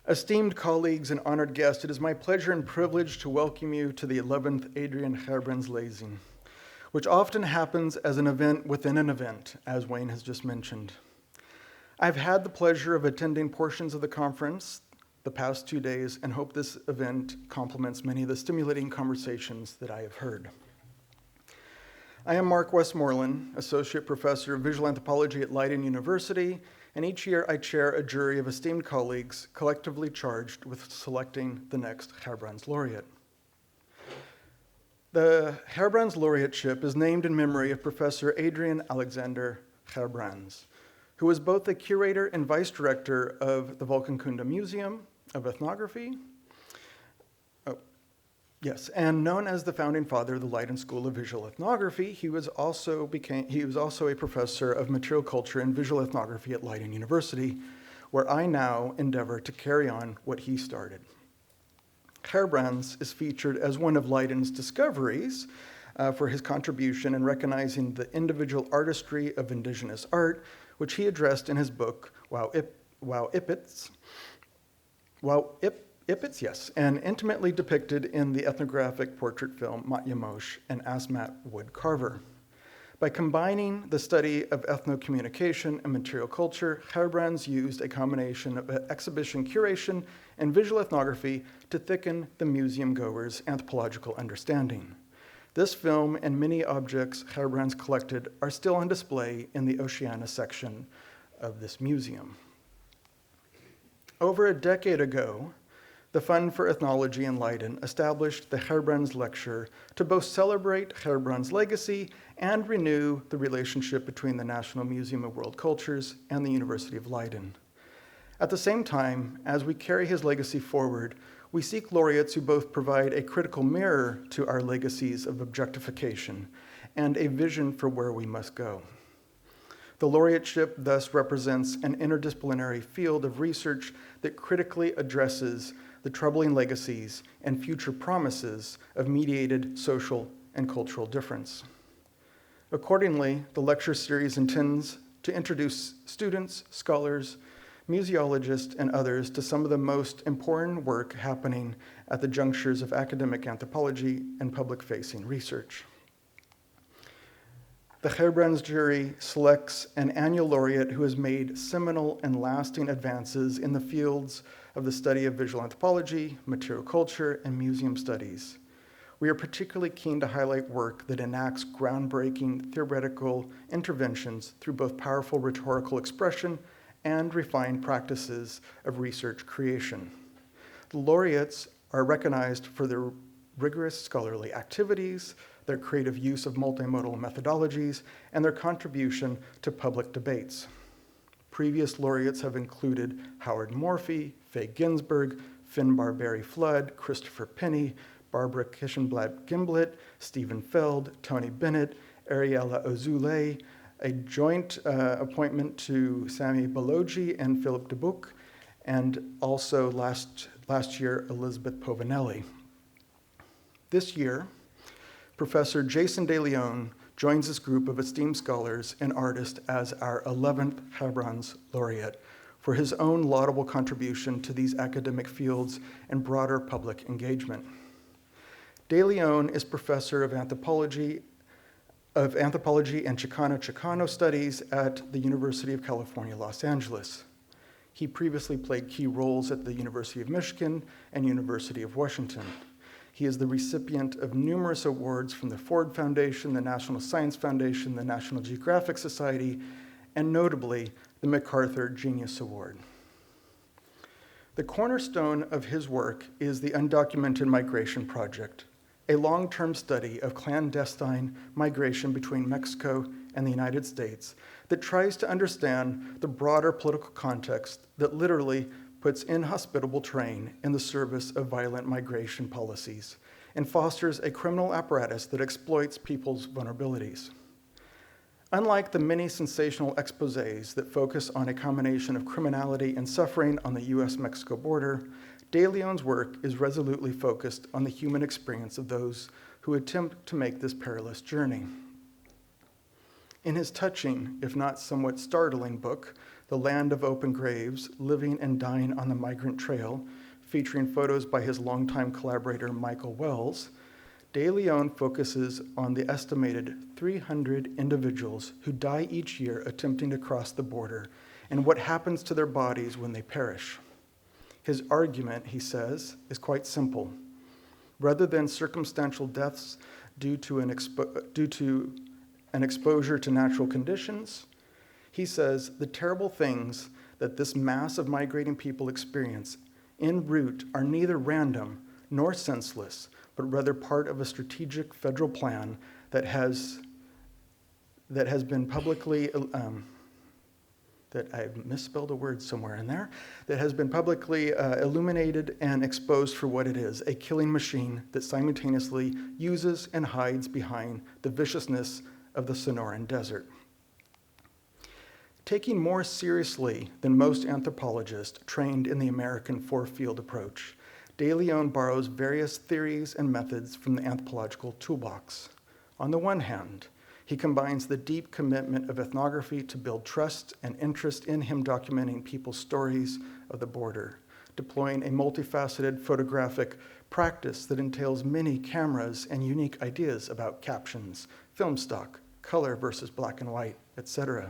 Esteemed colleagues and honored guests, it is my pleasure and privilege to welcome you to the 11th Adriaan Gerbrands Lezing, which often happens as an event within an event, as Wayne has just mentioned. I've had the pleasure of attending portions of the conference the past 2 days and hope this event complements many of the stimulating conversations that I have heard. I am Mark Westmoreland, Associate Professor of Visual Anthropology at Leiden University, and each year I chair a jury of esteemed colleagues collectively charged with selecting the next Gerbrands Laureate. The Gerbrands Laureateship is named in memory of Professor Adriaan Alexander Gerbrands, who was both the curator and vice director of the Volkenkunde Museum of Ethnography, and known as the founding father of the Leiden School of Visual Ethnography. He was also a professor of material culture and visual ethnography at Leiden University, where I now endeavor to carry on what he started. Gerbrands is featured as one of Leiden's discoveries for his contribution in recognizing the individual artistry of indigenous art, which he addressed in his book, Ipits, yes, and intimately depicted in the ethnographic portrait film Matyamosh and Asmat Wood Carver. By combining the study of ethnocommunication and material culture, Gerbrands used a combination of exhibition curation and visual ethnography to thicken the museum goer's anthropological understanding. This film and many objects Gerbrands collected are still on display in the Oceana section of this museum. Over a decade ago, the Fund for Ethnology in Leiden established the Gerbrands Lecture to both celebrate Gerbrands' legacy and renew the relationship between the National Museum of World Cultures and the University of Leiden. At the same time, as we carry his legacy forward, we seek laureates who both provide a critical mirror to our legacies of objectification and a vision for where we must go. The laureateship thus represents an interdisciplinary field of research that critically addresses the troubling legacies and future promises of mediated social and cultural difference. Accordingly, the lecture series intends to introduce students, scholars, museologists, and others to some of the most important work happening at the junctures of academic anthropology and public-facing research. The Gerbrands jury selects an annual laureate who has made seminal and lasting advances in the fields of the study of visual anthropology, material culture, and museum studies. We are particularly keen to highlight work that enacts groundbreaking theoretical interventions through both powerful rhetorical expression and refined practices of research creation. The laureates are recognized for their rigorous scholarly activities, their creative use of multimodal methodologies, and their contribution to public debates. Previous laureates have included Howard Morphy, Faye Ginsberg, Finbar Barry Flood, Christopher Penny, Barbara Kishenblad Gimblett, Stephen Feld, Tony Bennett, Ariella Ozule, a joint appointment to Sami Balogi and Philip Dubuc, and also last year, Elizabeth Povinelli. This year, Professor Jason de León joins this group of esteemed scholars and artists as our 11th Gerbrands Laureate for his own laudable contribution to these academic fields and broader public engagement. De León is professor of anthropology and Chicano studies at the University of California, Los Angeles. He previously played key roles at the University of Michigan and University of Washington. He is the recipient of numerous awards from the Ford Foundation, the National Science Foundation, the National Geographic Society, and notably, the MacArthur Genius Award. The cornerstone of his work is the Undocumented Migration Project, a long-term study of clandestine migration between Mexico and the United States that tries to understand the broader political context that literally puts inhospitable terrain in the service of violent migration policies and fosters a criminal apparatus that exploits people's vulnerabilities. Unlike the many sensational exposés that focus on a combination of criminality and suffering on the US-Mexico border, De León's work is resolutely focused on the human experience of those who attempt to make this perilous journey. In his touching, if not somewhat startling book, The Land of Open Graves, Living and Dying on the Migrant Trail, featuring photos by his longtime collaborator Michael Wells, De León focuses on the estimated 300 individuals who die each year attempting to cross the border and what happens to their bodies when they perish. His argument, he says, is quite simple. Rather than circumstantial deaths due to an exposure to natural conditions, he says the terrible things that this mass of migrating people experience en route are neither random nor senseless, but rather part of a strategic federal plan that has been publicly, that I misspelled a word somewhere in there, that has been publicly illuminated and exposed for what it is, a killing machine that simultaneously uses and hides behind the viciousness of the Sonoran Desert. Taking more seriously than most anthropologists trained in the American four-field approach, De León borrows various theories and methods from the anthropological toolbox. On the one hand, he combines the deep commitment of ethnography to build trust and interest in him documenting people's stories of the border, deploying a multifaceted photographic practice that entails many cameras and unique ideas about captions, film stock, color versus black and white, etc.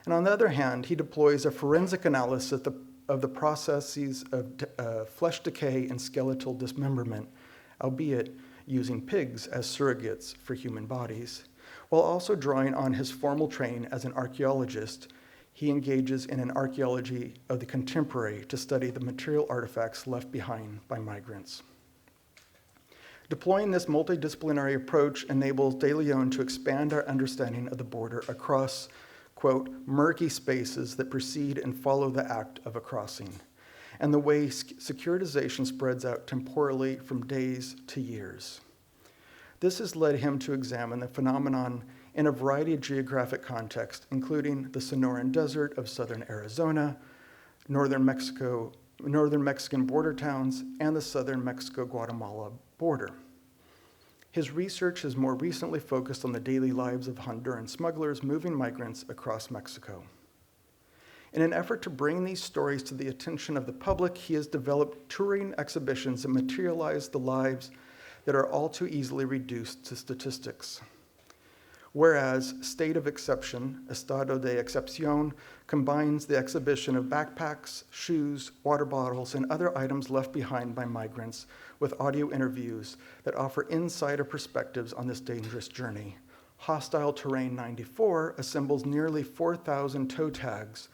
And on the other hand, he deploys a forensic analysis of the processes of flesh decay and skeletal dismemberment, albeit using pigs as surrogates for human bodies. While also drawing on his formal training as an archaeologist, he engages in an archaeology of the contemporary to study the material artifacts left behind by migrants. Deploying this multidisciplinary approach enables De León to expand our understanding of the border across, quote, murky spaces that precede and follow the act of a crossing, and the way securitization spreads out temporally from days to years. This has led him to examine the phenomenon in a variety of geographic contexts, including the Sonoran Desert of southern Arizona, northern Mexican border towns, and the southern Mexico-Guatemala border. His research has more recently focused on the daily lives of Honduran smugglers moving migrants across Mexico. In an effort to bring these stories to the attention of the public, he has developed touring exhibitions that materialize the lives that are all too easily reduced to statistics. Whereas State of Exception, Estado de Excepción, combines the exhibition of backpacks, shoes, water bottles, and other items left behind by migrants with audio interviews that offer insider perspectives on this dangerous journey. Hostile Terrain 94 assembles nearly 4,000 toe tags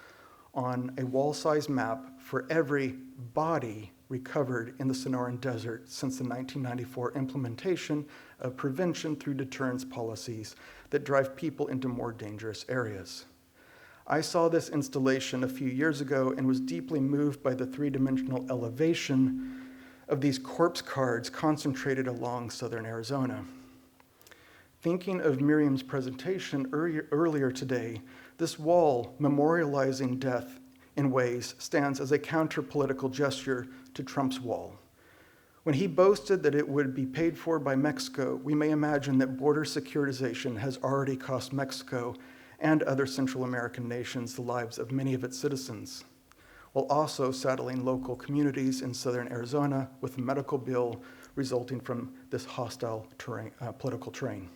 on a wall-sized map for every body recovered in the Sonoran Desert since the 1994 implementation of prevention through deterrence policies that drive people into more dangerous areas. I saw this installation a few years ago and was deeply moved by the three-dimensional elevation of these corpse cards concentrated along southern Arizona. Thinking of Miriam's presentation earlier today, this wall memorializing death in ways stands as a counter-political gesture to Trump's wall. When he boasted that it would be paid for by Mexico, we may imagine that border securitization has already cost Mexico and other Central American nations the lives of many of its citizens, while also saddling local communities in southern Arizona with a medical bill resulting from this hostile political terrain.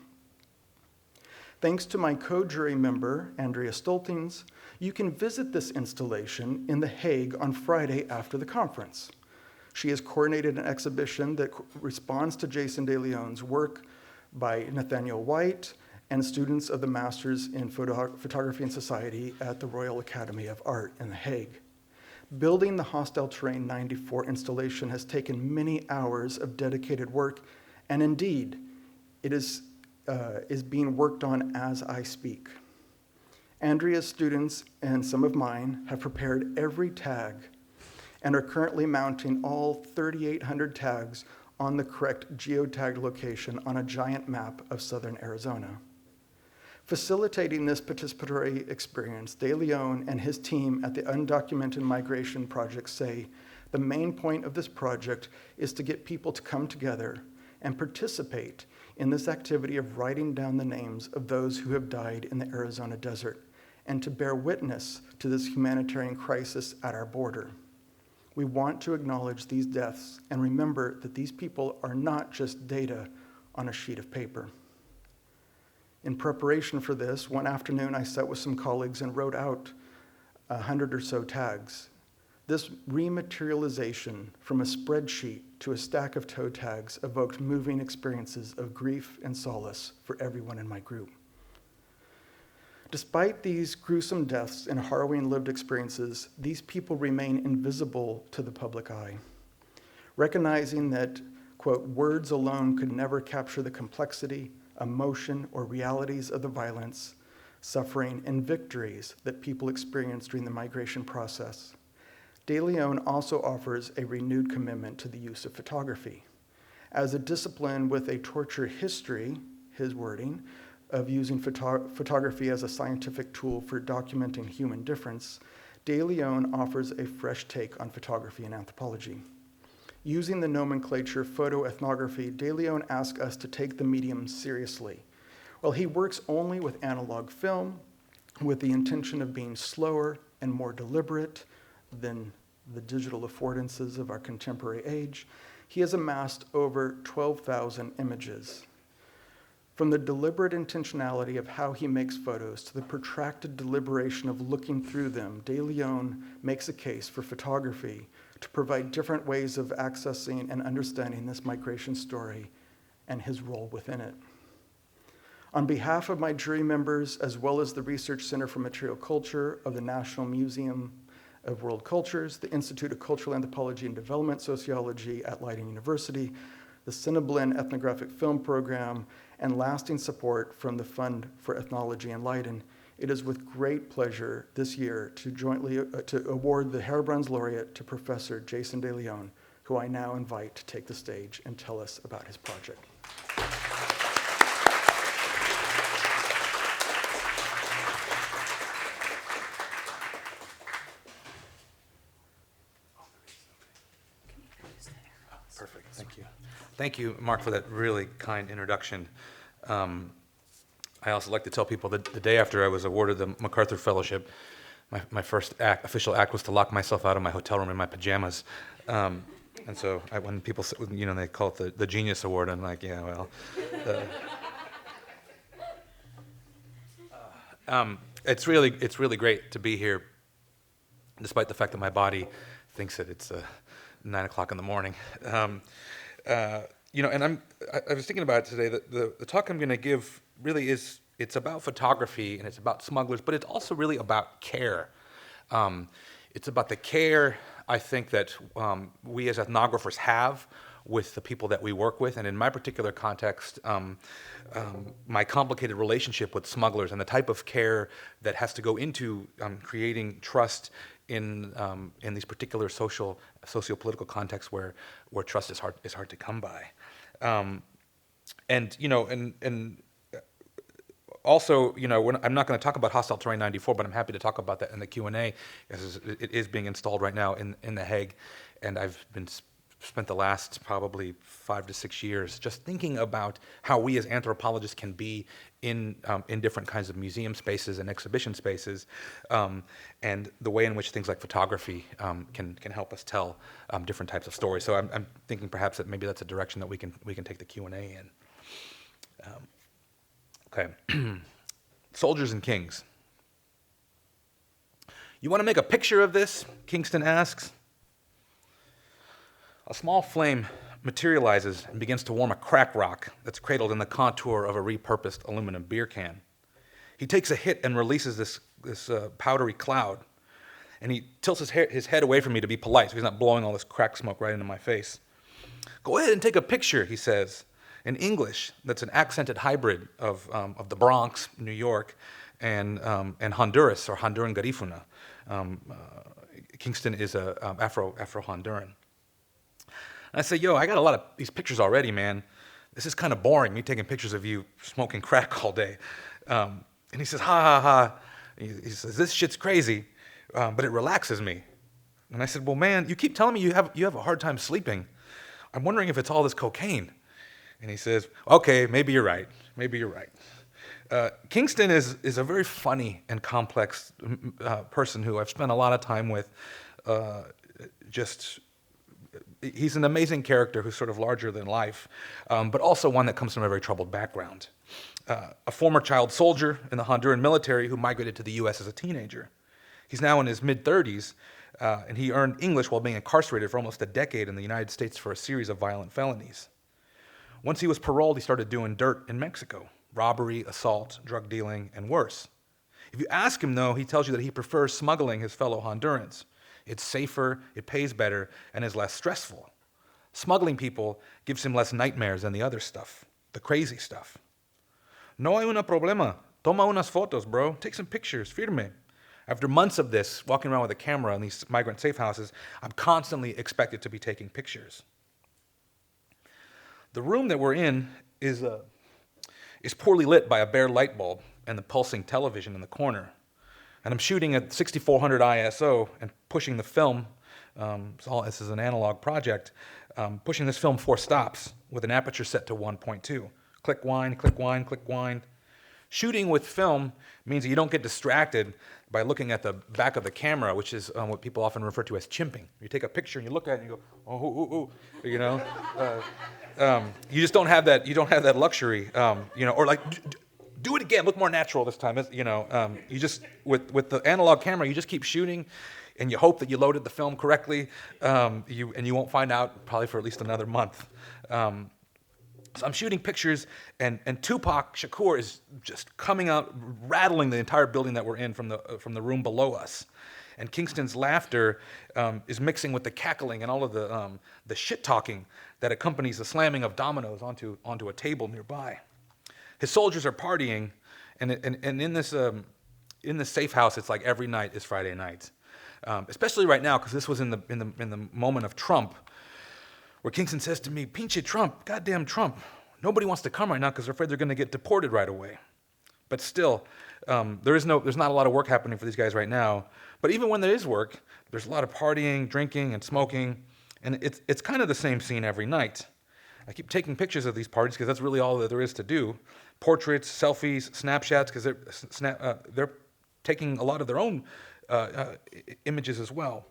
Thanks to my co-jury member, Andrea Stoltings, you can visit this installation in The Hague on Friday after the conference. She has coordinated an exhibition that responds to Jason De León's work by Nathaniel White and students of the Masters in Photography and Society at the Royal Academy of Art in The Hague. Building the Hostile Terrain 94 installation has taken many hours of dedicated work, and indeed, it is being worked on as I speak. Andrea's students and some of mine have prepared every tag and are currently mounting all 3,800 tags on the correct geotagged location on a giant map of southern Arizona. Facilitating this participatory experience, De León and his team at the Undocumented Migration Project say the main point of this project is to get people to come together and participate in this activity of writing down the names of those who have died in the Arizona desert and to bear witness to this humanitarian crisis at our border. We want to acknowledge these deaths and remember that these people are not just data on a sheet of paper. In preparation for this, one afternoon I sat with some colleagues and wrote out 100 or so tags. This rematerialization from a spreadsheet to a stack of toe tags evoked moving experiences of grief and solace for everyone in my group. Despite these gruesome deaths and harrowing lived experiences, these people remain invisible to the public eye. Recognizing that, quote, words alone could never capture the complexity, emotion, or realities of the violence, suffering, and victories that people experience during the migration process, Léon also offers a renewed commitment to the use of photography. As a discipline with a torture history, his wording, of using photography as a scientific tool for documenting human difference, Léon offers a fresh take on photography and anthropology. Using the nomenclature photoethnography, Léon asks us to take the medium seriously. While he works only with analog film, with the intention of being slower and more deliberate than the digital affordances of our contemporary age, he has amassed over 12,000 images. From the deliberate intentionality of how he makes photos to the protracted deliberation of looking through them, Léon makes a case for photography to provide different ways of accessing and understanding this migration story and his role within it. On behalf of my jury members, as well as the Research Center for Material Culture of the National Museum of World Cultures, the Institute of Cultural Anthropology and Development Sociology at Leiden University, the Cinnablin Ethnographic Film Program, and lasting support from the Fund for Ethnology in Leiden, it is with great pleasure this year to award the Gerbrands Laureate to Professor Jason de León, who I now invite to take the stage and tell us about his project. Perfect, thank you. Thank you, Mark, for that really kind introduction. I also like to tell people that the day after I was awarded the MacArthur Fellowship, my first official act was to lock myself out of my hotel room in my pajamas. And so when people, they call it the Genius Award, I'm like, yeah, well. It's really great to be here, despite the fact that my body thinks that it's 9 o'clock in the morning. And I was thinking about it today, that the talk I'm going to give really it's about photography and it's about smugglers, but it's also really about care. It's about the care, I think, that we as ethnographers have with the people that we work with, and in my particular context, my complicated relationship with smugglers and the type of care that has to go into creating trust in these particular socio-political contexts where trust is hard to come by, and also, I'm not going to talk about Hostile Terrain 94, but I'm happy to talk about that in the Q&A, as it is being installed right now in The Hague, and I've spent the last probably 5 to 6 years just thinking about how we as anthropologists can be in different kinds of museum spaces and exhibition spaces, and the way in which things like photography can help us tell different types of stories. So I'm thinking perhaps that maybe that's a direction that we can take the Q&A in. Okay, Soldiers and Kings. You want to make a picture of this? Kingston asks. A small flame materializes and begins to warm a crack rock that's cradled in the contour of a repurposed aluminum beer can. He takes a hit and releases this powdery cloud, and he tilts his head away from me to be polite so he's not blowing all this crack smoke right into my face. Go ahead and take a picture, he says, in English. That's an accented hybrid of the Bronx, New York, and Honduras, or Honduran Garifuna. Kingston is a Afro-Honduran. And I say, I got a lot of these pictures already, man. This is kind of boring, me taking pictures of you smoking crack all day. And he says, ha, ha, ha. He says, this shit's crazy, but it relaxes me. And I said, well, man, you keep telling me you have a hard time sleeping. I'm wondering if it's all this cocaine. And he says, okay, maybe you're right. Maybe you're right. Kingston is a very funny and complex person who I've spent a lot of time with. He's an amazing character who's sort of larger than life, but also one that comes from a very troubled background. A former child soldier in the Honduran military who migrated to the U.S. as a teenager. He's now in his mid-30s, and he earned English while being incarcerated for almost a decade in the United States for a series of violent felonies. Once he was paroled, he started doing dirt in Mexico: robbery, assault, drug dealing, and worse. If you ask him, though, he tells you that he prefers smuggling his fellow Hondurans. It's safer, it pays better, and is less stressful. Smuggling people gives him less nightmares than the other stuff, the crazy stuff. No hay una problema. Toma unas fotos, bro. Take some pictures. Firme. After months of this, walking around with a camera in these migrant safe houses, I'm constantly expected to be taking pictures. The room that we're in is poorly lit by a bare light bulb and the pulsing television in the corner. And I'm shooting at 6400 ISO and pushing the film. This is an analog project. Pushing this film 4 stops with an aperture set to 1.2. Click, wind, click, wind, click, wind. Shooting with film means that you don't get distracted by looking at the back of the camera, which is what people often refer to as chimping. You take a picture and you look at it and you go, oh, ooh, ooh, you know. You just don't have that. You don't have that luxury, you know. Or like, do it again. Look more natural this time. You know, you just with the analog camera, you just keep shooting, and you hope that you loaded the film correctly. You won't find out probably for at least another month. So I'm shooting pictures, and Tupac Shakur is just coming out, rattling the entire building that we're in from the room below us. And Kingston's laughter is mixing with the cackling and all of the shit-talking that accompanies the slamming of dominoes onto a table nearby. His soldiers are partying, and in this safe house, it's like every night is Friday night. Especially right now, because this was in the moment of Trump, where Kingston says to me, "Pinche Trump, goddamn Trump. Nobody wants to come right now because they're afraid they're going to get deported right away." But still, there's not a lot of work happening for these guys right now. But even when there is work, there's a lot of partying, drinking, and smoking, and it's kind of the same scene every night. I keep taking pictures of these parties because that's really all that there is to do. Portraits, selfies, Snapchats, because they're taking a lot of their own images as well.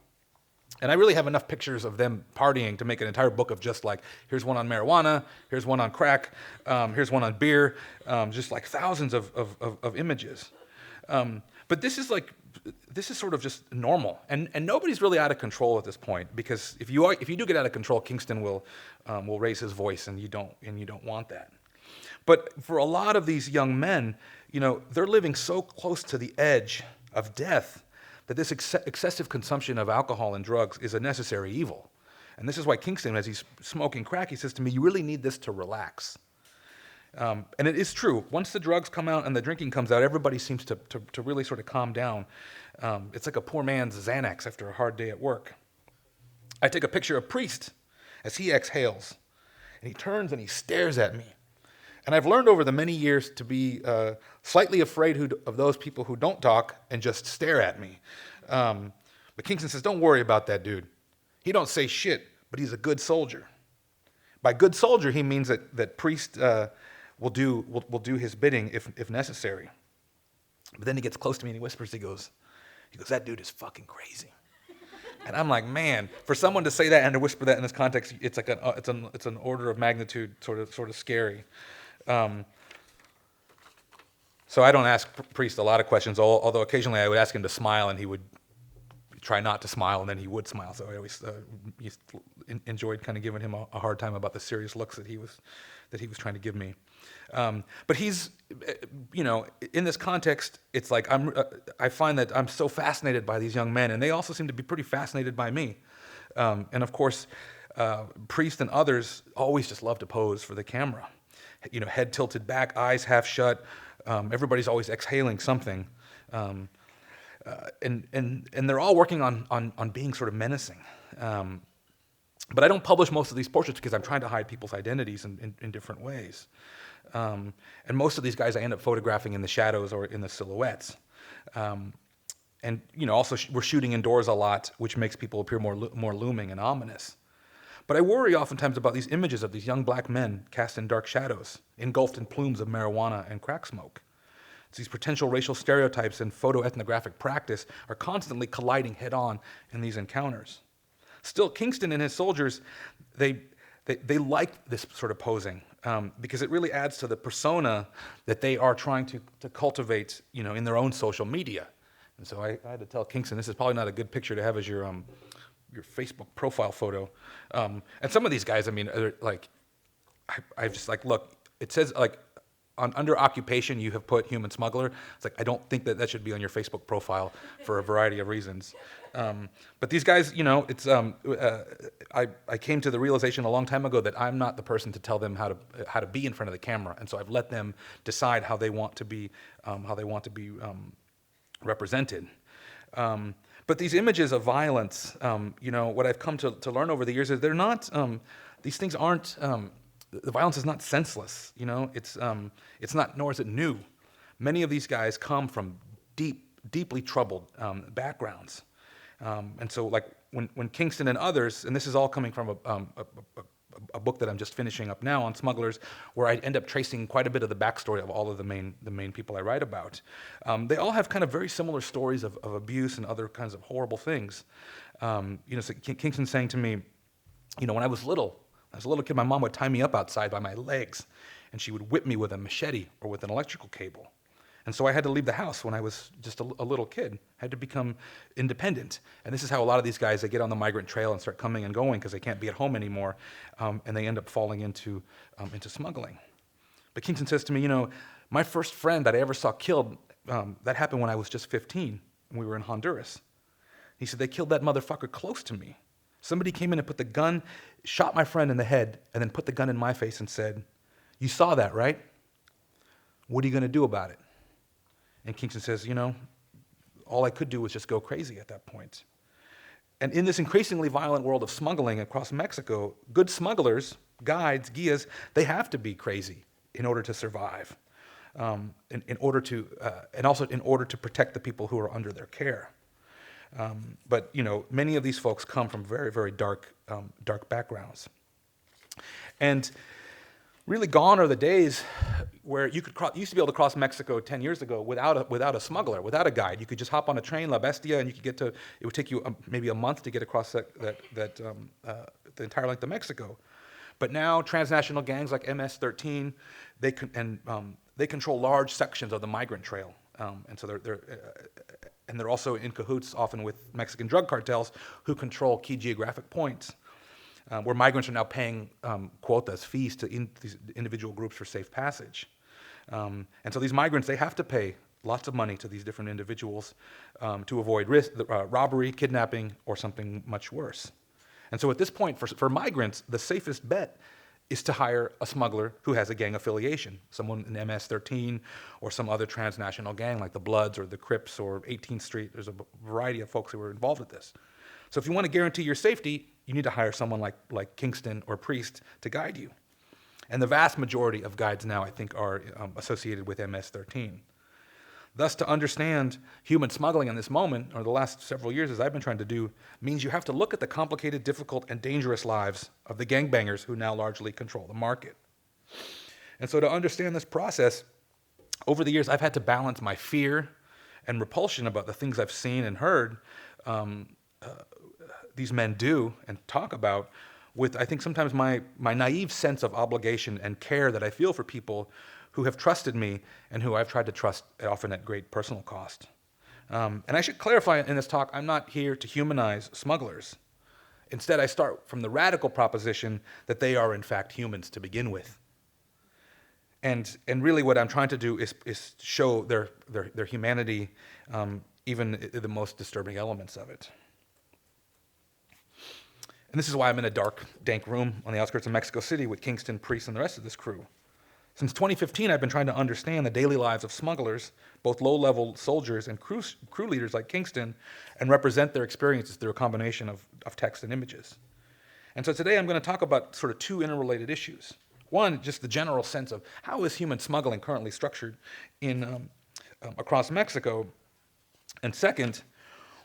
And I really have enough pictures of them partying to make an entire book of just like, here's one on marijuana, here's one on crack, here's one on beer, just like thousands of images. But this is sort of just normal, and nobody's really out of control at this point, because if you do get out of control, Kingston will raise his voice, and you don't want that. But for a lot of these young men, you know, they're living so close to the edge of death that this excessive consumption of alcohol and drugs is a necessary evil. And this is why Kingston, as he's smoking crack, he says to me, "You really need this to relax." And it is true. Once the drugs come out and the drinking comes out, everybody seems to really sort of calm down. It's like a poor man's Xanax after a hard day at work. I take a picture of Priest as he exhales, and he turns and he stares at me. And I've learned over the many years to be slightly afraid of those people who don't talk and just stare at me. But Kingston says, "Don't worry about that dude. He don't say shit, but he's a good soldier." By good soldier, he means that Priest will do his bidding if necessary. But then he gets close to me and he whispers, he goes, "That dude is fucking crazy." And I'm like, man, for someone to say that and to whisper that in this context, it's like it's an order of magnitude sort of scary. So I don't ask Priest a lot of questions, although occasionally I would ask him to smile, and he would try not to smile, and then he would smile. So I always enjoyed kind of giving him a hard time about the serious looks that he was trying to give me. But he's, you know, in this context, it's like I find that I'm so fascinated by these young men, and they also seem to be pretty fascinated by me. And of course, Priest and others always just love to pose for the camera. You know, head tilted back, eyes half shut. Everybody's always exhaling something. And they're all working on being sort of menacing. But I don't publish most of these portraits because I'm trying to hide people's identities in different ways. And most of these guys I end up photographing in the shadows or in the silhouettes. And you know, also we're shooting indoors a lot, which makes people appear more looming and ominous. But I worry oftentimes about these images of these young black men cast in dark shadows, engulfed in plumes of marijuana and crack smoke. These potential racial stereotypes and photoethnographic practice are constantly colliding head-on in these encounters. Still, Kingston and his soldiers, they like this sort of posing because it really adds to the persona that they are trying to cultivate, in their own social media. And so I had to tell Kingston, this is probably not a good picture to have as your Facebook profile photo. And some of these guys, are like, I just like, look, it says like, under occupation, you have put human smuggler. It's like, I don't think that should be on your Facebook profile for a variety of reasons. But these guys, I came to the realization a long time ago that I'm not the person to tell them how to be in front of the camera, and so I've let them decide how they want to be represented. But these images of violence, what I've come to learn over the years is they're not. These things aren't. The violence is not senseless, it's not, nor is it new. Many of these guys come from deeply troubled backgrounds. And so like when Kingston and others, and this is all coming from a book that I'm just finishing up now on smugglers, where I end up tracing quite a bit of the backstory of all of the main people I write about. They all have kind of very similar stories of abuse and other kinds of horrible things. So Kingston saying to me, when I was a little kid, my mom would tie me up outside by my legs, and she would whip me with a machete or with an electrical cable. And so I had to leave the house when I was just a little kid. I had to become independent. And this is how a lot of these guys, they get on the migrant trail and start coming and going because they can't be at home anymore, and they end up falling into smuggling. But Kingston says to me, my first friend that I ever saw killed, that happened when I was just 15, and we were in Honduras. He said, they killed that motherfucker close to me. Somebody came in and put the gun, shot my friend in the head, and then put the gun in my face and said, you saw that, right? What are you going to do about it? And Kingston says, all I could do was just go crazy at that point. And in this increasingly violent world of smuggling across Mexico, good smugglers, guides, guias, they have to be crazy in order to survive, in order to protect the people who are under their care. But many of these folks come from very, very dark backgrounds. And really gone are the days where you used to be able to cross Mexico 10 years ago without a smuggler, without a guide. You could just hop on a train, La Bestia, and you could it would take you maybe a month to get across the entire length of Mexico. But now transnational gangs like MS-13, they control large sections of the migrant trail. And so they're also in cahoots often with Mexican drug cartels who control key geographic points, where migrants are now paying quotas, fees to these individual groups for safe passage. And so these migrants, they have to pay lots of money to these different individuals to avoid robbery, kidnapping, or something much worse. And so at this point, for migrants, the safest bet is to hire a smuggler who has a gang affiliation, someone in MS-13 or some other transnational gang like the Bloods or the Crips or 18th Street. There's a variety of folks who are involved with this. So if you want to guarantee your safety, you need to hire someone like Kingston or Priest to guide you. And the vast majority of guides now, I think, are associated with MS-13. Thus, to understand human smuggling in this moment, or the last several years as I've been trying to do, means you have to look at the complicated, difficult, and dangerous lives of the gangbangers who now largely control the market. And so to understand this process, over the years I've had to balance my fear and repulsion about the things I've seen and heard these men do and talk about with, I think, sometimes my naive sense of obligation and care that I feel for people who have trusted me and who I've tried to trust, often at great personal cost. And I should clarify in this talk, I'm not here to humanize smugglers. Instead, I start from the radical proposition that they are, in fact, humans to begin with. And really what I'm trying to do is show their humanity, even the most disturbing elements of it. And this is why I'm in a dark, dank room on the outskirts of Mexico City with Kingston, Priest, and the rest of this crew. Since 2015, I've been trying to understand the daily lives of smugglers, both low-level soldiers and crew leaders like Kingston, and represent their experiences through a combination of text and images. And so today I'm going to talk about sort of two interrelated issues. One, just the general sense of how is human smuggling currently structured across Mexico? And second,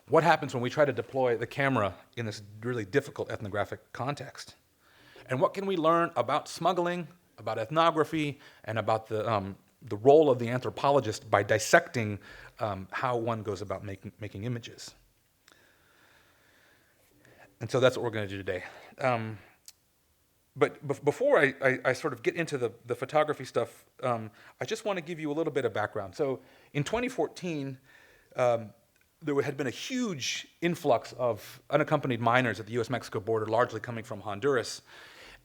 what happens when we try to deploy the camera in this really difficult ethnographic context? And what can we learn about smuggling, about ethnography, and about the the role of the anthropologist by dissecting how one goes about making images. And so that's what we're going to do today. But before I sort of get into the photography stuff, I just want to give you a little bit of background. So in 2014, there had been a huge influx of unaccompanied minors at the U.S.-Mexico border, largely coming from Honduras.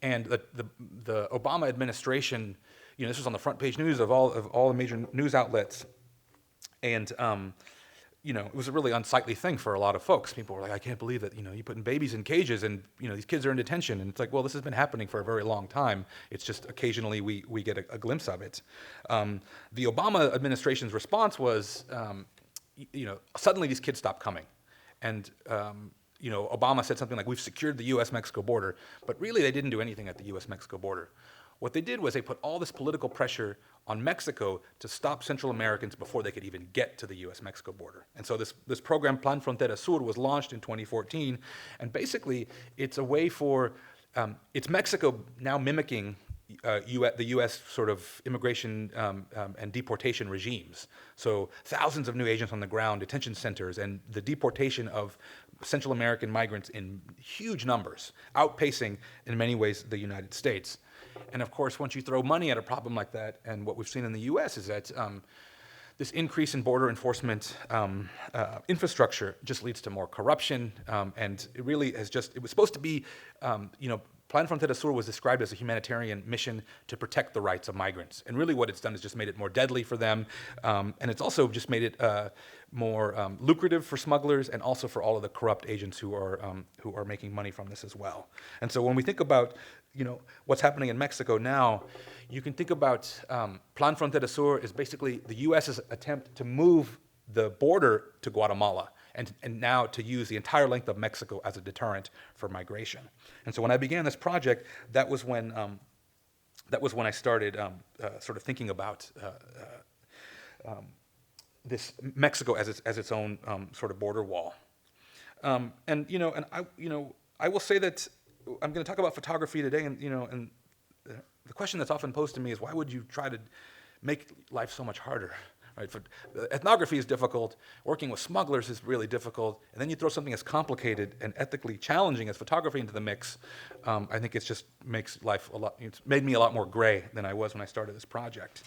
And the Obama administration, this was on the front page news of all the major news outlets. And it was a really unsightly thing for a lot of folks. People were like, I can't believe that, you're putting babies in cages and, these kids are in detention. And it's like, well, this has been happening for a very long time. It's just occasionally we get a glimpse of it. The Obama administration's response was, suddenly these kids stopped coming. And, Obama said something like, we've secured the U.S.-Mexico border. But really, they didn't do anything at the U.S.-Mexico border. What they did was they put all this political pressure on Mexico to stop Central Americans before they could even get to the U.S.-Mexico border. And so this program, Plan Frontera Sur, was launched in 2014. And basically, it's a way for, it's Mexico now mimicking the U.S. sort of immigration and deportation regimes. So thousands of new agents on the ground, detention centers, and the deportation of Central American migrants in huge numbers, outpacing in many ways the United States. And of course, once you throw money at a problem like that, and what we've seen in the U.S. is that this increase in border enforcement infrastructure just leads to more corruption, and it really has it was supposed to be, Plan Frontera Sur was described as a humanitarian mission to protect the rights of migrants. And really what it's done is just made it more deadly for them, and it's also just made it more lucrative for smugglers and also for all of the corrupt agents who are making money from this as well. And so when we think about what's happening in Mexico now, you can think about Plan Frontera Sur is basically the U.S.'s attempt to move the border to Guatemala and now to use the entire length of Mexico as a deterrent for migration. And so when I began this project, that was when I started sort of thinking about this Mexico as its own sort of border wall. I will say that I'm going to talk about photography today, and the question that's often posed to me is, why would you try to make life so much harder? Right? Ethnography is difficult. Working with smugglers is really difficult. And then you throw something as complicated and ethically challenging as photography into the mix. I think it just makes life it's made me a lot more gray than I was when I started this project.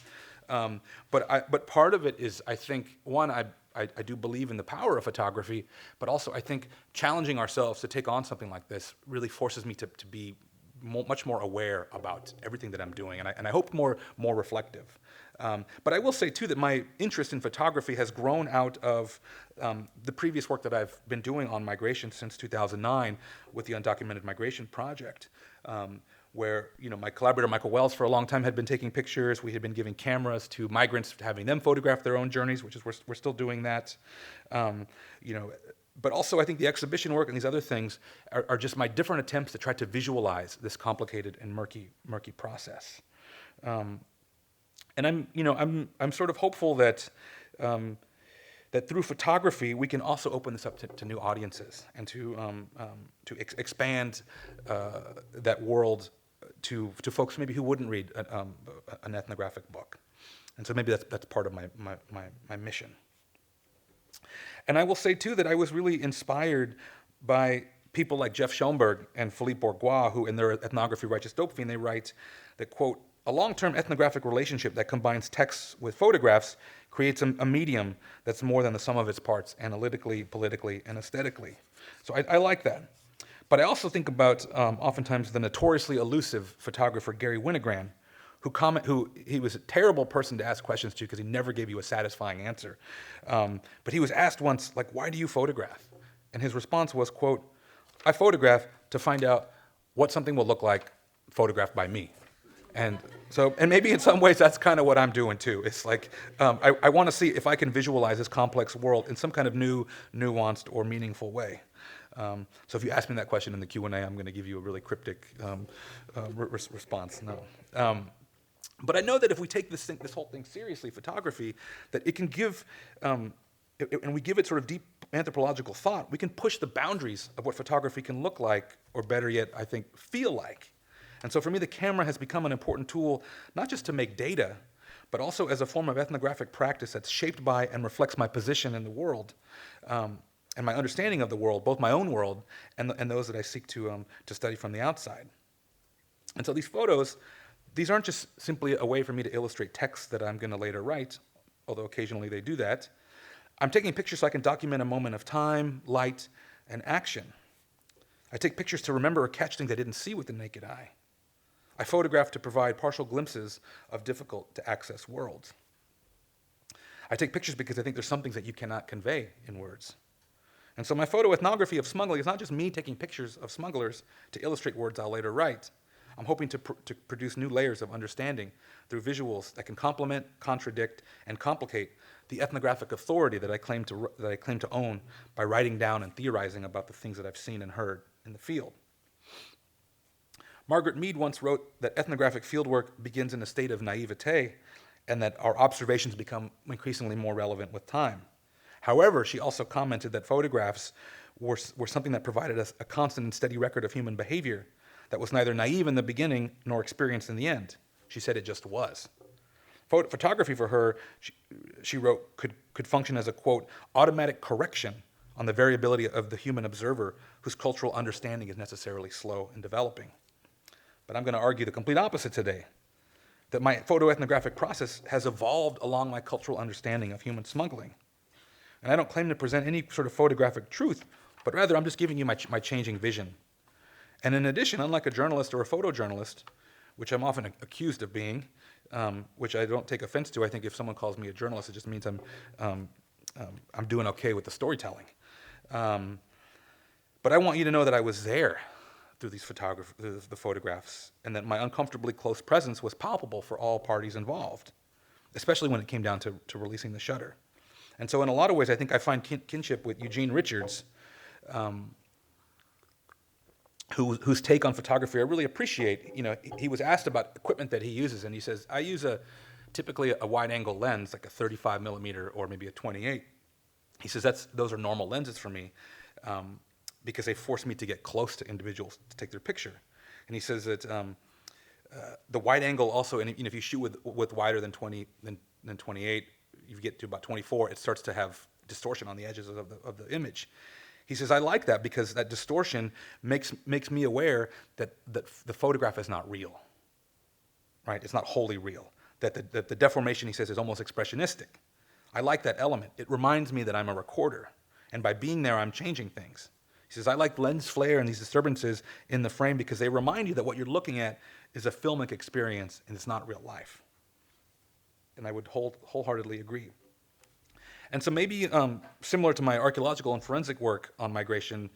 But part of it is, I think, one, I do believe in the power of photography, but also I think challenging ourselves to take on something like this really forces me to be much more aware about everything that I'm doing, and I hope more reflective. But I will say, too, that my interest in photography has grown out of the previous work that I've been doing on migration since 2009 with the Undocumented Migration Project, where my collaborator Michael Wells for a long time had been taking pictures. We had been giving cameras to migrants, having them photograph their own journeys, which is we're still doing that. But also, I think the exhibition work and these other things are just my different attempts to try to visualize this complicated and murky process. And I'm sort of hopeful that that through photography we can also open this up to new audiences and to expand that world to folks maybe who wouldn't read an ethnographic book. And so maybe that's part of my mission. And I will say, too, that I was really inspired by people like Jeff Schoenberg and Philippe Bourgois, who in their ethnography, Righteous Dope Fiend, they write that, quote, a long-term ethnographic relationship that combines texts with photographs creates a medium that's more than the sum of its parts, analytically, politically, and aesthetically. So I like that. But I also think about, oftentimes, the notoriously elusive photographer Gary Winogrand, who he was a terrible person to ask questions to because he never gave you a satisfying answer. But he was asked once, like, why do you photograph? And his response was, quote, I photograph to find out what something will look like photographed by me. And maybe in some ways that's kind of what I'm doing too. It's like, I want to see if I can visualize this complex world in some kind of new, nuanced, or meaningful way. So if you ask me that question in the Q&A, I'm going to give you a really cryptic response. No. But I know that if we take this whole thing seriously, photography, that it can give, and we give it sort of deep anthropological thought, we can push the boundaries of what photography can look like, or better yet, I think, feel like. And so for me, the camera has become an important tool, not just to make data, but also as a form of ethnographic practice that's shaped by and reflects my position in the world, and my understanding of the world, both my own world and those that I seek to study from the outside. And so these photos, these aren't just simply a way for me to illustrate texts that I'm going to later write, although occasionally they do that. I'm taking pictures so I can document a moment of time, light, and action. I take pictures to remember or catch things I didn't see with the naked eye. I photograph to provide partial glimpses of difficult-to-access worlds. I take pictures because I think there's some things that you cannot convey in words. And so my photoethnography of smuggling is not just me taking pictures of smugglers to illustrate words I'll later write. I'm hoping to produce new layers of understanding through visuals that can complement, contradict, and complicate the ethnographic authority that I claim to own by writing down and theorizing about the things that I've seen and heard in the field. Margaret Mead once wrote that ethnographic fieldwork begins in a state of naivete and that our observations become increasingly more relevant with time. However, she also commented that photographs were something that provided us a constant and steady record of human behavior that was neither naive in the beginning nor experienced in the end. She said it just was. Photography for her, she wrote, could function as a, quote, automatic correction on the variability of the human observer whose cultural understanding is necessarily slow in developing. But I'm going to argue the complete opposite today, that my photoethnographic process has evolved along my cultural understanding of human smuggling. And I don't claim to present any sort of photographic truth, but rather I'm just giving you my changing vision. And in addition, unlike a journalist or a photojournalist, which I'm often accused of being, which I don't take offense to, I think if someone calls me a journalist, it just means I'm doing okay with the storytelling. But I want you to know that I was there through the photographs, and that my uncomfortably close presence was palpable for all parties involved, especially when it came down to releasing the shutter. And so in a lot of ways, I think I find kinship with Eugene Richards, whose take on photography I really appreciate. You know, he was asked about equipment that he uses, and he says, I use typically a wide-angle lens, like a 35 millimeter or maybe a 28. He says those are normal lenses for me, because they force me to get close to individuals to take their picture. And he says that the wide angle also, and if you shoot with wider than 28, you get to about 24, it starts to have distortion on the edges of the image. He says, I like that because that distortion makes me aware that the photograph is not real, right? It's not wholly real. That the deformation, he says, is almost expressionistic. I like that element. It reminds me that I'm a recorder, and by being there, I'm changing things. He says, I like lens flare and these disturbances in the frame because they remind you that what you're looking at is a filmic experience and it's not real life. And I would wholeheartedly agree. And so maybe similar to my archaeological and forensic work on migration,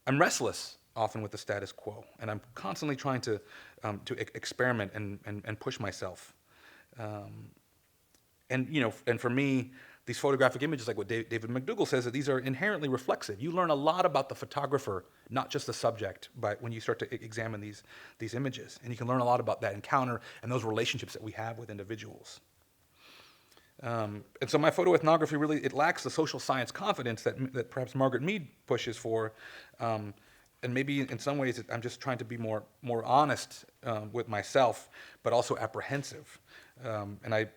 I'm restless often with the status quo, and I'm constantly trying to experiment and push myself. And for me, these photographic images, like what David McDougall says, that these are inherently reflexive. You learn a lot about the photographer, not just the subject, when you start to examine these images. And you can learn a lot about that encounter and those relationships that we have with individuals. And so my photoethnography really, it lacks the social science confidence that perhaps Margaret Mead pushes for. And maybe in some ways I'm just trying to be more honest with myself, but also apprehensive. And I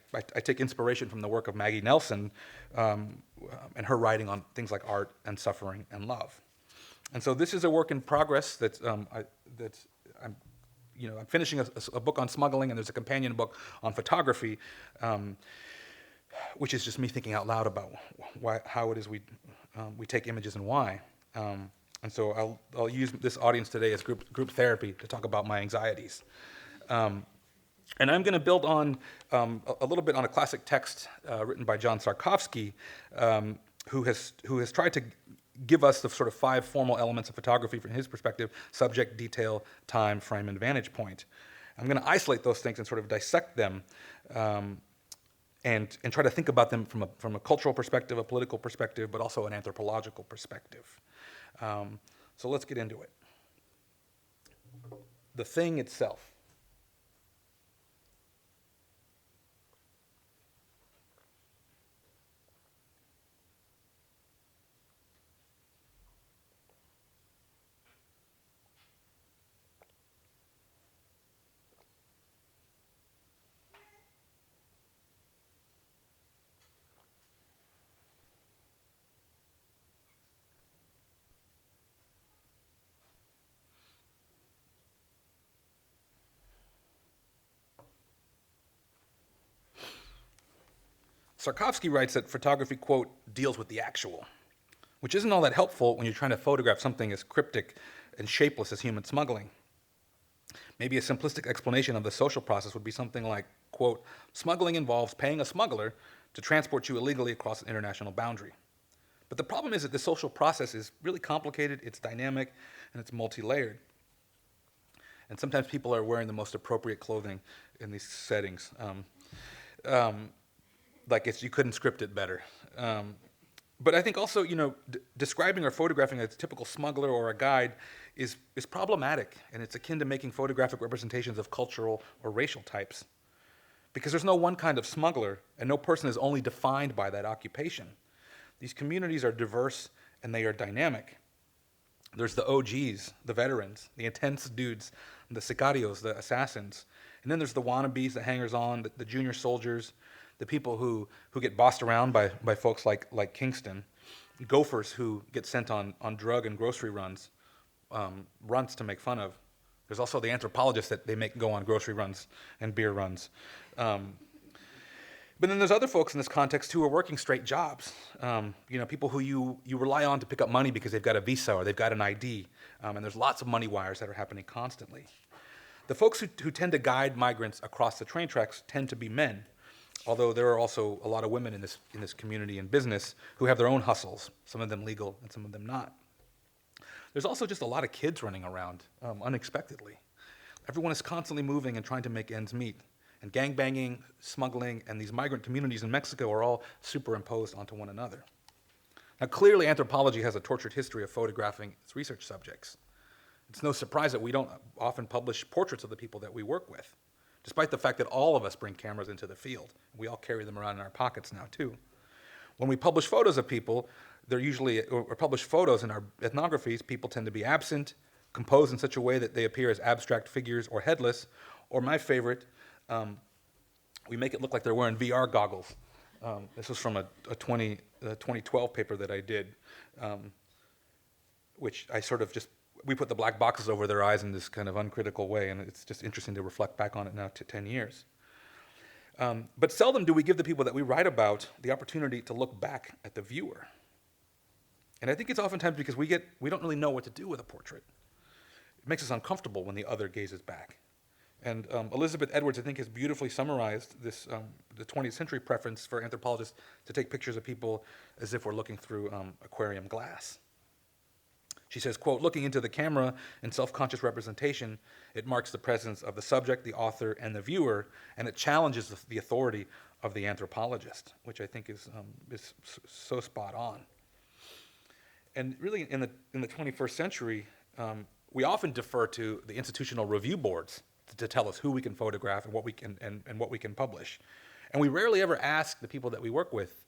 take inspiration from the work of Maggie Nelson and her writing on things like art and suffering and love. And so this is a work in progress I'm finishing a book on smuggling, and there's a companion book on photography, which is just me thinking out loud about how it is we take images and why. And so I'll use this audience today as group therapy to talk about my anxieties. And I'm going to build on a little bit on a classic text written by John Sarkovsky, who has tried to give us the sort of 5 formal elements of photography from his perspective: subject, detail, time, frame, and vantage point. I'm going to isolate those things and sort of dissect them, and try to think about them from a cultural perspective, a political perspective, but also an anthropological perspective. So let's get into it. The thing itself. Sarkovsky writes that photography, quote, deals with the actual, which isn't all that helpful when you're trying to photograph something as cryptic and shapeless as human smuggling. Maybe a simplistic explanation of the social process would be something like, quote, smuggling involves paying a smuggler to transport you illegally across an international boundary. But the problem is that the social process is really complicated, it's dynamic, and it's multi-layered. And sometimes people are wearing the most appropriate clothing in these settings. You couldn't script it better. But I think also, describing or photographing a typical smuggler or a guide is problematic, and it's akin to making photographic representations of cultural or racial types. Because there's no one kind of smuggler, and no person is only defined by that occupation. These communities are diverse, and they are dynamic. There's the OGs, the veterans, the intense dudes, the sicarios, the assassins. And then there's the wannabes, the hangers-on, the junior soldiers, the people who get bossed around by folks like Kingston, gophers who get sent on drug and grocery runs to make fun of. There's also the anthropologists that they make go on grocery runs and beer runs. But then there's other folks in this context who are working straight jobs. People who you rely on to pick up money because they've got a visa or they've got an ID. And there's lots of money wires that are happening constantly. The folks who tend to guide migrants across the train tracks tend to be men, although there are also a lot of women in this community and business who have their own hustles, some of them legal and some of them not. There's also just a lot of kids running around unexpectedly. Everyone is constantly moving and trying to make ends meet. And gangbanging, smuggling, and these migrant communities in Mexico are all superimposed onto one another. Now, clearly, anthropology has a tortured history of photographing its research subjects. It's no surprise that we don't often publish portraits of the people that we work with, despite the fact that all of us bring cameras into the field. We all carry them around in our pockets now, too. When we publish photos of people, they're usually, or publish photos in our ethnographies, people tend to be absent, composed in such a way that they appear as abstract figures or headless, or my favorite, we make it look like they're wearing VR goggles. This was from a 2012 paper that I did, which I sort of we put the black boxes over their eyes in this kind of uncritical way, and it's just interesting to reflect back on it now to 10 years. But seldom do we give the people that we write about the opportunity to look back at the viewer. And I think it's oftentimes because we don't really know what to do with a portrait. It makes us uncomfortable when the other gazes back. And Elizabeth Edwards, I think, has beautifully summarized this, the 20th century preference for anthropologists to take pictures of people as if we're looking through aquarium glass. She says, quote, looking into the camera in self-conscious representation, it marks the presence of the subject, the author, and the viewer, and it challenges the authority of the anthropologist, which I think is so spot on. And really, in the 21st century, we often defer to the institutional review boards to tell us who we can photograph and what we can publish, and we rarely ever ask the people that we work with,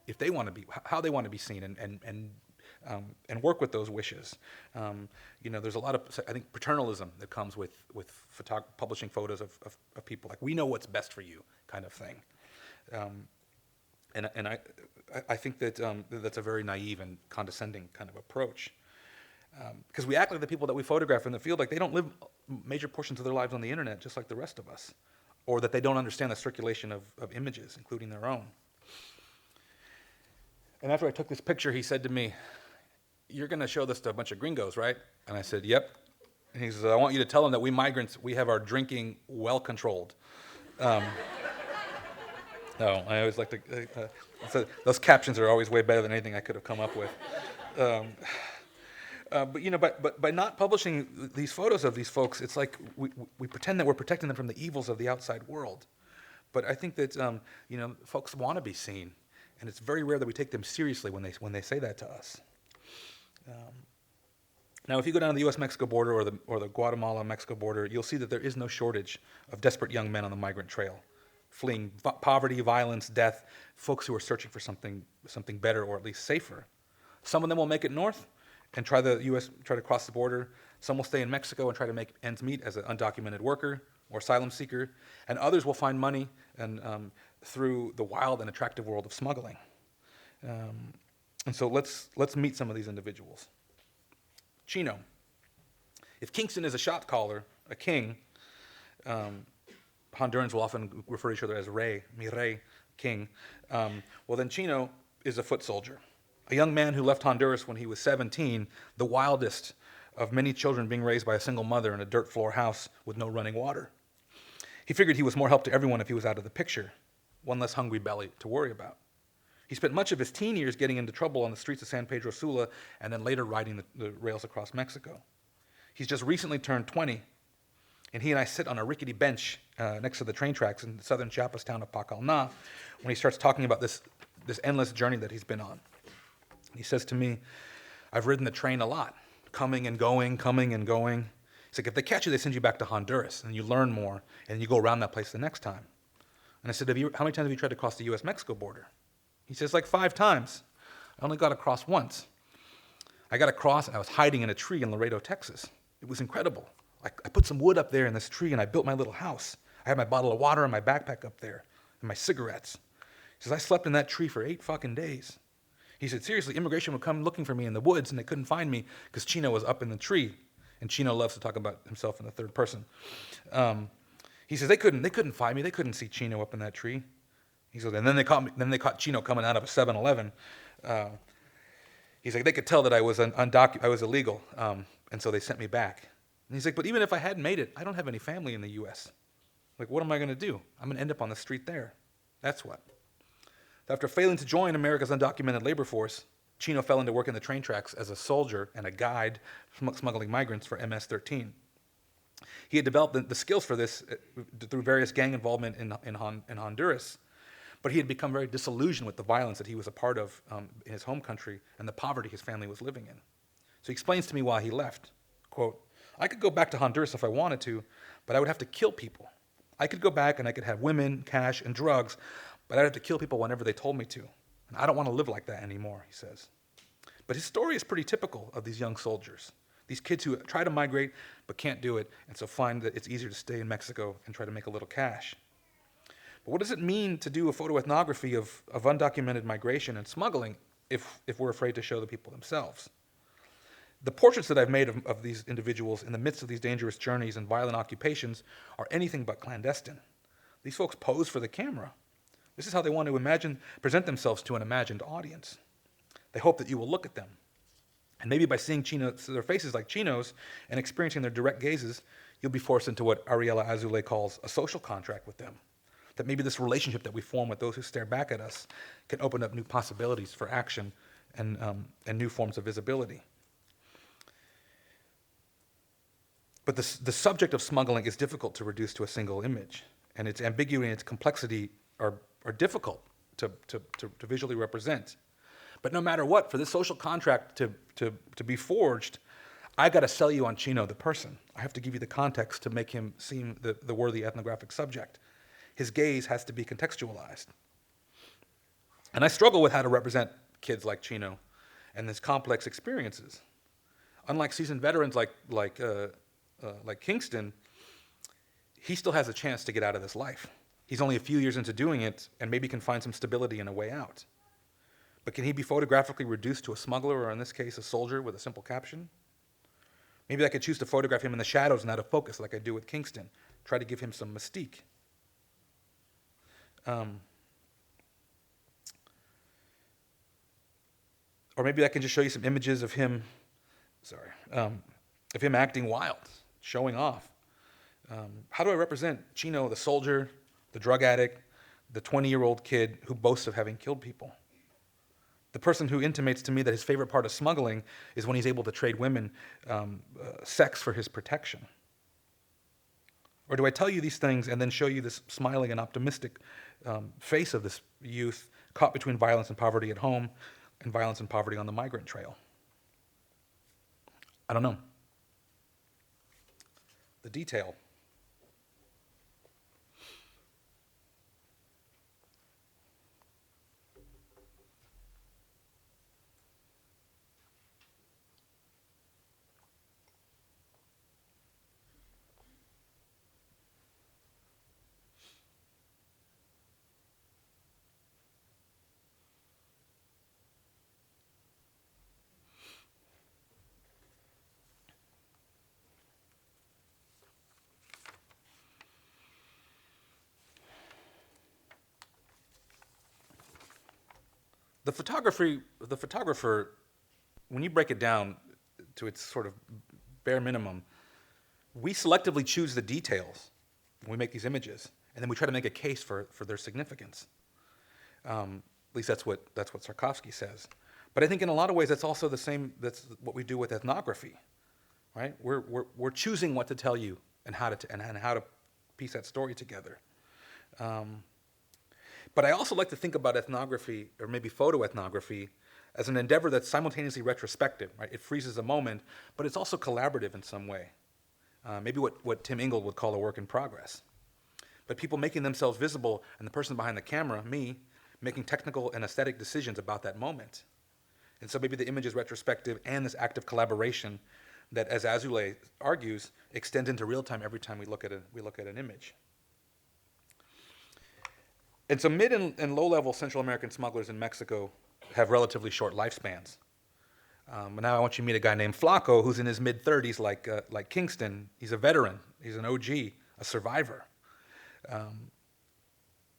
if they want to be, how they want to be seen, and work with those wishes. There's a lot of, I think, paternalism that comes with publishing photos of people, like we know what's best for you, kind of thing. And I think that that's a very naive and condescending kind of approach. Because we act like the people that we photograph in the field, like they don't live major portions of their lives on the internet, just like the rest of us, or that they don't understand the circulation of images, including their own. And after I took this picture, he said to me, "You're going to show this to a bunch of gringos, right?" And I said, "Yep." And he says, "I want you to tell them that we migrants, we have our drinking well controlled." I always like to, so those captions are always way better than anything I could have come up with. But by not publishing these photos of these folks, it's like we pretend that we're protecting them from the evils of the outside world. But I think that folks want to be seen, and it's very rare that we take them seriously when they say that to us. Now, if you go down to the U.S.-Mexico border or the Guatemala-Mexico border, you'll see that there is no shortage of desperate young men on the migrant trail, fleeing poverty, violence, death, folks who are searching for something better or at least safer. Some of them will make it north and try to cross the border. Some will stay in Mexico and try to make ends meet as an undocumented worker or asylum seeker, and others will find money and through the wild and attractive world of smuggling. And so let's meet some of these individuals. Chino. If Kingston is a shot caller, a king, Hondurans will often refer to each other as Rey, mi rey, king. Well, then Chino is a foot soldier, a young man who left Honduras when he was 17, the wildest of many children being raised by a single mother in a dirt floor house with no running water. He figured he was more help to everyone if he was out of the picture, one less hungry belly to worry about. He spent much of his teen years getting into trouble on the streets of San Pedro Sula and then later riding the rails across Mexico. He's just recently turned 20, and he and I sit on a rickety bench next to the train tracks in the southern Chiapas town of Pacalna when he starts talking about this endless journey that he's been on. He says to me, I've ridden the train a lot, coming and going, coming and going. He's like, if they catch you, they send you back to Honduras, and you learn more, and you go around that place the next time. And I said, how many times have you tried to cross the U.S.-Mexico border? He says, like 5 times. I only got across once. I got across, and I was hiding in a tree in Laredo, Texas. It was incredible. I put some wood up there in this tree, and I built my little house. I had my bottle of water and my backpack up there, and my cigarettes. He says, I slept in that tree for 8 fucking days. He said, seriously, immigration would come looking for me in the woods, and they couldn't find me because Chino was up in the tree. And Chino loves to talk about himself in the third person. He says, they couldn't find me. They couldn't see Chino up in that tree. He said, and then they caught Chino coming out of a 7-Eleven. He's like, they could tell that I was I was illegal, and so they sent me back. And he's like, but even if I hadn't made it, I don't have any family in the U.S. Like, what am I going to do? I'm going to end up on the street there. That's what. After failing to join America's undocumented labor force, Chino fell into work in the train tracks as a soldier and a guide smuggling migrants for MS-13. He had developed the skills for this through various gang involvement in Honduras, but he had become very disillusioned with the violence that he was a part of in his home country and the poverty his family was living in. So he explains to me why he left. Quote, I could go back to Honduras if I wanted to, but I would have to kill people. I could go back and I could have women, cash, and drugs, but I'd have to kill people whenever they told me to. And I don't want to live like that anymore, he says. But his story is pretty typical of these young soldiers, these kids who try to migrate but can't do it, and so find that it's easier to stay in Mexico and try to make a little cash. But what does it mean to do a photoethnography of undocumented migration and smuggling if we're afraid to show the people themselves? The portraits that I've made of these individuals in the midst of these dangerous journeys and violent occupations are anything but clandestine. These folks pose for the camera. This is how they want to present themselves to an imagined audience. They hope that you will look at them. And maybe by seeing their faces like Chino's and experiencing their direct gazes, you'll be forced into what Ariela Azule calls a social contract with them. That maybe this relationship that we form with those who stare back at us can open up new possibilities for action and new forms of visibility. But the subject of smuggling is difficult to reduce to a single image, and its ambiguity and its complexity are difficult to visually represent. But no matter what, for this social contract to be forged, I got to sell you on Chino the person. I have to give you the context to make him seem the worthy ethnographic subject. His gaze has to be contextualized. And I struggle with how to represent kids like Chino and his complex experiences. Unlike seasoned veterans like Kingston, he still has a chance to get out of this life. He's only a few years into doing it and maybe can find some stability and a way out. But can he be photographically reduced to a smuggler, or in this case, a soldier with a simple caption? Maybe I could choose to photograph him in the shadows and out of focus like I do with Kingston, try to give him some mystique. Or maybe I can just show you some images of him, of him acting wild, showing off. How do I represent Chino, the soldier, the drug addict, the 20-year-old kid who boasts of having killed people? The person who intimates to me that his favorite part of smuggling is when he's able to trade women sex for his protection. Or do I tell you these things and then show you this smiling and optimistic face of this youth caught between violence and poverty at home and violence and poverty on the migrant trail? I don't know. The detail. the photographer, when you break it down to its sort of bare minimum, we selectively choose the details when we make these images, and then we try to make a case for their significance. At least that's what Tarkovsky says. But I think in a lot of ways that's also the same. That's what we do with ethnography, right? We're choosing what to tell you and how to piece that story together. But I also like to think about ethnography, or maybe photoethnography, as an endeavor that's simultaneously retrospective, right? It freezes a moment, but it's also collaborative in some way. Maybe what Tim Ingold would call a work in progress. But people making themselves visible, and the person behind the camera, me, making technical and aesthetic decisions about that moment. And so maybe the image is retrospective and this active collaboration that, as Azoulay argues, extends into real time every time we look at an image. And so mid and low-level Central American smugglers in Mexico have relatively short lifespans. But now I want you to meet a guy named Flaco, who's in his mid-30s, like Kingston. He's a veteran. He's an OG, a survivor. And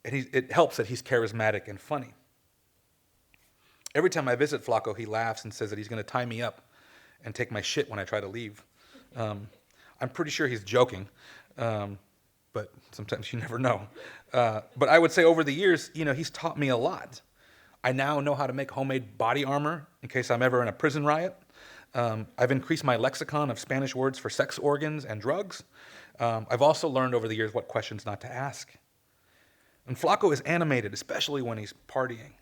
it helps that he's charismatic and funny. Every time I visit Flaco, he laughs and says that he's going to tie me up and take my shit when I try to leave. I'm pretty sure he's joking, but sometimes you never know. But I would say over the years, he's taught me a lot. I now know how to make homemade body armor in case I'm ever in a prison riot. I've increased my lexicon of Spanish words for sex organs and drugs. I've also learned over the years what questions not to ask. And Flaco is animated, especially when he's partying.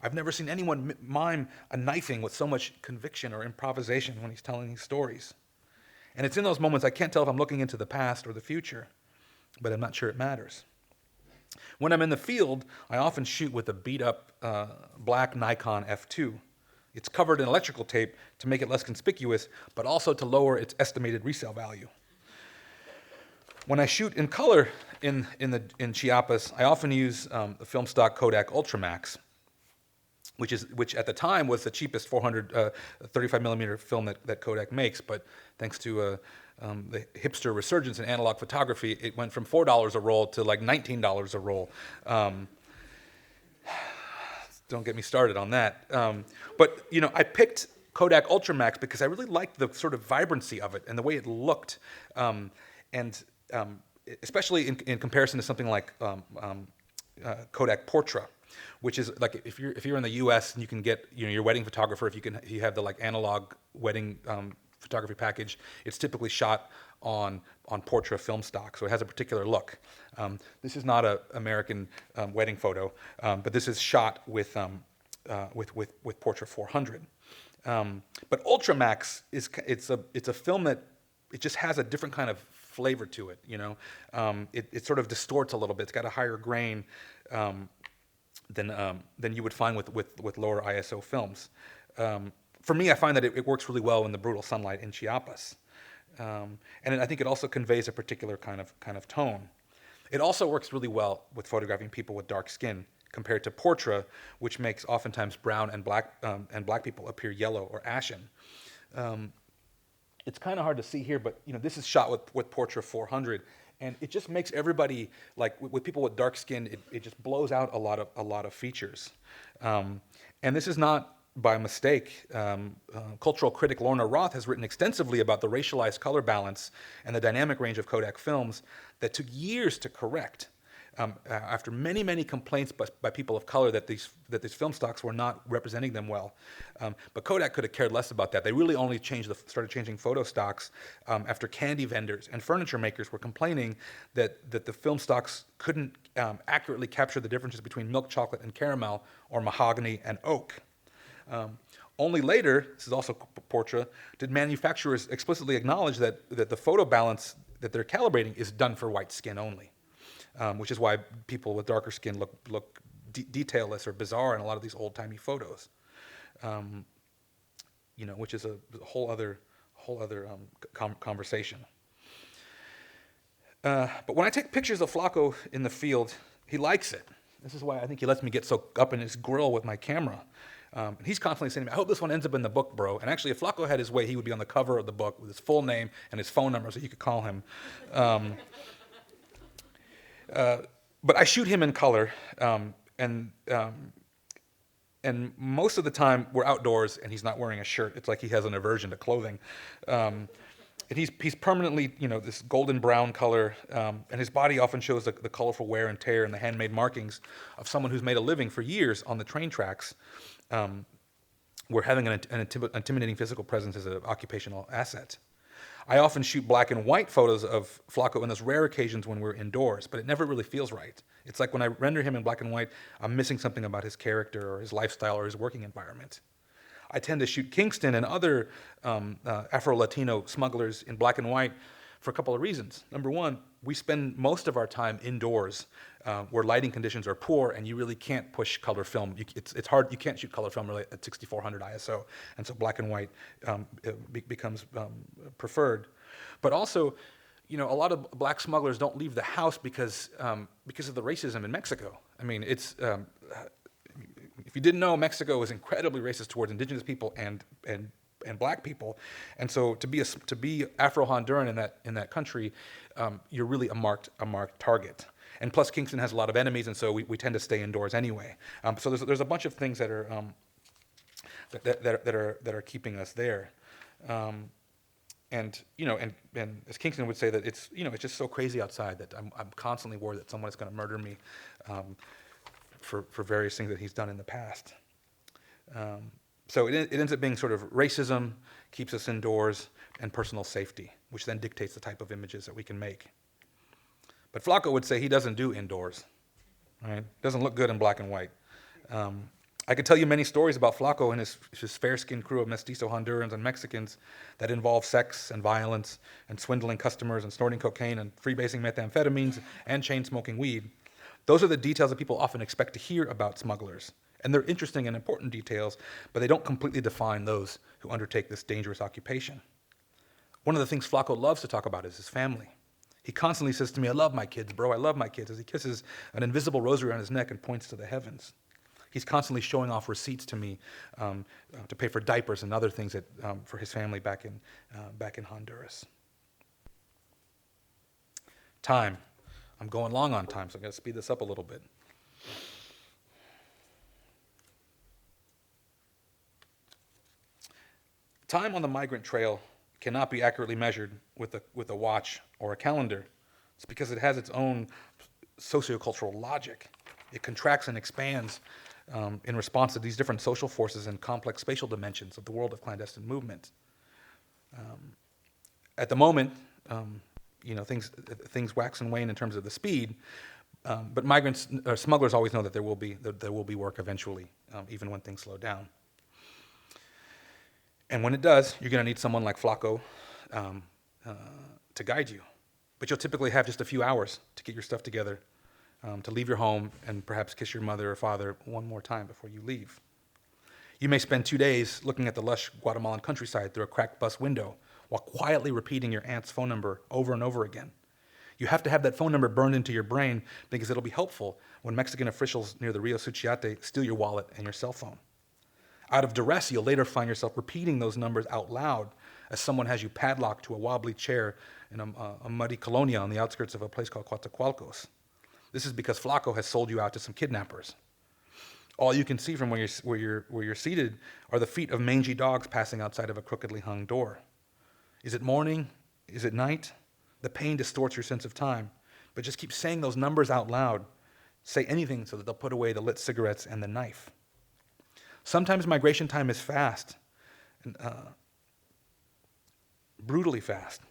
I've never seen anyone mime a knifing with so much conviction or improvisation when he's telling these stories. And it's in those moments I can't tell if I'm looking into the past or the future, but I'm not sure it matters. When I'm in the field, I often shoot with a beat-up black Nikon F2. It's covered in electrical tape to make it less conspicuous, but also to lower its estimated resale value. When I shoot in color in Chiapas, I often use the film stock Kodak Ultramax, which at the time was the cheapest 35 millimeter film that Kodak makes, but thanks to the hipster resurgence in analog photography, it went from $4 a roll to like $19 a roll. Don't get me started on that. But I picked Kodak Ultramax because I really liked the sort of vibrancy of it and the way it looked, and especially in comparison to something like Kodak Portra, which is like if you're in the U.S. and you can get your wedding photographer, if you have the like analog wedding photography package, it's typically shot on Portra film stock, so it has a particular look. This is not an American wedding photo, but this is shot with Portra 400. But Ultramax it's a film that it just has a different kind of flavor to it. It sort of distorts a little bit. It's got a higher grain than you would find with lower ISO films. For me, I find that it works really well in the brutal sunlight in Chiapas, and I think it also conveys a particular kind of tone. It also works really well with photographing people with dark skin compared to Portra, which makes oftentimes brown and black people appear yellow or ashen. It's kind of hard to see here, but this is shot with Portra 400. And it just makes everybody, like with people with dark skin, it just blows out a lot of features. And this is not by mistake. Cultural critic Lorna Roth has written extensively about the racialized color balance and the dynamic range of Kodak films that took years to correct. After many, many complaints by people of color that these film stocks were not representing them well. But Kodak could have cared less about that. They really only started changing photo stocks after candy vendors and furniture makers were complaining that the film stocks couldn't accurately capture the differences between milk chocolate and caramel or mahogany and oak. Only later, this is also Portra, did manufacturers explicitly acknowledge that the photo balance that they're calibrating is done for white skin only. Which is why people with darker skin look detailless or bizarre in a lot of these old-timey photos. Which is a whole other conversation. But when I take pictures of Flaco in the field, he likes it. This is why I think he lets me get so up in his grill with my camera. And he's constantly saying to me, I hope this one ends up in the book, bro. And actually, if Flaco had his way, he would be on the cover of the book with his full name and his phone number so you could call him. But I shoot him in color, and and most of the time we're outdoors and he's not wearing a shirt. It's like he has an aversion to clothing. And he's permanently, this golden brown color, and his body often shows the colorful wear and tear and the handmade markings of someone who's made a living for years on the train tracks, where having an intimidating physical presence is an occupational asset. I often shoot black and white photos of Flaco in those rare occasions when we're indoors, but it never really feels right. It's like when I render him in black and white, I'm missing something about his character or his lifestyle or his working environment. I tend to shoot Kingston and other Afro-Latino smugglers in black and white for a couple of reasons. Number one, we spend most of our time indoors where lighting conditions are poor and you really can't push color film. It's hard, you can't shoot color film really at 6400 ISO, and so black and white becomes preferred. But also, a lot of black smugglers don't leave the house because of the racism in Mexico. I mean, it's if you didn't know, Mexico is incredibly racist towards indigenous people and black people, and so to be Afro-Honduran in that country, you're really a marked target. And plus, Kingston has a lot of enemies, and so we tend to stay indoors anyway. So there's a bunch of things that are that are keeping us there. And as Kingston would say, that it's just so crazy outside that I'm constantly worried that someone is going to murder me for various things that he's done in the past. So it ends up being sort of racism, keeps us indoors, and personal safety, which then dictates the type of images that we can make. But Flaco would say he doesn't do indoors, right? Doesn't look good in black and white. I could tell you many stories about Flaco and his fair-skinned crew of mestizo Hondurans and Mexicans that involve sex and violence and swindling customers and snorting cocaine and freebasing methamphetamines and chain-smoking weed. Those are the details that people often expect to hear about smugglers. And they're interesting and important details, but they don't completely define those who undertake this dangerous occupation. One of the things Flaco loves to talk about is his family. He constantly says to me, "I love my kids, bro, I love my kids," as he kisses an invisible rosary on his neck and points to the heavens. He's constantly showing off receipts to me to pay for diapers and other things for his family back in Honduras. Time. I'm going long on time, so I'm going to speed this up a little bit. Time on the migrant trail cannot be accurately measured with a watch or a calendar. It's because it has its own sociocultural logic. It contracts and expands in response to these different social forces and complex spatial dimensions of the world of clandestine movement. At the moment, things wax and wane in terms of the speed, but smugglers always know that there will be work eventually, even when things slow down. And when it does, you're going to need someone like Flaco to guide you. But you'll typically have just a few hours to get your stuff together, to leave your home and perhaps kiss your mother or father one more time before you leave. You may spend 2 days looking at the lush Guatemalan countryside through a cracked bus window while quietly repeating your aunt's phone number over and over again. You have to have that phone number burned into your brain because it'll be helpful when Mexican officials near the Rio Suchiate steal your wallet and your cell phone. Out of duress, you'll later find yourself repeating those numbers out loud as someone has you padlocked to a wobbly chair in a muddy colonia on the outskirts of a place called Coatzacoalcos. This is because Flaco has sold you out to some kidnappers. All you can see from where you're seated are the feet of mangy dogs passing outside of a crookedly hung door. Is it morning? Is it night? The pain distorts your sense of time, but just keep saying those numbers out loud. Say anything so that they'll put away the lit cigarettes and the knife. Sometimes migration time is fast, and brutally fast.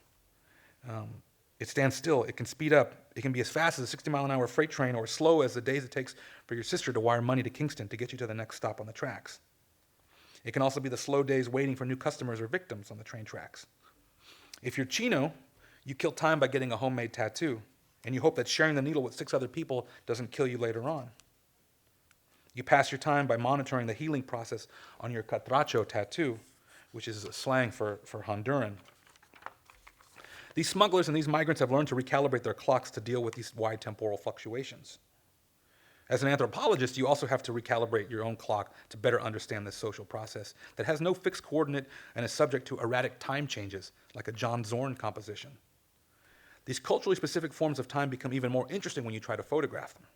It stands still. It can speed up. It can be as fast as a 60-mile-an-hour freight train or as slow as the days it takes for your sister to wire money to Kingston to get you to the next stop on the tracks. It can also be the slow days waiting for new customers or victims on the train tracks. If you're Chino, you kill time by getting a homemade tattoo, and you hope that sharing the needle with 6 other people doesn't kill you later on. You pass your time by monitoring the healing process on your catracho tattoo, which is a slang for Honduran. These smugglers and these migrants have learned to recalibrate their clocks to deal with these wide temporal fluctuations. As an anthropologist, you also have to recalibrate your own clock to better understand this social process that has no fixed coordinate and is subject to erratic time changes, like a John Zorn composition. These culturally specific forms of time become even more interesting when you try to photograph them.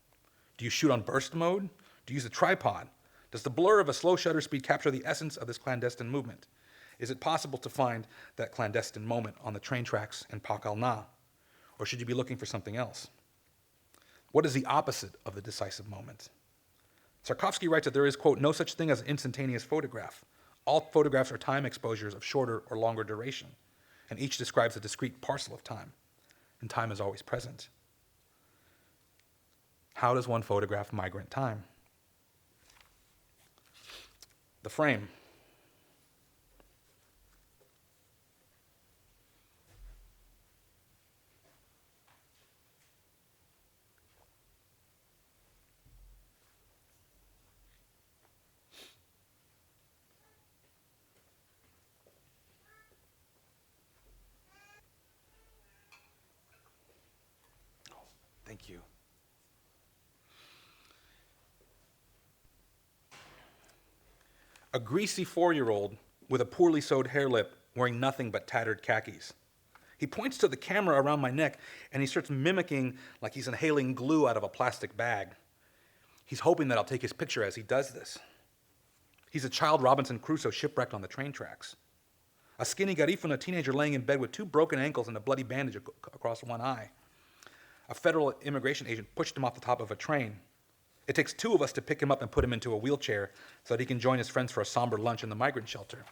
Do you shoot on burst mode? Do you use a tripod? Does the blur of a slow shutter speed capture the essence of this clandestine movement? Is it possible to find that clandestine moment on the train tracks in Pak al-Na? Or should you be looking for something else? What is the opposite of the decisive moment? Sarkovsky writes that there is, quote, no such thing as an instantaneous photograph. All photographs are time exposures of shorter or longer duration, and each describes a discrete parcel of time, and time is always present. How does one photograph migrant time? The frame. Thank you. A greasy 4-year-old with a poorly sewed hair lip wearing nothing but tattered khakis. He points to the camera around my neck and he starts mimicking like he's inhaling glue out of a plastic bag. He's hoping that I'll take his picture as he does this. He's a child Robinson Crusoe shipwrecked on the train tracks. A skinny Garifuna teenager laying in bed with 2 broken ankles and a bloody bandage across one eye. A federal immigration agent pushed him off the top of a train. It takes 2 of us to pick him up and put him into a wheelchair so that he can join his friends for a somber lunch in the migrant shelter.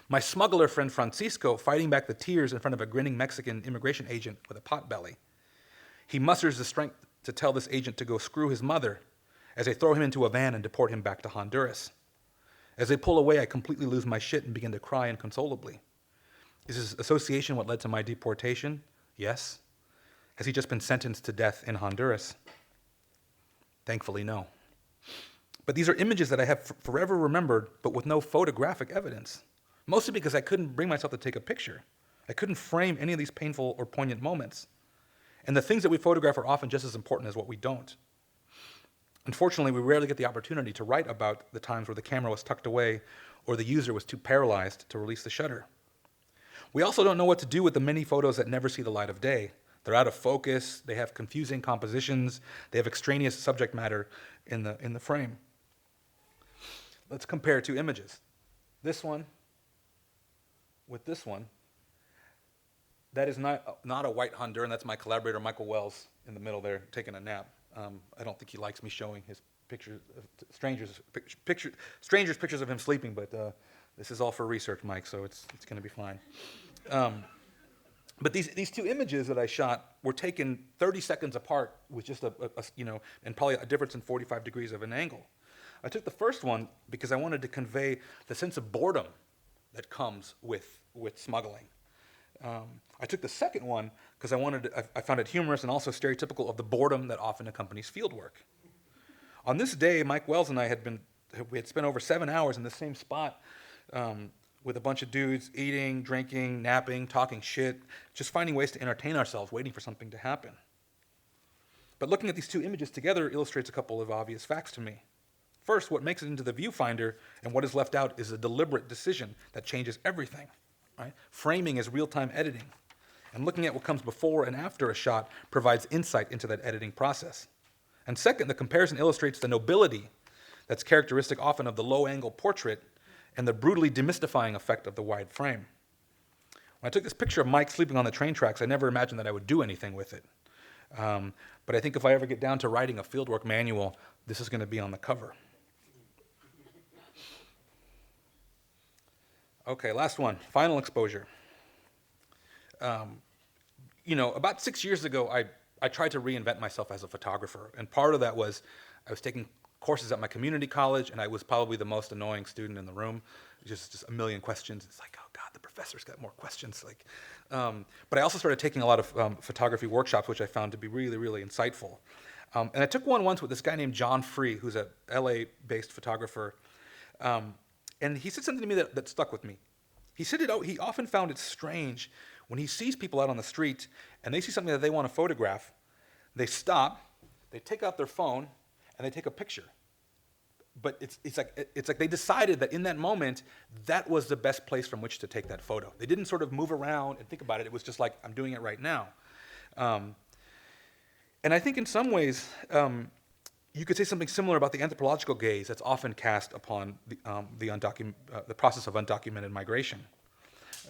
My smuggler friend Francisco fighting back the tears in front of a grinning Mexican immigration agent with a potbelly. He musters the strength to tell this agent to go screw his mother as they throw him into a van and deport him back to Honduras. As they pull away, I completely lose my shit and begin to cry inconsolably. Is his association what led to my deportation? Yes. Has he just been sentenced to death in Honduras? Thankfully, no. But these are images that I have forever remembered, but with no photographic evidence. Mostly because I couldn't bring myself to take a picture. I couldn't frame any of these painful or poignant moments. And the things that we photograph are often just as important as what we don't. Unfortunately, we rarely get the opportunity to write about the times where the camera was tucked away or the user was too paralyzed to release the shutter. We also don't know what to do with the many photos that never see the light of day. They're out of focus, they have confusing compositions, they have extraneous subject matter in the frame. Let's compare 2 images. This one with this one. That is not a white Honduran, that's my collaborator Michael Wells in the middle there taking a nap. I don't think he likes me showing his pictures of strangers pictures of him sleeping, but this is all for research, Mike, so it's going to be fine. But these 2 images that I shot were taken 30 seconds apart with just and probably a difference in 45 degrees of an angle. I took the first one because I wanted to convey the sense of boredom that comes with smuggling. I took the second one because I found it humorous and also stereotypical of the boredom that often accompanies field work. On this day, Mike Wells and I had spent over 7 hours in the same spot with a bunch of dudes eating, drinking, napping, talking shit, just finding ways to entertain ourselves, waiting for something to happen. But looking at these 2 images together illustrates a couple of obvious facts to me. First, what makes it into the viewfinder and what is left out is a deliberate decision that changes everything. Right? Framing is real-time editing, and looking at what comes before and after a shot provides insight into that editing process. And second, the comparison illustrates the nobility that's characteristic often of the low-angle portrait and the brutally demystifying effect of the wide frame. When I took this picture of Mike sleeping on the train tracks, I never imagined that I would do anything with it. But I think if I ever get down to writing a fieldwork manual, this is going to be on the cover. Okay, last one, final exposure. About 6 years ago, I tried to reinvent myself as a photographer, and part of that was I was taking courses at my community college, and I was probably the most annoying student in the room. Just a million questions. It's like, oh God, the professor's got more questions. But I also started taking a lot of photography workshops, which I found to be really, really insightful. And I took one once with this guy named John Free, who's a LA-based photographer. And he said something to me that stuck with me. He said he often found it strange when he sees people out on the street and they see something that they want to photograph, they stop, they take out their phone, and they take a picture. But it's like they decided that in that moment, that was the best place from which to take that photo. They didn't sort of move around and think about it. It was just like, I'm doing it right now. And I think in some ways, You could say something similar about the anthropological gaze that's often cast upon the process of undocumented migration.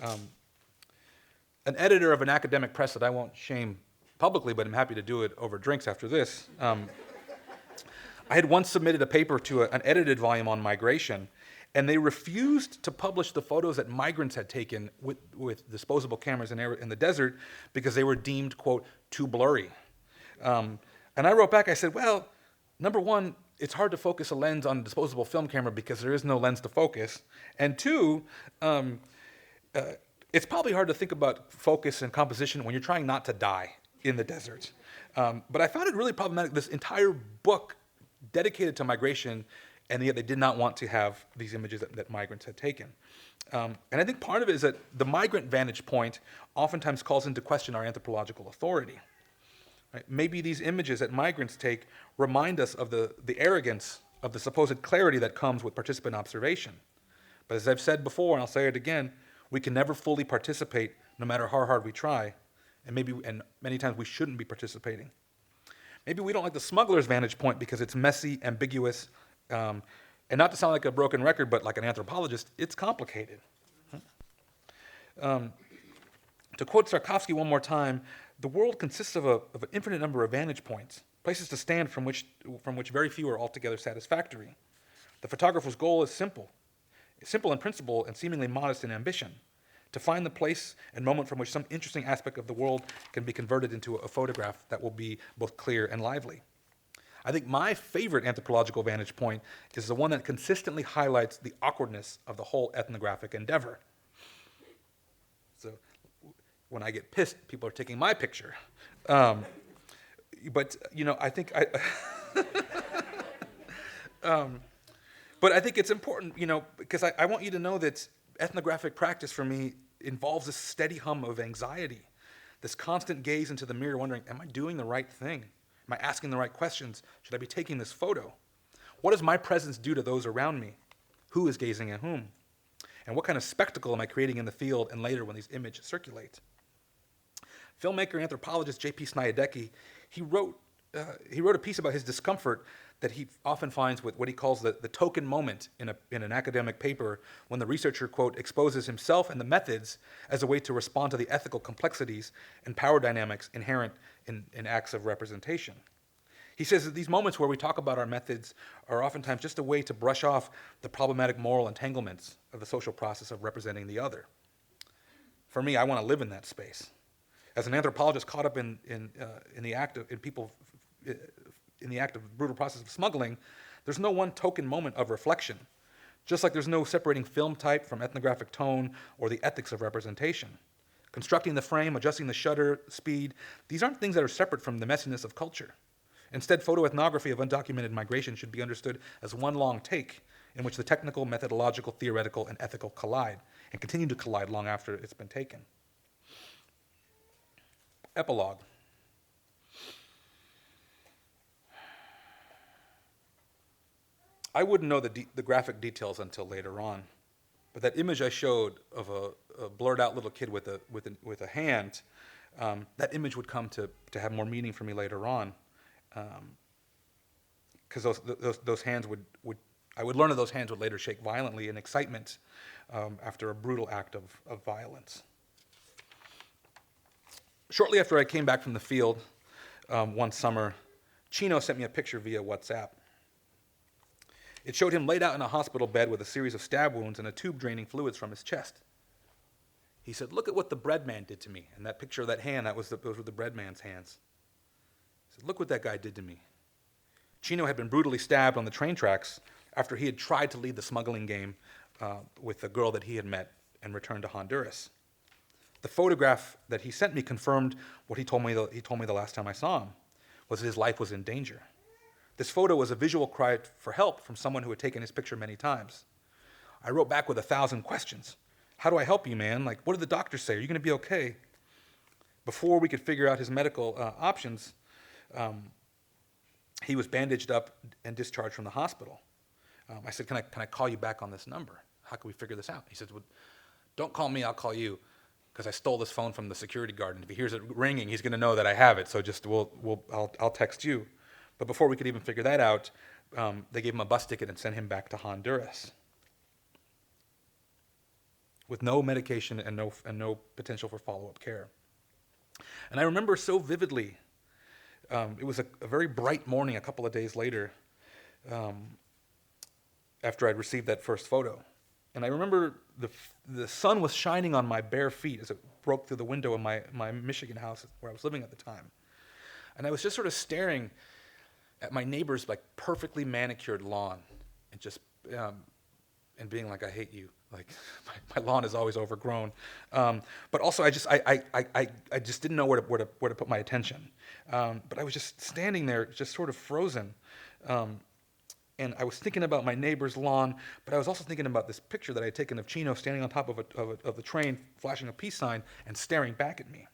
An editor of an academic press that I won't shame publicly, but I'm happy to do it over drinks after this. I had once submitted a paper to an edited volume on migration, and they refused to publish the photos that migrants had taken with disposable cameras in the desert because they were deemed, quote, too blurry. And I wrote back, I said, well, number one, it's hard to focus a lens on a disposable film camera because there is no lens to focus. And two, it's probably hard to think about focus and composition when you're trying not to die in the desert. But I found it really problematic, this entire book dedicated to migration, and yet they did not want to have these images that migrants had taken. And I think part of it is that the migrant vantage point oftentimes calls into question our anthropological authority. Right? Maybe these images that migrants take remind us of the arrogance of the supposed clarity that comes with participant observation. But as I've said before, and I'll say it again, we can never fully participate no matter how hard we try, and many times we shouldn't be participating. Maybe we don't like the smuggler's vantage point because it's messy, ambiguous, and not to sound like a broken record, but like an anthropologist, it's complicated. To quote Sarkovsky one more time, the world consists of an infinite number of vantage points, places to stand from which very few are altogether satisfactory. The photographer's goal is simple in principle and seemingly modest in ambition, to find the place and moment from which some interesting aspect of the world can be converted into a photograph that will be both clear and lively. I think my favorite anthropological vantage point is the one that consistently highlights the awkwardness of the whole ethnographic endeavor. So when I get pissed, people are taking my picture. But, I think but I think it's important, because I want you to know that ethnographic practice for me involves a steady hum of anxiety, this constant gaze into the mirror wondering, am I doing the right thing? Am I asking the right questions? Should I be taking this photo? What does my presence do to those around me? Who is gazing at whom? And what kind of spectacle am I creating in the field and later when these images circulate? Filmmaker, anthropologist J.P. Sniadecki, he wrote a piece about his discomfort that he often finds with what he calls the token moment in an academic paper when the researcher, quote, exposes himself and the methods as a way to respond to the ethical complexities and power dynamics inherent in acts of representation. He says that these moments where we talk about our methods are oftentimes just a way to brush off the problematic moral entanglements of the social process of representing the other. For me, I want to live in that space. As an anthropologist caught up in the act of brutal process of smuggling, there's no one token moment of reflection, just like there's no separating film type from ethnographic tone or the ethics of representation. Constructing the frame, adjusting the shutter speed, these aren't things that are separate from the messiness of culture. Instead, photoethnography of undocumented migration should be understood as one long take in which the technical, methodological, theoretical, and ethical collide, and continue to collide long after it's been taken. Epilogue. I wouldn't know the graphic details until later on, but that image I showed of a blurred out little kid with a hand, that image would come to have more meaning for me later on, because those hands I would learn that those hands would later shake violently in excitement after a brutal act of violence. Shortly after I came back from the field one summer, Chino sent me a picture via WhatsApp. It showed him laid out in a hospital bed with a series of stab wounds and a tube draining fluids from his chest. He said, "Look at what the bread man did to me." And that picture of that hand, those were the bread man's hands. He said, "Look what that guy did to me." Chino had been brutally stabbed on the train tracks after he had tried to lead the smuggling game with the girl that he had met and returned to Honduras. The photograph that he sent me confirmed what he told me the last time I saw him, was that his life was in danger. This photo was a visual cry for help from someone who had taken his picture many times. I wrote back with 1,000 questions. How do I help you, man? Like, what did the doctor say? Are you going to be okay? Before we could figure out his medical options, he was bandaged up and discharged from the hospital. I said, can I call you back on this number? How can we figure this out? He said, well, don't call me, I'll call you, because I stole this phone from the security guard, and if he hears it ringing, he's going to know that I have it, so just I'll text you. But before we could even figure that out, they gave him a bus ticket and sent him back to Honduras with no medication and no potential for follow-up care. And I remember so vividly, it was a very bright morning a couple of days later, after I'd received that first photo. And I remember the sun was shining on my bare feet as it broke through the window in my Michigan house where I was living at the time. And I was just sort of staring at my neighbor's like perfectly manicured lawn and just and being like, I hate you. Like my lawn is always overgrown. But also I just didn't know where to put my attention. But I was just standing there, just sort of frozen. And I was thinking about my neighbor's lawn, but I was also thinking about this picture that I had taken of Chino standing on top of the train, flashing a peace sign and staring back at me.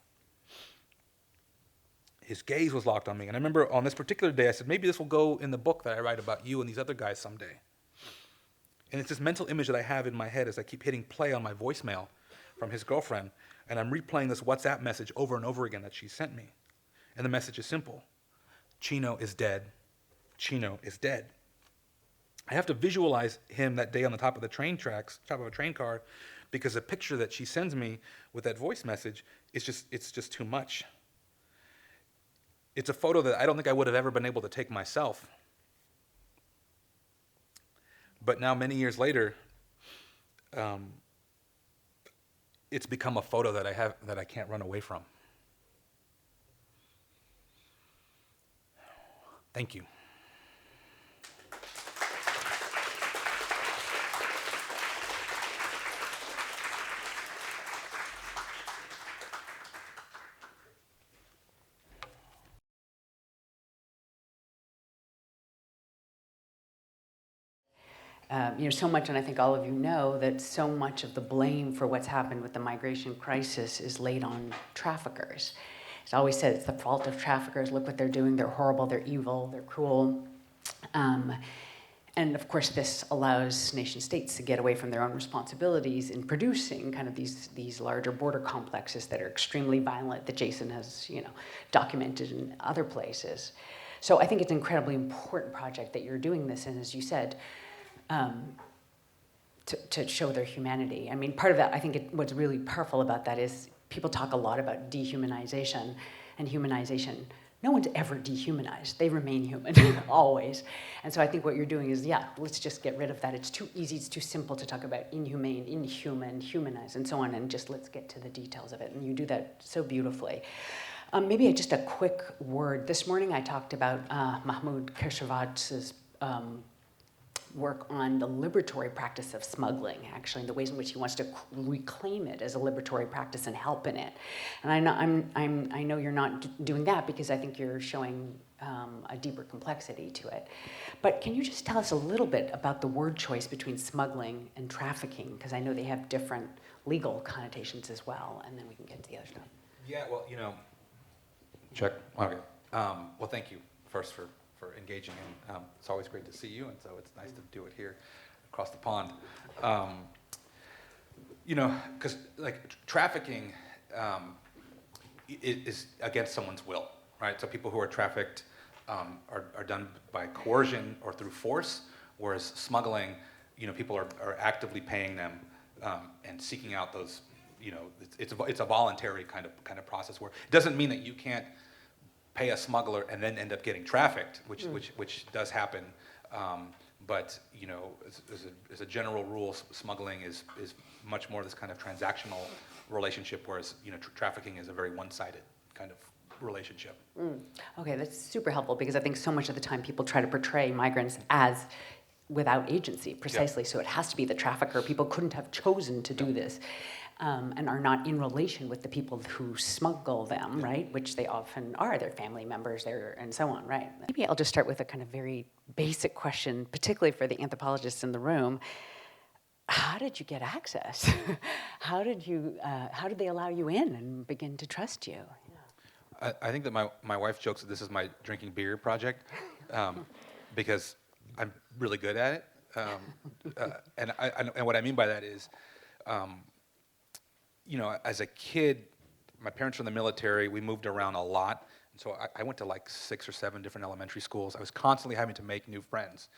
His gaze was locked on me. And I remember on this particular day, I said, maybe this will go in the book that I write about you and these other guys someday. And it's this mental image that I have in my head as I keep hitting play on my voicemail from his girlfriend, and I'm replaying this WhatsApp message over and over again that she sent me. And the message is simple. Chino is dead. Chino is dead. I have to visualize him that day on the top of the train tracks, top of a train car, because the picture that she sends me with that voice message is just too much. It's a photo that I don't think I would have ever been able to take myself. But now, many years later, it's become a photo that I have that I can't run away from. Thank you. So much, and I think all of you know, that so much of the blame for what's happened with the migration crisis is laid on traffickers. It's always said it's the fault of traffickers. Look what they're doing. They're horrible. They're evil. They're cruel. And of course, this allows nation states to get away from their own responsibilities in producing kind of these larger border complexes that are extremely violent that Jason has, documented in other places. So I think it's an incredibly important project that you're doing this in, as you said, to show their humanity. I mean, part of that, I think what's really powerful about that is people talk a lot about dehumanization and humanization. No one's ever dehumanized. They remain human, always. And so I think what you're doing is, let's just get rid of that. It's too easy, it's too simple to talk about inhumane, inhuman, humanize, and so on, and just let's get to the details of it. And you do that so beautifully. Maybe just a quick word. This morning I talked about Mahmoud Kershavat's work on the liberatory practice of smuggling, actually, and the ways in which he wants to reclaim it as a liberatory practice and help in it. And I know you're not doing that because I think you're showing a deeper complexity to it. But can you just tell us a little bit about the word choice between smuggling and trafficking? Because I know they have different legal connotations as well, and then we can get to the other stuff. Yeah, well, check. Okay. Well, thank you first for engaging, and it's always great to see you, and so it's nice to do it here across the pond. Because trafficking is against someone's will, right? So people who are trafficked are done by coercion or through force, whereas smuggling, people are actively paying them and seeking out those. It's a voluntary kind of process where it doesn't mean that you can't pay a smuggler and then end up getting trafficked, which does happen. But as a general rule, smuggling is much more this kind of transactional relationship, whereas trafficking is a very one-sided kind of relationship. Okay, that's super helpful because I think so much of the time people try to portray migrants as without agency, precisely. Yeah. So it has to be the trafficker. People couldn't have chosen to do this. And are not in relation with the people who smuggle them, right? Which they often are, their family members, and so on, right? Maybe I'll just start with a kind of very basic question, particularly for the anthropologists in the room. How did you get access? How did they allow you in and begin to trust you? Yeah. I think that my wife jokes that this is my drinking beer project because I'm really good at it. And what I mean by that is, as a kid, my parents were in the military. We moved around a lot, So I went to like 6 or 7 different elementary schools. I was constantly having to make new friends.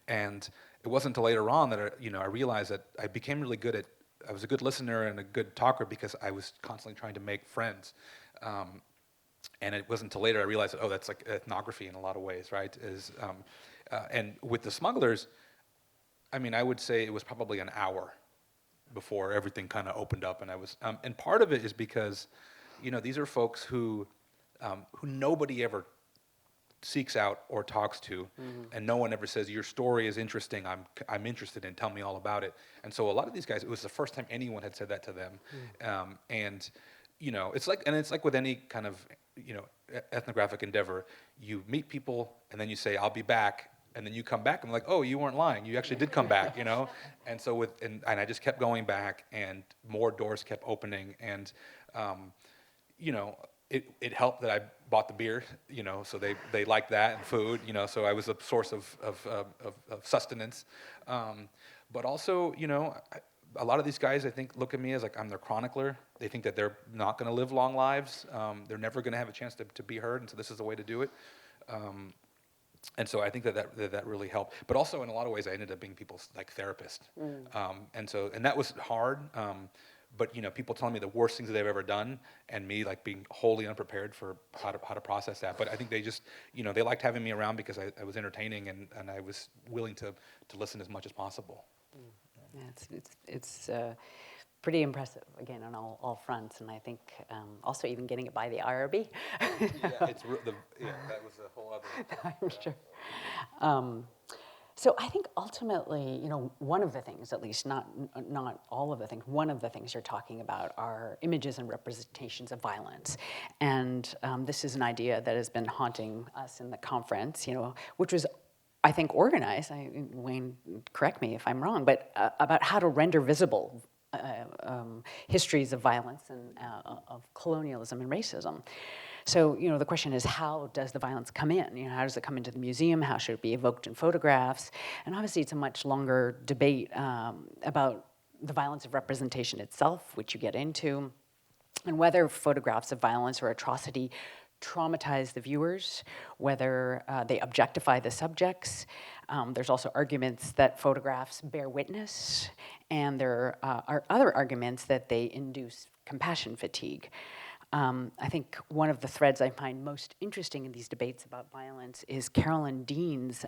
And it wasn't until later on that I realized that I became really good at, I was a good listener and a good talker because I was constantly trying to make friends. And it wasn't until later I realized that, oh, that's like ethnography in a lot of ways, right? And with the smugglers, I mean, I would say it was probably an hour before everything kind of opened up. And and part of it is because, these are folks who nobody ever seeks out or talks to, and no one ever says your story is interesting. I'm interested in. Tell me all about it. And so a lot of these guys, it was the first time anyone had said that to them, and it's like with any kind of ethnographic endeavor, you meet people and then you say I'll be back. And then you come back and I'm like, oh, you weren't lying. You actually did come back, And so and I just kept going back, and more doors kept opening, and it helped that I bought the beer, so they liked that, and food, so I was a source of sustenance. But also, a lot of these guys, I think, look at me as like I'm their chronicler. They think that they're not going to live long lives. They're never going to have a chance to be heard, and so this is the way to do it. And so I think that really helped. But also in a lot of ways, I ended up being people's like therapist. And that was hard. But people telling me the worst things that they've ever done, and me like being wholly unprepared for how to process that. But I think they just they liked having me around because I was entertaining, and I was willing to listen as much as possible. Yeah, it's pretty impressive, again, on all fronts, and I think also even getting it by the IRB. Yeah, that was a whole other. I'm sure. So I think ultimately, one of the things, at least not all of the things, one of the things you're talking about are images and representations of violence, and this is an idea that has been haunting us in the conference, which was, I think, organized. Wayne, correct me if I'm wrong, but about how to render visible histories of violence and of colonialism and racism. So, the question is, how does the violence come in? How does it come into the museum? How should it be evoked in photographs? And obviously, it's a much longer debate about the violence of representation itself, which you get into, and whether photographs of violence or atrocity traumatize the viewers, whether they objectify the subjects. There's also arguments that photographs bear witness, and there are other arguments that they induce compassion fatigue. I think one of the threads I find most interesting in these debates about violence is Carolyn Dean's,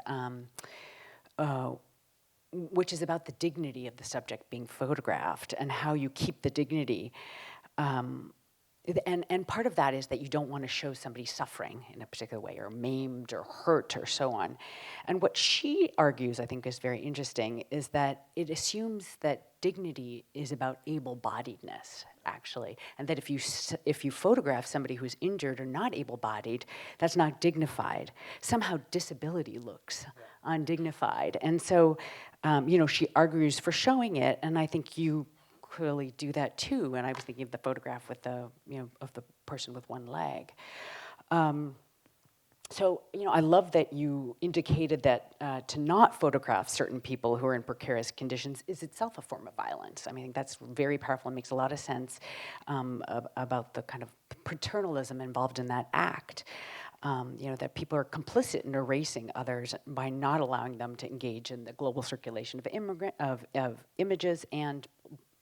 which is about the dignity of the subject being photographed and how you keep the dignity. And part of that is that you don't want to show somebody suffering in a particular way, or maimed or hurt or so on. And what she argues, I think, is very interesting, is that it assumes that dignity is about able-bodiedness, actually, and that if you photograph somebody who's injured or not able-bodied, that's not dignified. Somehow disability looks undignified. And so, she argues for showing it, and I think you clearly do that too. And I was thinking of the photograph with of the person with one leg. So, I love that you indicated that to not photograph certain people who are in precarious conditions is itself a form of violence. I mean, that's very powerful and makes a lot of sense about the kind of paternalism involved in that act. That people are complicit in erasing others by not allowing them to engage in the global circulation of images, and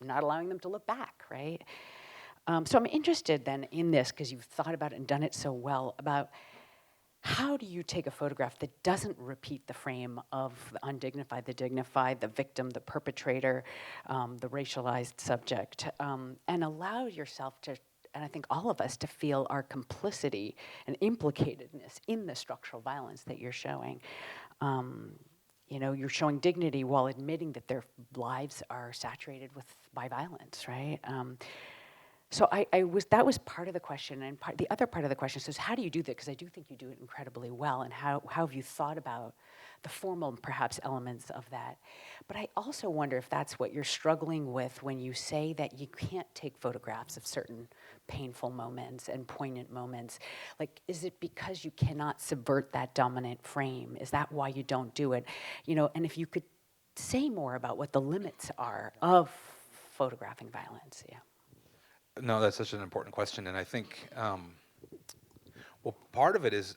not allowing them to look back, right? So I'm interested then in this, because you've thought about it and done it so well, about how do you take a photograph that doesn't repeat the frame of the undignified, the dignified, the victim, the perpetrator, the racialized subject, and allow yourself to, and I think all of us, to feel our complicity and implicatedness in the structural violence that you're showing. You're showing dignity while admitting that their lives are saturated by violence, right? So that was part of the question, and the other part of the question is, how do you do that? Because I do think you do it incredibly well, and how have you thought about the formal, perhaps, elements of that? But I also wonder if that's what you're struggling with when you say that you can't take photographs of certain painful moments and poignant moments. Like, is it because you cannot subvert that dominant frame? Is that why you don't do it? And if you could say more about what the limits are of photographing violence, yeah. No, that's such an important question, and I think Well, part of it is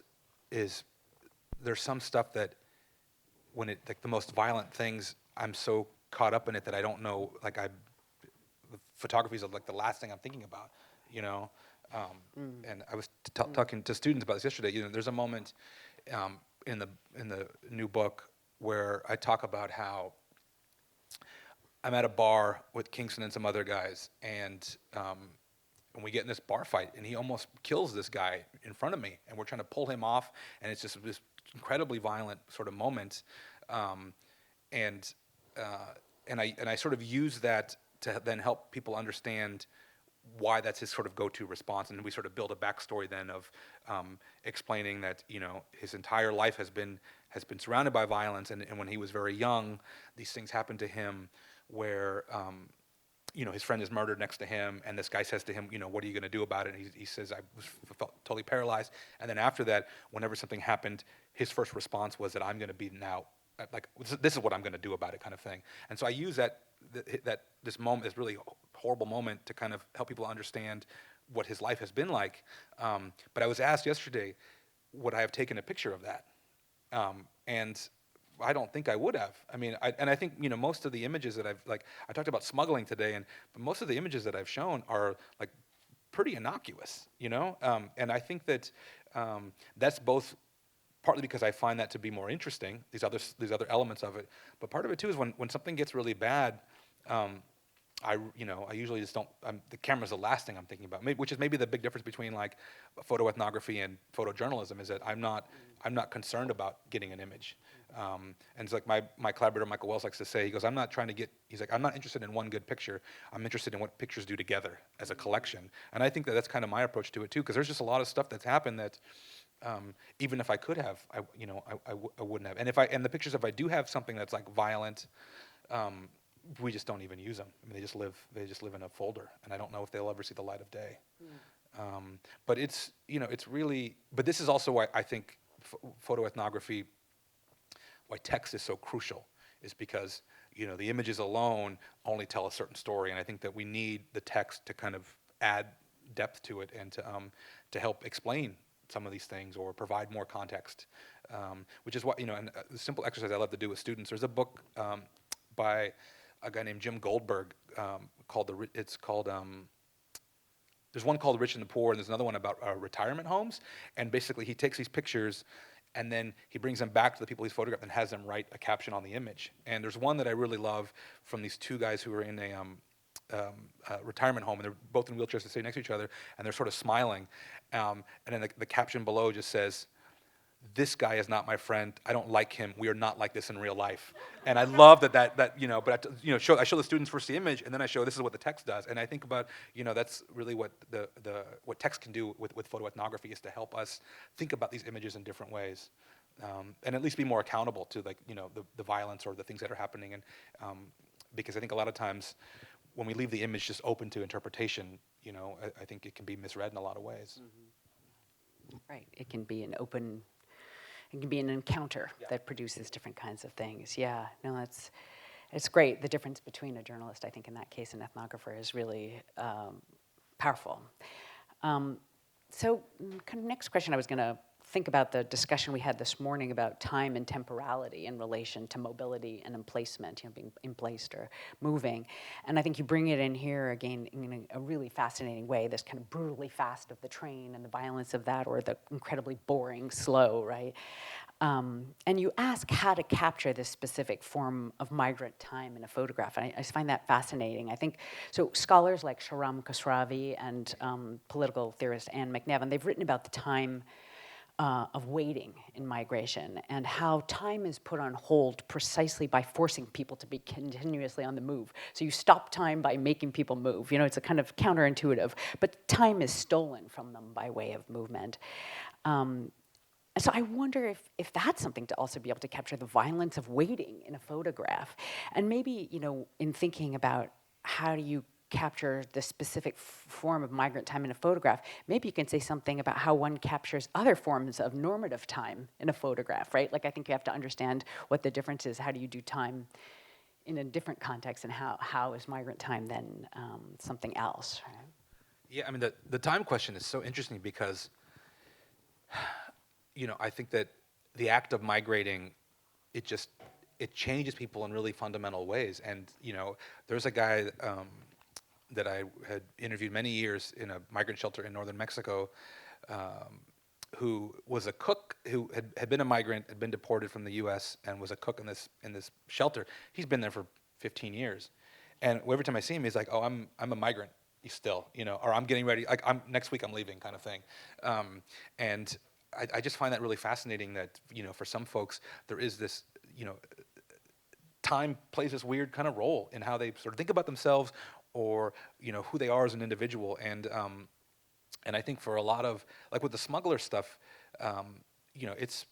there's some stuff that when it, like the most violent things, I'm so caught up in it that I don't know, the photography is like the last thing I'm thinking about, you know. And I was talking to students about this yesterday. You know, there's a moment in the new book where I talk about how I'm at a bar with Kingston and some other guys, and we get in this bar fight, and he almost kills this guy in front of me, and we're trying to pull him off, and it's just this incredibly violent sort of moment, and I sort of use that to then help people understand why that's his sort of go-to response, and we sort of build a backstory then of explaining that, you know, his entire life has been surrounded by violence, and when he was very young, these things happened to him where you know, his friend is murdered next to him, and this guy says to him, you know, what are you going to do about it? And he says, felt totally paralyzed. And then after that, whenever something happened, his first response was that I'm going to be now, like, this is what I'm going to do about it, kind of thing. And so I use this moment, this really horrible moment, to kind of help people understand what his life has been like. But I was asked yesterday, would I have taken a picture of that? And I don't think I would have. I mean, I think, you know, most of the images that I talked about smuggling today, but most of the images that I've shown are like pretty innocuous, you know? And I think that that's both partly because I find that to be more interesting, these other elements of it, but part of it too is when something gets really bad, I usually just don't. The camera's the last thing I'm thinking about, which is maybe the big difference between like photoethnography and photojournalism, is that I'm not concerned about getting an image. And it's like my collaborator Michael Wells likes to say, he goes, I'm not interested in one good picture. I'm interested in what pictures do together as a collection. And I think that's kind of my approach to it too, because there's just a lot of stuff that's happened that even if I could have, I wouldn't have. And the pictures, if I do have something that's like violent, we just don't even use them. I mean, they just live in a folder, and I don't know if they'll ever see the light of day. But it's really. But this is also why I think photoethnography, why text is so crucial, is because the images alone only tell a certain story, and I think that we need the text to kind of add depth to it and to help explain some of these things or provide more context, which is what and the simple exercise I love to do with students. There's a book by a guy named Jim Goldberg there's one called Rich and the Poor, and there's another one about retirement homes. And basically he takes these pictures and then he brings them back to the people he's photographed and has them write a caption on the image. And there's one that I really love from these two guys who are in a retirement home, and they're both in wheelchairs, they stay next to each other, and they're sort of smiling. And then the caption below just says, "This guy is not my friend. I don't like him. We are not like this in real life." And I love that. But I show the students first the image, and then I show this is what the text does. And I think about that's really what what text can do with photoethnography, is to help us think about these images in different ways, and at least be more accountable to the violence or the things that are happening. And because I think a lot of times when we leave the image just open to interpretation, I think it can be misread in a lot of ways. Mm-hmm. Right. It can be an encounter that produces different kinds of things. Yeah, no, it's great. The difference between a journalist, I think in that case, an ethnographer, is really powerful. So kind of next question, I was going to think about the discussion we had this morning about time and temporality in relation to mobility and emplacement, being emplaced or moving. And I think you bring it in here again in a really fascinating way, this kind of brutally fast of the train and the violence of that, or the incredibly boring slow, right? And you ask how to capture this specific form of migrant time in a photograph. And I just find that fascinating. I think, so scholars like Shahram Khosravi and political theorist Anne McNevin, they've written about the time of waiting in migration, and how time is put on hold precisely by forcing people to be continuously on the move. So you stop time by making people move. It's a kind of counterintuitive, but time is stolen from them by way of movement. So I wonder if that's something to also be able to capture, the violence of waiting in a photograph. And maybe, in thinking about how do you capture the specific form of migrant time in a photograph, maybe you can say something about how one captures other forms of normative time in a photograph, right? Like, I think you have to understand what the difference is. How do you do time in a different context, and how is migrant time then something else, right? Yeah, I mean, the time question is so interesting because I think that the act of migrating, it changes people in really fundamental ways. And there's a guy that I had interviewed many years in a migrant shelter in northern Mexico, who was a cook who had been a migrant, had been deported from the U.S. and was a cook in this shelter. He's been there for 15 years, and every time I see him, he's like, "Oh, I'm a migrant still, or I'm getting ready. Like next week I'm leaving, kind of thing." And I just find that really fascinating. That for some folks there is this time plays this weird kind of role in how they sort of think about themselves, or who they are as an individual. And I think for a lot of, like with the smuggler stuff, it's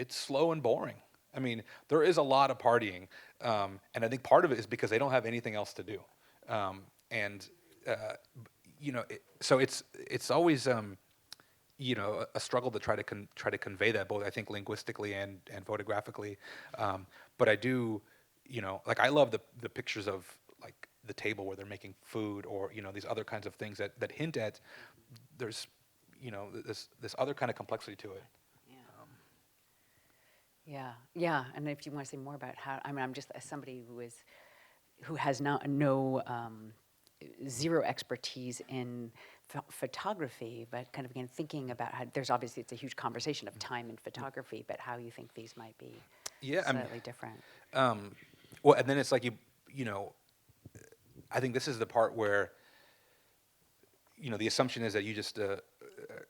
slow and boring. I mean, there is a lot of partying, and I think part of it is because they don't have anything else to do, and so it's always a struggle to try to convey that, both I think linguistically and photographically. But I do, like I love the pictures of like the table where they're making food, or these other kinds of things that hint at there's this other kind of complexity to it. Yeah. And if you want to say more about how, I mean, I'm just as somebody who has no zero expertise in photography, but kind of again thinking about how there's obviously it's a huge conversation of time in photography, but how you think these might be slightly different. Well, and then it's like I think this is the part where the assumption is that you just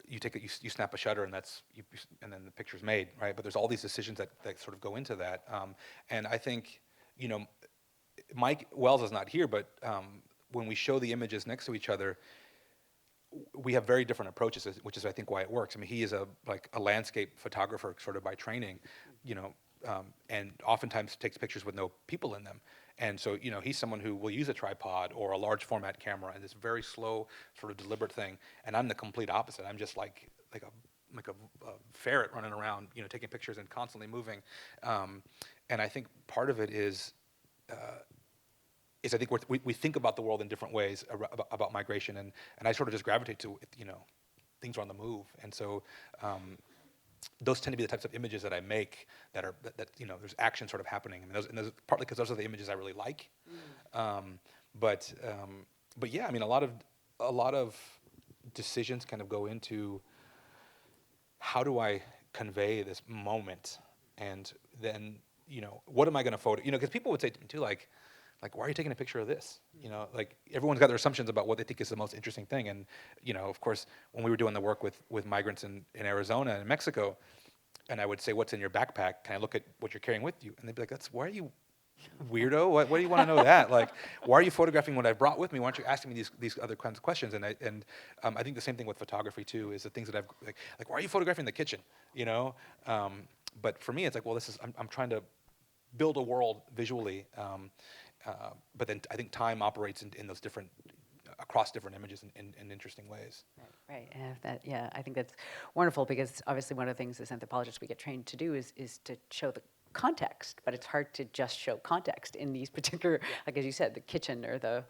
you snap a shutter and and then the picture's made, right? But there's all these decisions that sort of go into that, and I think Mike Wells is not here, but when we show the images next to each other, we have very different approaches, which is I think why it works. I mean, he is a landscape photographer sort of by training, and oftentimes takes pictures with no people in them. And so, he's someone who will use a tripod or a large format camera and this very slow, sort of deliberate thing. And I'm the complete opposite. I'm just like a ferret running around, taking pictures and constantly moving. And I think part of it is I think we think about the world in different ways about migration, and I sort of just gravitate to things are on the move, and so. Those tend to be the types of images that I make that there's action sort of happening, and those partly because those are the images I really like. But yeah, I mean, a lot of decisions kind of go into how do I convey this moment, and then what am I going to photo? Because people would say to me too, like why are you taking a picture of this? Like everyone's got their assumptions about what they think is the most interesting thing. And of course, when we were doing the work with migrants in Arizona and Mexico, and I would say, "What's in your backpack? Can I look at what you're carrying with you?" And they'd be like, "Why are you weirdo? What do you want to know that? Like, why are you photographing what I brought with me? Why aren't you asking me these other kinds of questions?" And I think the same thing with photography too, is the things that I've like why are you photographing the kitchen? But for me, it's like, well, I'm trying to build a world visually. But then I think time operates in those across different images in interesting ways. Right. And I think that's wonderful, because obviously one of the things as anthropologists we get trained to do is to show the context, but it's hard to just show context in these particular, like as you said, the kitchen or the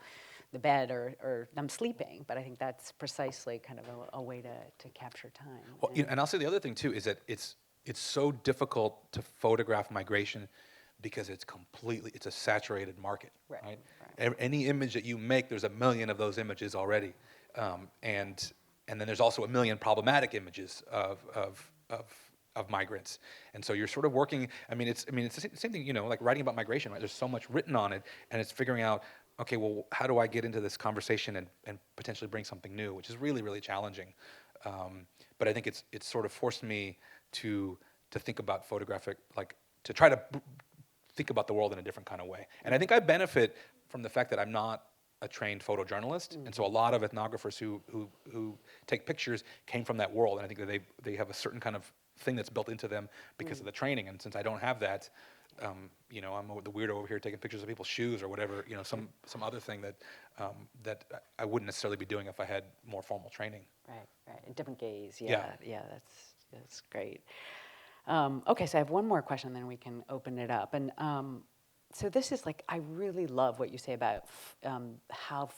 bed or them sleeping. But I think that's precisely kind of a way to capture time. Well, and I'll say the other thing too is that it's so difficult to photograph migration, because it's a saturated market, right? Any image that you make, there's a million of those images already, and then there's also a million problematic images of migrants, and so you're sort of working. I mean, it's the same thing, like writing about migration, right? There's so much written on it, and it's figuring out, okay, well, how do I get into this conversation and potentially bring something new, which is really, really challenging. But I think it's sort of forced me to think about photographic, like to try to think about the world in a different kind of way. And I think I benefit from the fact that I'm not a trained photojournalist, and so a lot of ethnographers who take pictures came from that world, and I think that they have a certain kind of thing that's built into them because of the training. And since I don't have that, I'm the weirdo over here taking pictures of people's shoes or whatever, some other thing that I wouldn't necessarily be doing if I had more formal training. Right. A different gaze. Yeah. That's great. Okay, so I have one more question, then we can open it up. And So this is like, I really love what you say about how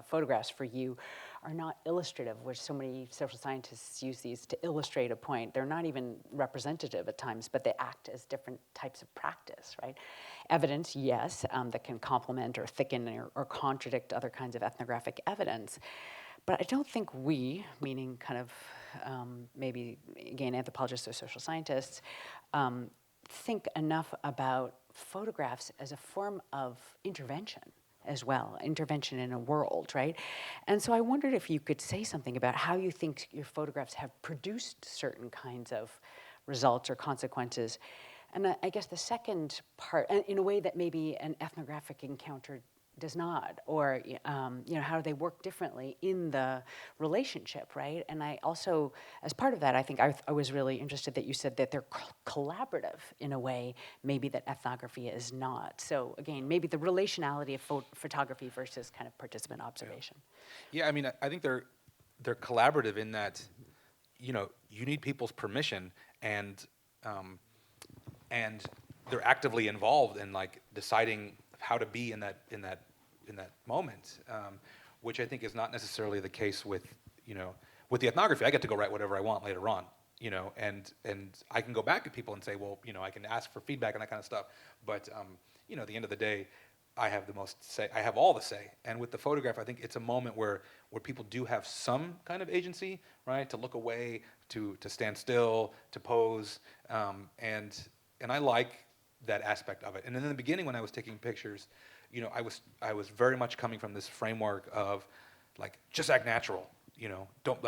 photographs for you are not illustrative, which so many social scientists use these to illustrate a point. They're not even representative at times, but they act as different types of practice, right? Evidence, yes, that can complement or thicken or contradict other kinds of ethnographic evidence. But I don't think we, meaning kind of maybe, again, anthropologists or social scientists, think enough about photographs as a form of intervention as well, intervention in a world, right? And so I wondered if you could say something about how you think your photographs have produced certain kinds of results or consequences. And I guess the second part, in a way that maybe an ethnographic encounter does not, or how they work differently in the relationship, right? And I also, as part of that, I think I was really interested that you said that they're collaborative in a way, maybe that ethnography is not. So again, maybe the relationality of photography versus kind of participant observation. Yeah, I mean, I think they're collaborative in that, you need people's permission, and they're actively involved in like deciding how to be in that moment, which I think is not necessarily the case with the ethnography. I get to go write whatever I want later on, and I can go back at people and say, well, I can ask for feedback and that kind of stuff. But at the end of the day, I have the most say. I have all the say. And with the photograph, I think it's a moment where people do have some kind of agency, right? To look away, to stand still, to pose, and I like that aspect of it. And in the beginning, when I was taking pictures, I was very much coming from this framework of like, just act natural, don't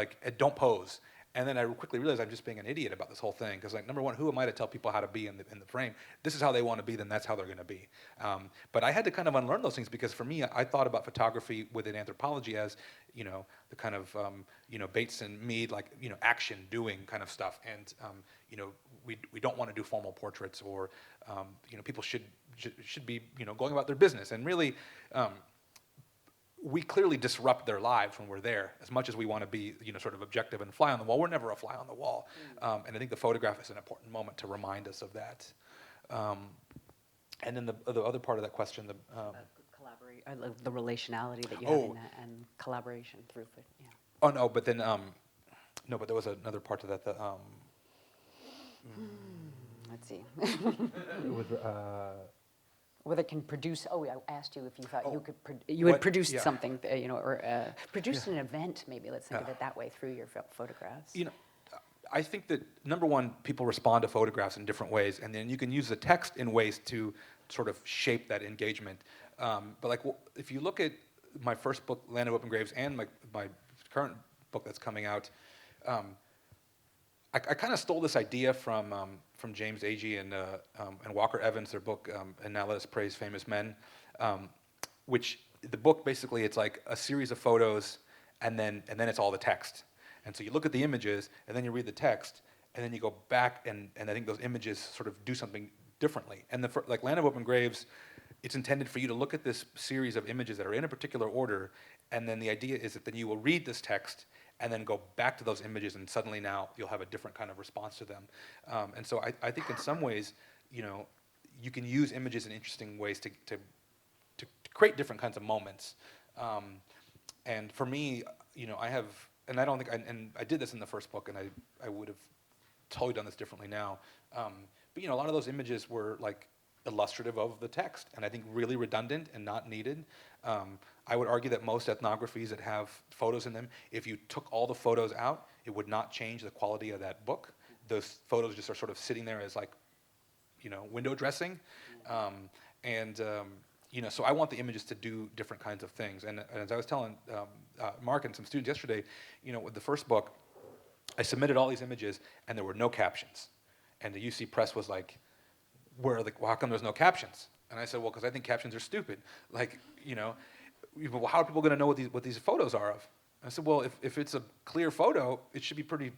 pose. And then I quickly realized I'm just being an idiot about this whole thing, because like, number one, who am I to tell people how to be in the frame? This is how they want to be, then that's how they're going to be. But I had to kind of unlearn those things, because for me, I thought about photography within anthropology as the kind of Bates and Mead, like action, doing kind of stuff. And we don't want to do formal portraits, or people should be going about their business. And really, we clearly disrupt their lives when we're there, as much as we want to be sort of objective and fly on the wall. We're never a fly on the wall. And I think the photograph is an important moment to remind us of that. And then the other part of that question, Collaborate, the relationality that you have in that, and collaboration through it. Yeah. Oh no, but then no, but there was another part to that. Let's see. It was, Whether it can produce. Oh, I asked you if you thought you had produced yeah. something, or produced an event. Maybe let's think of it that way through your photographs. I think that number one, people respond to photographs in different ways, and then you can use the text in ways to sort of shape that engagement. But like, if you look at my first book, Land of Open Graves, and my current book that's coming out, I kind of stole this idea from James Agee and Walker Evans, their book, And Now Let Us Praise Famous Men, which the book basically, it's like a series of photos, and then it's all the text. And so you look at the images, and then you read the text, and then you go back, and I think those images sort of do something differently. And like Land of Open Graves, it's intended for you to look at this series of images that are in a particular order, and then the idea is that then you will read this text and then go back to those images, and suddenly now you'll have a different kind of response to them. And so I think in some ways, you can use images in interesting ways to create different kinds of moments. And for me, I have, and I don't think, and I did this in the first book, and I would have totally done this differently now. But a lot of those images were like illustrative of the text, and I think really redundant and not needed. I would argue that most ethnographies that have photos in them, if you took all the photos out, it would not change the quality of that book. Those photos just are sort of sitting there as like, window dressing. So I want the images to do different kinds of things. And as I was telling Mark and some students yesterday, with the first book, I submitted all these images, and there were no captions. And the UC Press was like, well, how come there's no captions? And I said, well, because I think captions are stupid. Like, well, how are people going to know what these photos are of? I said, well, if it's a clear photo, it should be pretty,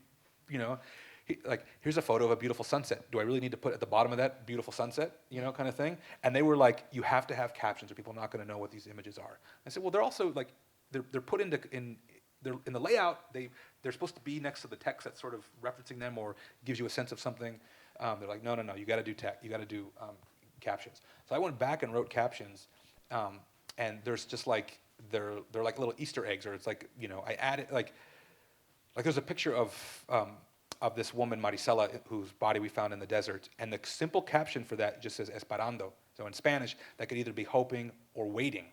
like, here's a photo of a beautiful sunset. Do I really need to put at the bottom of that beautiful sunset, kind of thing? And they were like, you have to have captions, or people are not going to know what these images are. I said, well, they're also like, they're put in the layout. They're supposed to be next to the text that's sort of referencing them or gives you a sense of something. They're like, no, you got to do text. You got to do captions. So I went back and wrote captions, and there's just like they're like little Easter eggs, or it's like, you know, I added like there's a picture of this woman Maricela whose body we found in the desert, and the simple caption for that just says esperando. So in Spanish, that could either be hoping or waiting.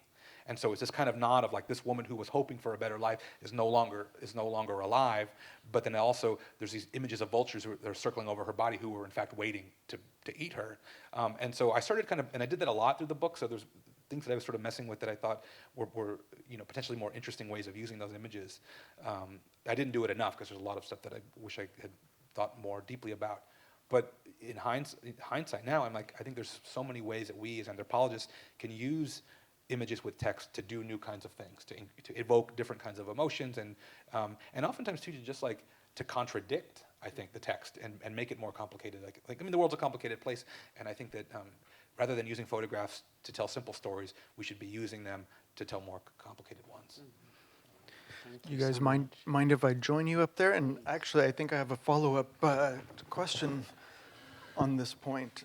And so it's this kind of nod of like this woman who was hoping for a better life is no longer alive. But then also there's these images of vultures that are circling over her body who were in fact waiting to eat her. And so I started and I did that a lot through the book. So there's things that I was sort of messing with that I thought were you know, potentially more interesting ways of using those images. I didn't do it enough because there's a lot of stuff that I wish I had thought more deeply about. But in hindsight now, I'm like, I think there's so many ways that we as anthropologists can use images with text to do new kinds of things, to evoke different kinds of emotions, and oftentimes too, to just like to contradict, I think, the text and make it more complicated. Like I mean, the world's a complicated place, and I think that rather than using photographs to tell simple stories, we should be using them to tell more complicated ones. You guys mind if I join you up there? And actually, I think I have a follow-up question on this point.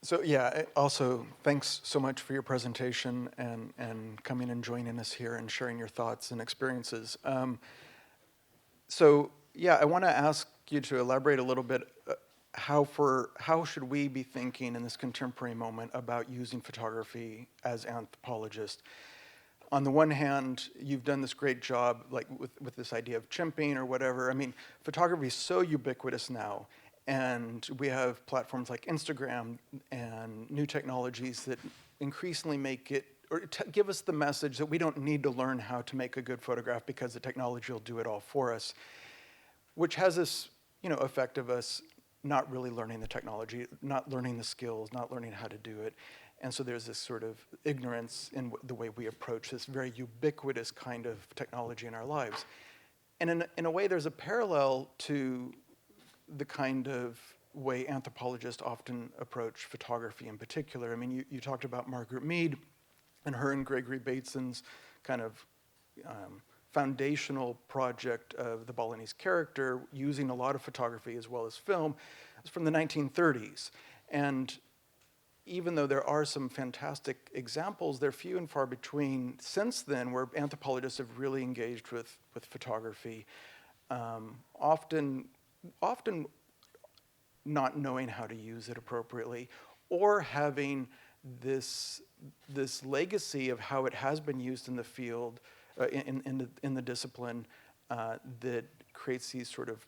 So yeah, also, thanks so much for your presentation and coming and joining us here and sharing your thoughts and experiences. So yeah, I want to ask you to elaborate a little bit how should we be thinking in this contemporary moment about using photography as anthropologists? On the one hand, you've done this great job, like with this idea of chimping or whatever. I mean, photography is so ubiquitous now, and we have platforms like Instagram and new technologies that increasingly make it, or give us the message that we don't need to learn how to make a good photograph because the technology will do it all for us, which has this, you know, effect of us not really learning the technology, not learning the skills, not learning how to do it. And so there's this sort of ignorance in the way we approach this very ubiquitous kind of technology in our lives. And in a way, there's a parallel to the kind of way anthropologists often approach photography in particular. I mean, you talked about Margaret Mead and her and Gregory Bateson's kind of foundational project of the Balinese character, using a lot of photography as well as film. It's from the 1930s. And even though there are some fantastic examples, they're few and far between since then where anthropologists have really engaged with photography, often not knowing how to use it appropriately, or having this legacy of how it has been used in the field, in the discipline, that creates these sort of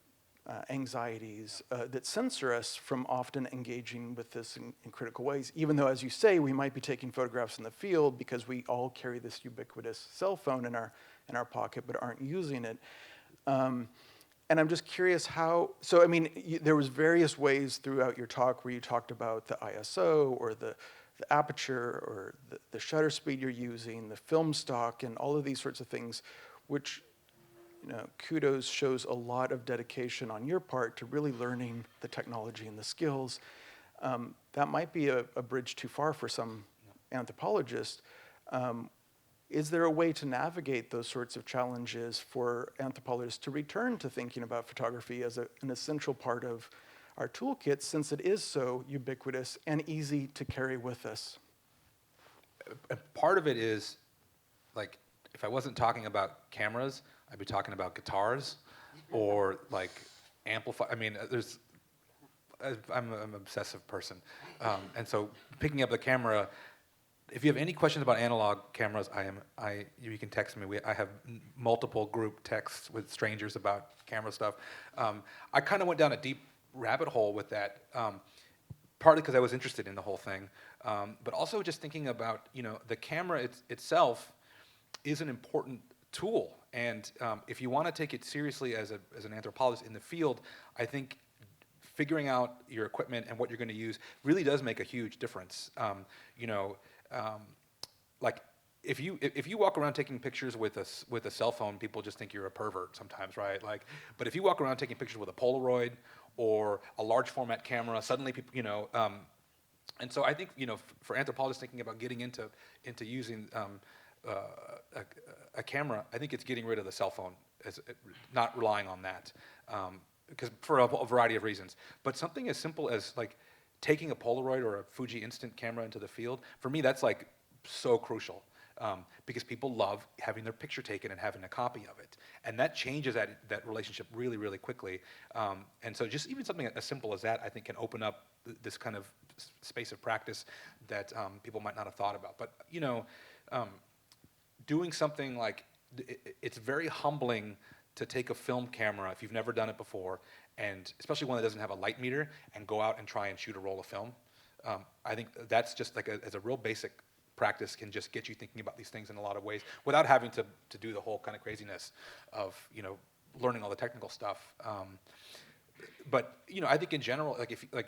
anxieties that censor us from often engaging with this in critical ways, even though, as you say, we might be taking photographs in the field because we all carry this ubiquitous cell phone in our pocket but aren't using it. And I'm just curious how, so I mean, there was various ways throughout your talk where you talked about the ISO or the aperture or the shutter speed you're using, the film stock, and all of these sorts of things, which, you know, kudos, shows a lot of dedication on your part to really learning the technology and the skills. That might be a bridge too far for some anthropologists. Is there a way to navigate those sorts of challenges for anthropologists to return to thinking about photography as an essential part of our toolkit, since it is so ubiquitous and easy to carry with us? Part of it is, like, if I wasn't talking about cameras, I'd be talking about guitars or like amplify. I mean, I'm an obsessive person, and so picking up the camera. If you have any questions about analog cameras, you can text me. I have multiple group texts with strangers about camera stuff. I kind of went down a deep rabbit hole with that, partly because I was interested in the whole thing, but also just thinking about, you know, the camera itself is an important tool, and if you want to take it seriously as an anthropologist in the field, I think figuring out your equipment and what you're going to use really does make a huge difference. You know. Like if you walk around taking pictures with a cell phone, people just think you're a pervert sometimes, right? Like, but if you walk around taking pictures with a Polaroid or a large format camera, suddenly people, you know, and so I think, you know, for anthropologists thinking about getting into using a camera, I think it's getting rid of the cell phone, not relying on that. because for a variety of reasons. But something as simple as like taking a Polaroid or a Fuji instant camera into the field, for me, that's like so crucial. Because people love having their picture taken and having a copy of it. And that changes that relationship really, really quickly. And so just even something as simple as that, I think, can open up this kind of space of practice that people might not have thought about. But, you know, doing something like, it's very humbling to take a film camera, if you've never done it before, and especially one that doesn't have a light meter, and go out and try and shoot a roll of film. I think that's just like as a real basic practice can just get you thinking about these things in a lot of ways without having to do the whole kind of craziness of, you know, learning all the technical stuff. But, you know, I think in general,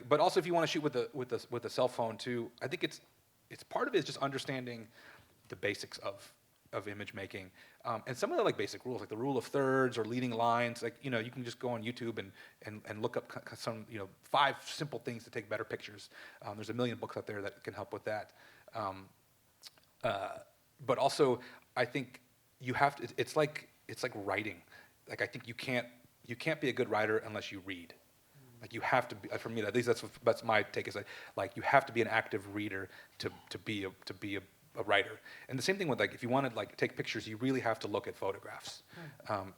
but also if you want to shoot with a cell phone too, I think it's part of it is just understanding the basics of image making, and some of the like basic rules, like the rule of thirds or leading lines. Like, you know, you can just go on YouTube and look up some, you know, 5 simple things to take better pictures. There's a million books out there that can help with that. But also, I think you have to. It's like writing. Like, I think you can't be a good writer unless you read. Like, you have to be. For me, at least that's my take. Is like you have to be an active reader to be a writer. And the same thing with, like, if you want to like take pictures, you really have to look at photographs.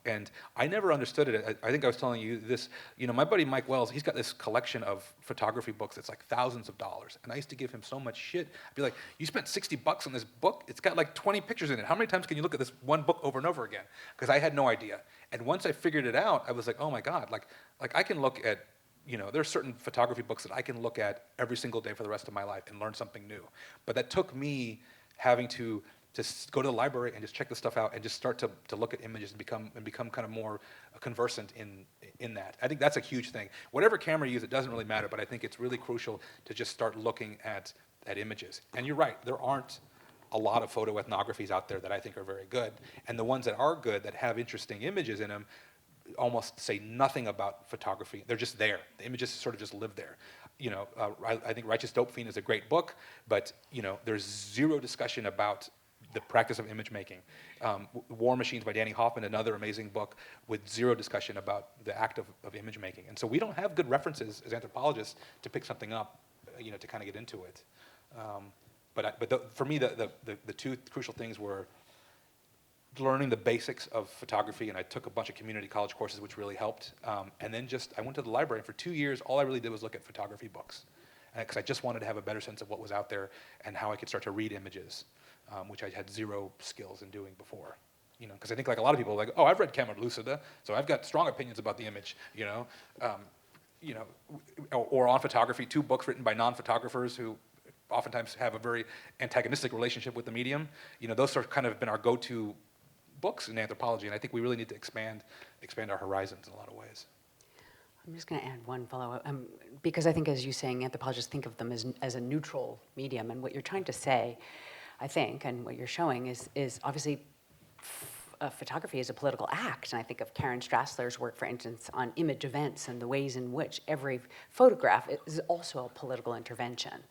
And I never understood it. I think I was telling you this. You know, my buddy Mike Wells, he's got this collection of photography books that's like thousands of dollars. And I used to give him so much shit. I'd be like, you spent $60 on this book? It's got like 20 pictures in it. How many times can you look at this one book over and over again? Because I had no idea. And once I figured it out, I was like, oh my God, like I can look at, you know, there's certain photography books that I can look at every single day for the rest of my life and learn something new. But that took me having to just go to the library and just check the stuff out and just start to look at images and become kind of more conversant in that. I think that's a huge thing. Whatever camera you use, it doesn't really matter, but I think it's really crucial to just start looking at images. And you're right, there aren't a lot of photo ethnographies out there that I think are very good. And the ones that are good, that have interesting images in them, almost say nothing about photography. They're just there. The images sort of just live there. You know, I think Righteous Dope Fiend is a great book, but, you know, there's zero discussion about the practice of image making. War Machines by Danny Hoffman, another amazing book with zero discussion about the act of image making. And so we don't have good references as anthropologists to pick something up, you know, to kind of get into it. For me, the 2 crucial things were learning the basics of photography, and I took a bunch of community college courses, which really helped. And then I went to the library, and for 2 years, all I really did was look at photography books, because I just wanted to have a better sense of what was out there and how I could start to read images, which I had zero skills in doing before. You know, because I think like a lot of people are like, oh, I've read Camera Lucida, so I've got strong opinions about the image. You know, or on photography, 2 books written by non-photographers who oftentimes have a very antagonistic relationship with the medium. You know, those are kind of been our go-to books in anthropology, and I think we really need to expand our horizons in a lot of ways. I'm just going to add one follow-up, because I think, as you're saying, anthropologists think of them as a neutral medium, and what you're trying to say, I think, and what you're showing is obviously photography is a political act, and I think of Karen Strassler's work, for instance, on image events and the ways in which every photograph is also a political intervention.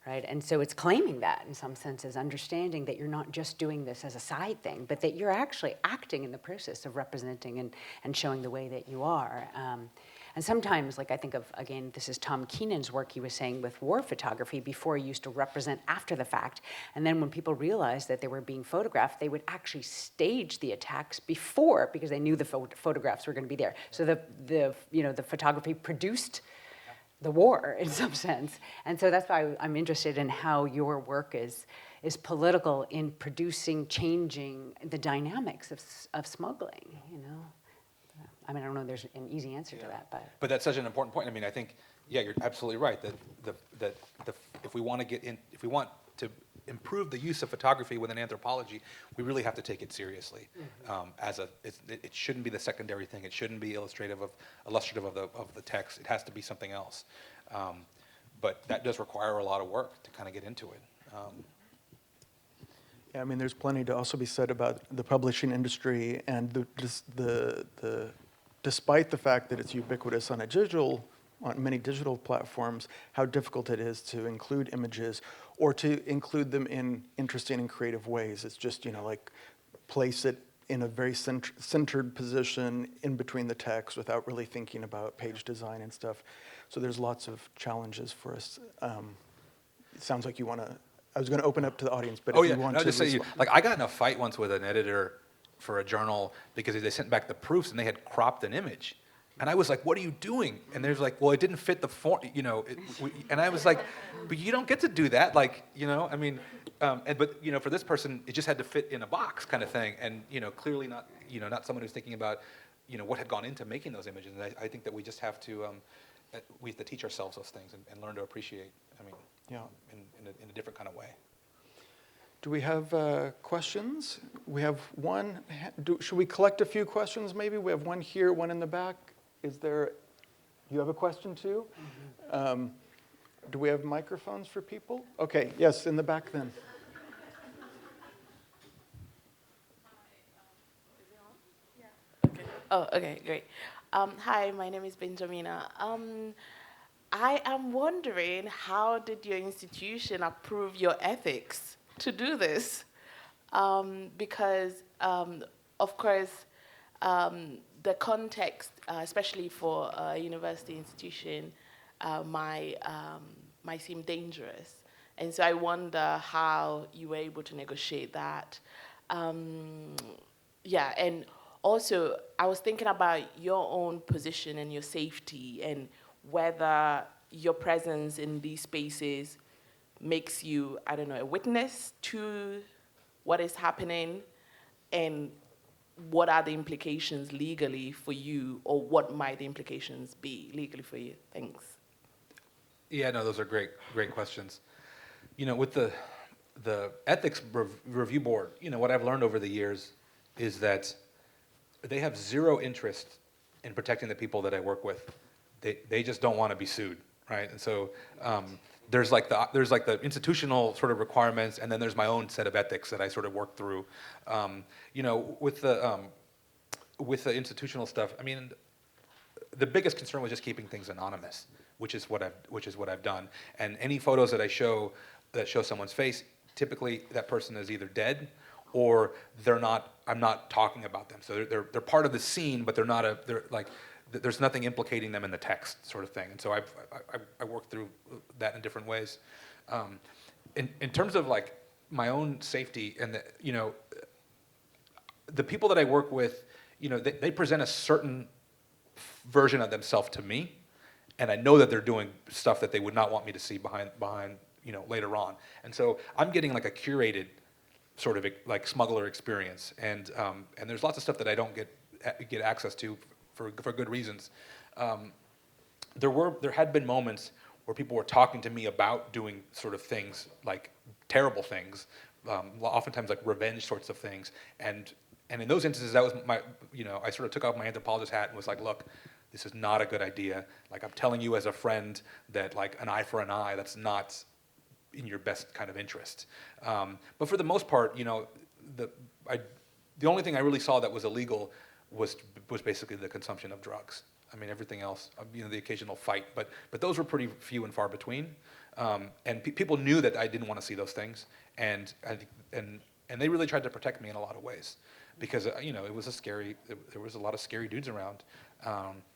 Right? And so it's claiming that in some senses, understanding that you're not just doing this as a side thing, but that you're actually acting in the process of representing and showing the way that you are. And sometimes, like I think of, again, this is Tom Keenan's work, he was saying with war photography, before he used to represent after the fact. And then when people realized that they were being photographed, they would actually stage the attacks before, because they knew the photographs were going to be there. So the photography produced the war in some sense. And so that's why I'm interested in how your work is political in producing, changing the dynamics of smuggling, you know? I mean, I don't know if there's an easy answer to that, but. But that's such an important point. I mean, I think, yeah, you're absolutely right that if we want to improve the use of photography within anthropology, we really have to take it seriously. It shouldn't be the secondary thing. It shouldn't be illustrative of the text. It has to be something else. But that does require a lot of work to kind of get into it. Yeah, I mean, there's plenty to also be said about the publishing industry and despite the fact that it's ubiquitous on many digital platforms, how difficult it is to include images or to include them in interesting and creative ways. It's just, you know, like place it in a very centered position in between the text without really thinking about page design and stuff. So there's lots of challenges for us. It sounds like you want to, I was going to open up to the audience, but if you want to. Just say like I got in a fight once with an editor for a journal because they sent back the proofs and they had cropped an image. And I was like, what are you doing? And they're like, well, it didn't fit the form, and I was like, but you don't get to do that. Like, I mean, but for this person, it just had to fit in a box kind of thing. And, clearly not, not someone who's thinking about, what had gone into making those images. And I think that we just have to, we have to teach ourselves those things and learn to appreciate, Yeah. in a different kind of way. Do we have questions? We have one. Should we collect a few questions maybe? We have one here, one in the back. Is there, you have a question too? Mm-hmm. Do we have microphones for people? Okay, yes, in the back then. Okay. Oh, okay, great. Hi, my name is Benjamina. I am wondering, how did your institution approve your ethics to do this? Because, of course, the context, especially for a university institution, might seem dangerous. And so I wonder how you were able to negotiate that. Yeah, and also I was thinking about your own position and your safety and whether your presence in these spaces makes you, I don't know, a witness to what is happening, and what are the implications legally for you, or what might the implications be legally for you? Thanks. Yeah, no, those are great questions. With the ethics review board, what I've learned over the years is that they have zero interest in protecting the people that I work with. They just don't want to be sued, right? And so there's like the institutional sort of requirements, and then there's my own set of ethics that I sort of work through. With the institutional stuff, I mean, the biggest concern was just keeping things anonymous, which is what I've done. And any photos that I show that show someone's face, typically that person is either dead or they're not. I'm not talking about them. So they're part of the scene, but there's nothing implicating them in the text, sort of thing. And so I work through that in different ways. In terms of like my own safety and the people that I work with, they present a certain version of themselves to me, and I know that they're doing stuff that they would not want me to see behind later on. And so I'm getting like a curated sort of like smuggler experience, and there's lots of stuff that I don't get access to for good reasons. There had been moments where people were talking to me about doing sort of things like terrible things, oftentimes like revenge sorts of things, and in those instances that was my, I sort of took off my anthropologist hat and was like, look, this is not a good idea. Like, I'm telling you as a friend that like an eye for an eye, that's not in your best kind of interest. But for the most part, the only thing I really saw that was illegal was basically the consumption of drugs. I mean, everything else, the occasional fight, but those were pretty few and far between. And people knew that I didn't want to see those things, and they really tried to protect me in a lot of ways, because it was there was a lot of scary dudes around,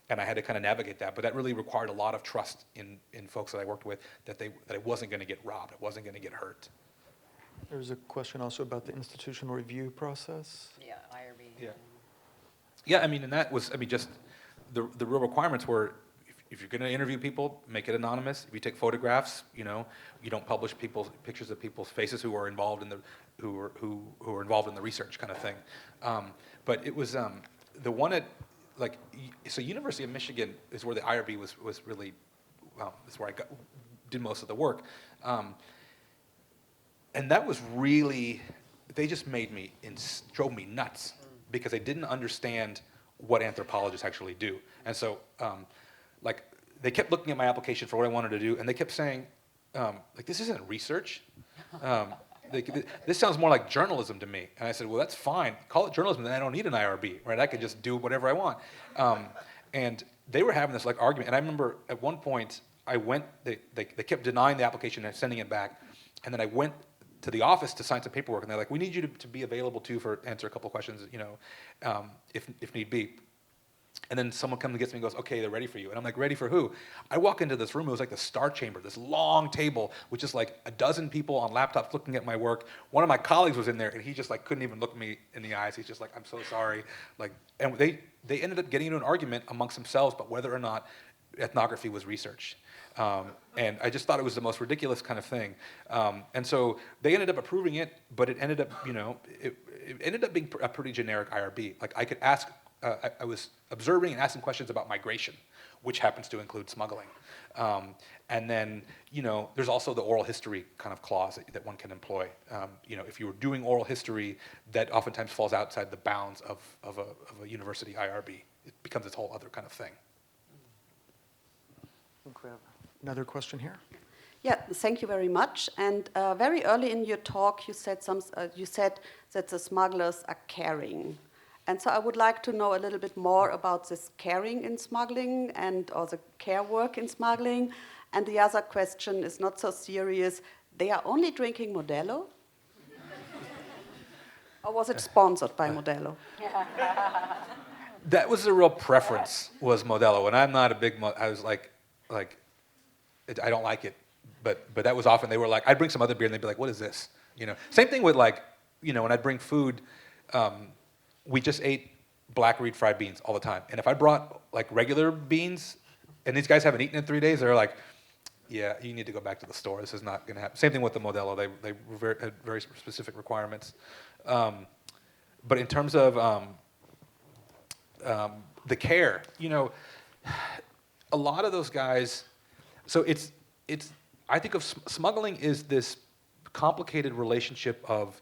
and I had to kind of navigate that. But that really required a lot of trust in folks that I worked with, that I wasn't going to get robbed, I wasn't going to get hurt. There's a question also about the institutional review process. Yeah, IRB. Yeah. Yeah, I mean, and that was, just the real requirements were, if you're going to interview people, make it anonymous. If you take photographs, you don't publish pictures of people's faces who are involved in the research kind of thing. But it was the one at so University of Michigan is where the IRB was really, that's where I did most of the work, and that was really, they just drove me nuts, because they didn't understand what anthropologists actually do. And so, they kept looking at my application for what I wanted to do, and they kept saying, this isn't research. This sounds more like journalism to me. And I said, well, that's fine. Call it journalism, then I don't need an IRB, right? I can just do whatever I want. And they were having this argument. And I remember at one point, they kept denying the application and sending it back. And then I went to the office to sign some paperwork, and they're like, "We need you to be available too for answer a couple of questions, if need be." And then someone comes and gets me and goes, "Okay, they're ready for you." And I'm like, "Ready for who?" I walk into this room, it was like the Star Chamber, this long table with just like a dozen people on laptops looking at my work. One of my colleagues was in there, and he just like couldn't even look me in the eyes. He's just like, "I'm so sorry." Like, and they ended up getting into an argument amongst themselves about whether or not ethnography was research. And I just thought it was the most ridiculous kind of thing. And so they ended up approving it, but it ended up, it ended up being a pretty generic IRB. Like I could ask, I was observing and asking questions about migration, which happens to include smuggling. And then, there's also the oral history kind of clause that one can employ. If you were doing oral history, that oftentimes falls outside the bounds of a university IRB. It becomes its whole other kind of thing. Incredible. Another question here. Yeah, thank you very much. And very early in your talk, you said that the smugglers are caring. And so I would like to know a little bit more about this caring in smuggling or the care work in smuggling. And the other question is not so serious. They are only drinking Modelo? Or was it sponsored by Modelo? That was a real preference, was Modelo. And I'm not a big, I was like, I don't like it. But that was often, they were like, I'd bring some other beer and they'd be like, "What is this?" Same thing with when I'd bring food, we just ate black reed fried beans all the time. And if I brought like regular beans and these guys haven't eaten in 3 days, they're like, "Yeah, you need to go back to the store. This is not going to happen." Same thing with the Modelo. They had very specific requirements. But in terms of the care, a lot of those guys, so it's I think of smuggling is this complicated relationship of,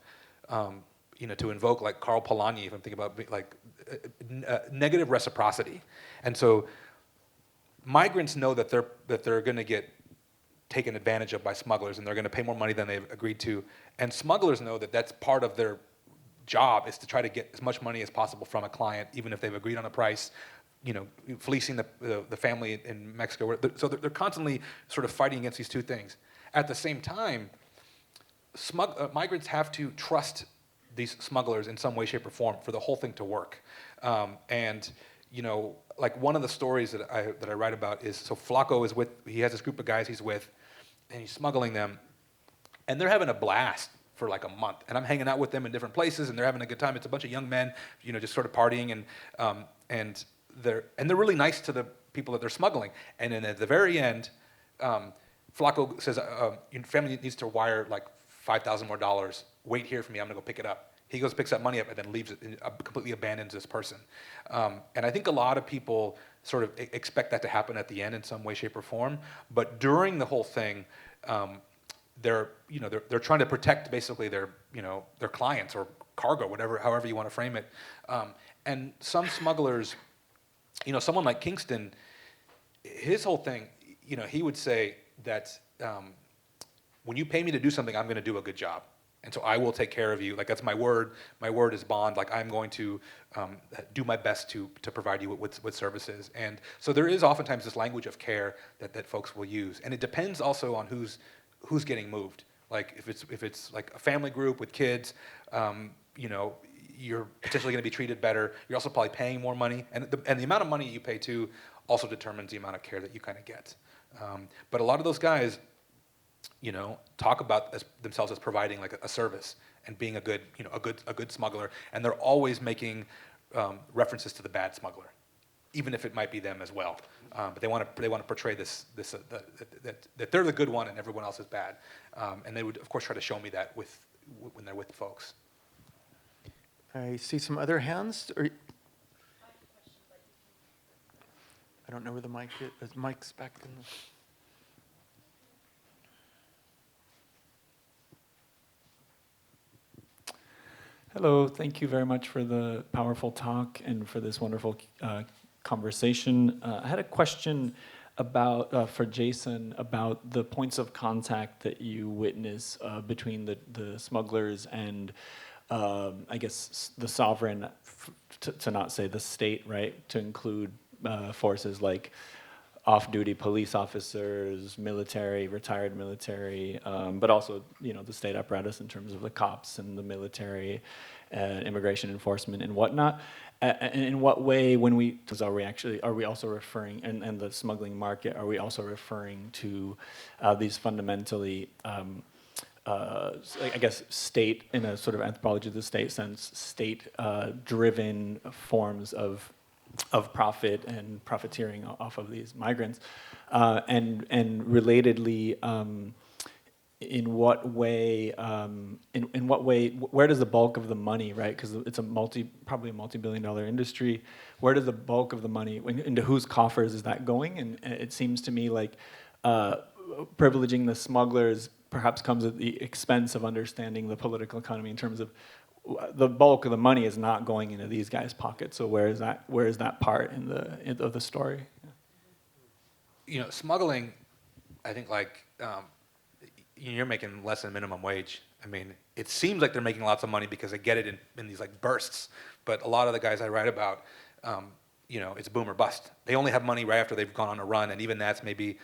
to invoke like Karl Polanyi, if I'm thinking about like negative reciprocity. And so migrants know that they're going to get taken advantage of by smugglers, and they're going to pay more money than they've agreed to. And smugglers know that that's part of their job, is to try to get as much money as possible from a client, even if they've agreed on a price. Fleecing the family in Mexico. So they're constantly sort of fighting against these two things. At the same time, migrants have to trust these smugglers in some way, shape, or form for the whole thing to work. Like one of the stories that I write about is, so Flaco he has this group of guys he's with, and he's smuggling them, and they're having a blast for like a month. And I'm hanging out with them in different places, and they're having a good time. It's a bunch of young men, just sort of partying, and they're really nice to the people that they're smuggling. And then at the very end, Flaco says, "Your family needs to wire like $5,000 more. Wait here for me. I'm gonna go pick it up." He goes, picks that money up, and then leaves it, and completely abandons this person. And I think a lot of people sort of expect that to happen at the end in some way, shape, or form. But during the whole thing, they're trying to protect basically their clients or cargo, however you want to frame it. And some smugglers, someone like Kingston, his whole thing, he would say that when you pay me to do something, I'm going to do a good job. And so I will take care of you. Like, that's my word. My word is bond. Like, I'm going to do my best to provide you with services. And so there is oftentimes this language of care that folks will use. And it depends also on who's getting moved. Like, if it's like a family group with kids, you're potentially going to be treated better. You're also probably paying more money. And the amount of money you pay, too, also determines the amount of care that you kind of get. But a lot of those guys, talk about themselves as providing like a service and being a good smuggler, and they're always making references to the bad smuggler, even if it might be them as well. But they want to portray that they're the good one and everyone else is bad, and they would of course try to show me that when they're with folks. I see some other hands. I don't know where the mic is. The mic's back in the... Hello, thank you very much for the powerful talk and for this wonderful conversation. I had a question for Jason about the points of contact that you witness between the smugglers and I guess the sovereign, to not say the state, right? To include forces like off-duty police officers, military, retired military, but also, the state apparatus in terms of the cops and the military, immigration enforcement and whatnot. And in what way, are we also referring, and the smuggling market, are we also referring to these fundamentally, I guess, state, in a sort of anthropology of the state sense, state-driven forms of profit and profiteering off of these migrants, and relatedly, in what way, where does the bulk of the money, right? Because it's probably a multi-billion-dollar industry. Where does the bulk of the money, into whose coffers is that going? And it seems to me like privileging the smugglers perhaps comes at the expense of understanding the political economy in terms of the bulk of the money is not going into these guys' pockets. So where is that part of the story? Smuggling, I think, you're making less than minimum wage. I mean, it seems like they're making lots of money because they get it in these bursts. But a lot of the guys I write about, it's boom or bust. They only have money right after they've gone on a run, and even that's maybe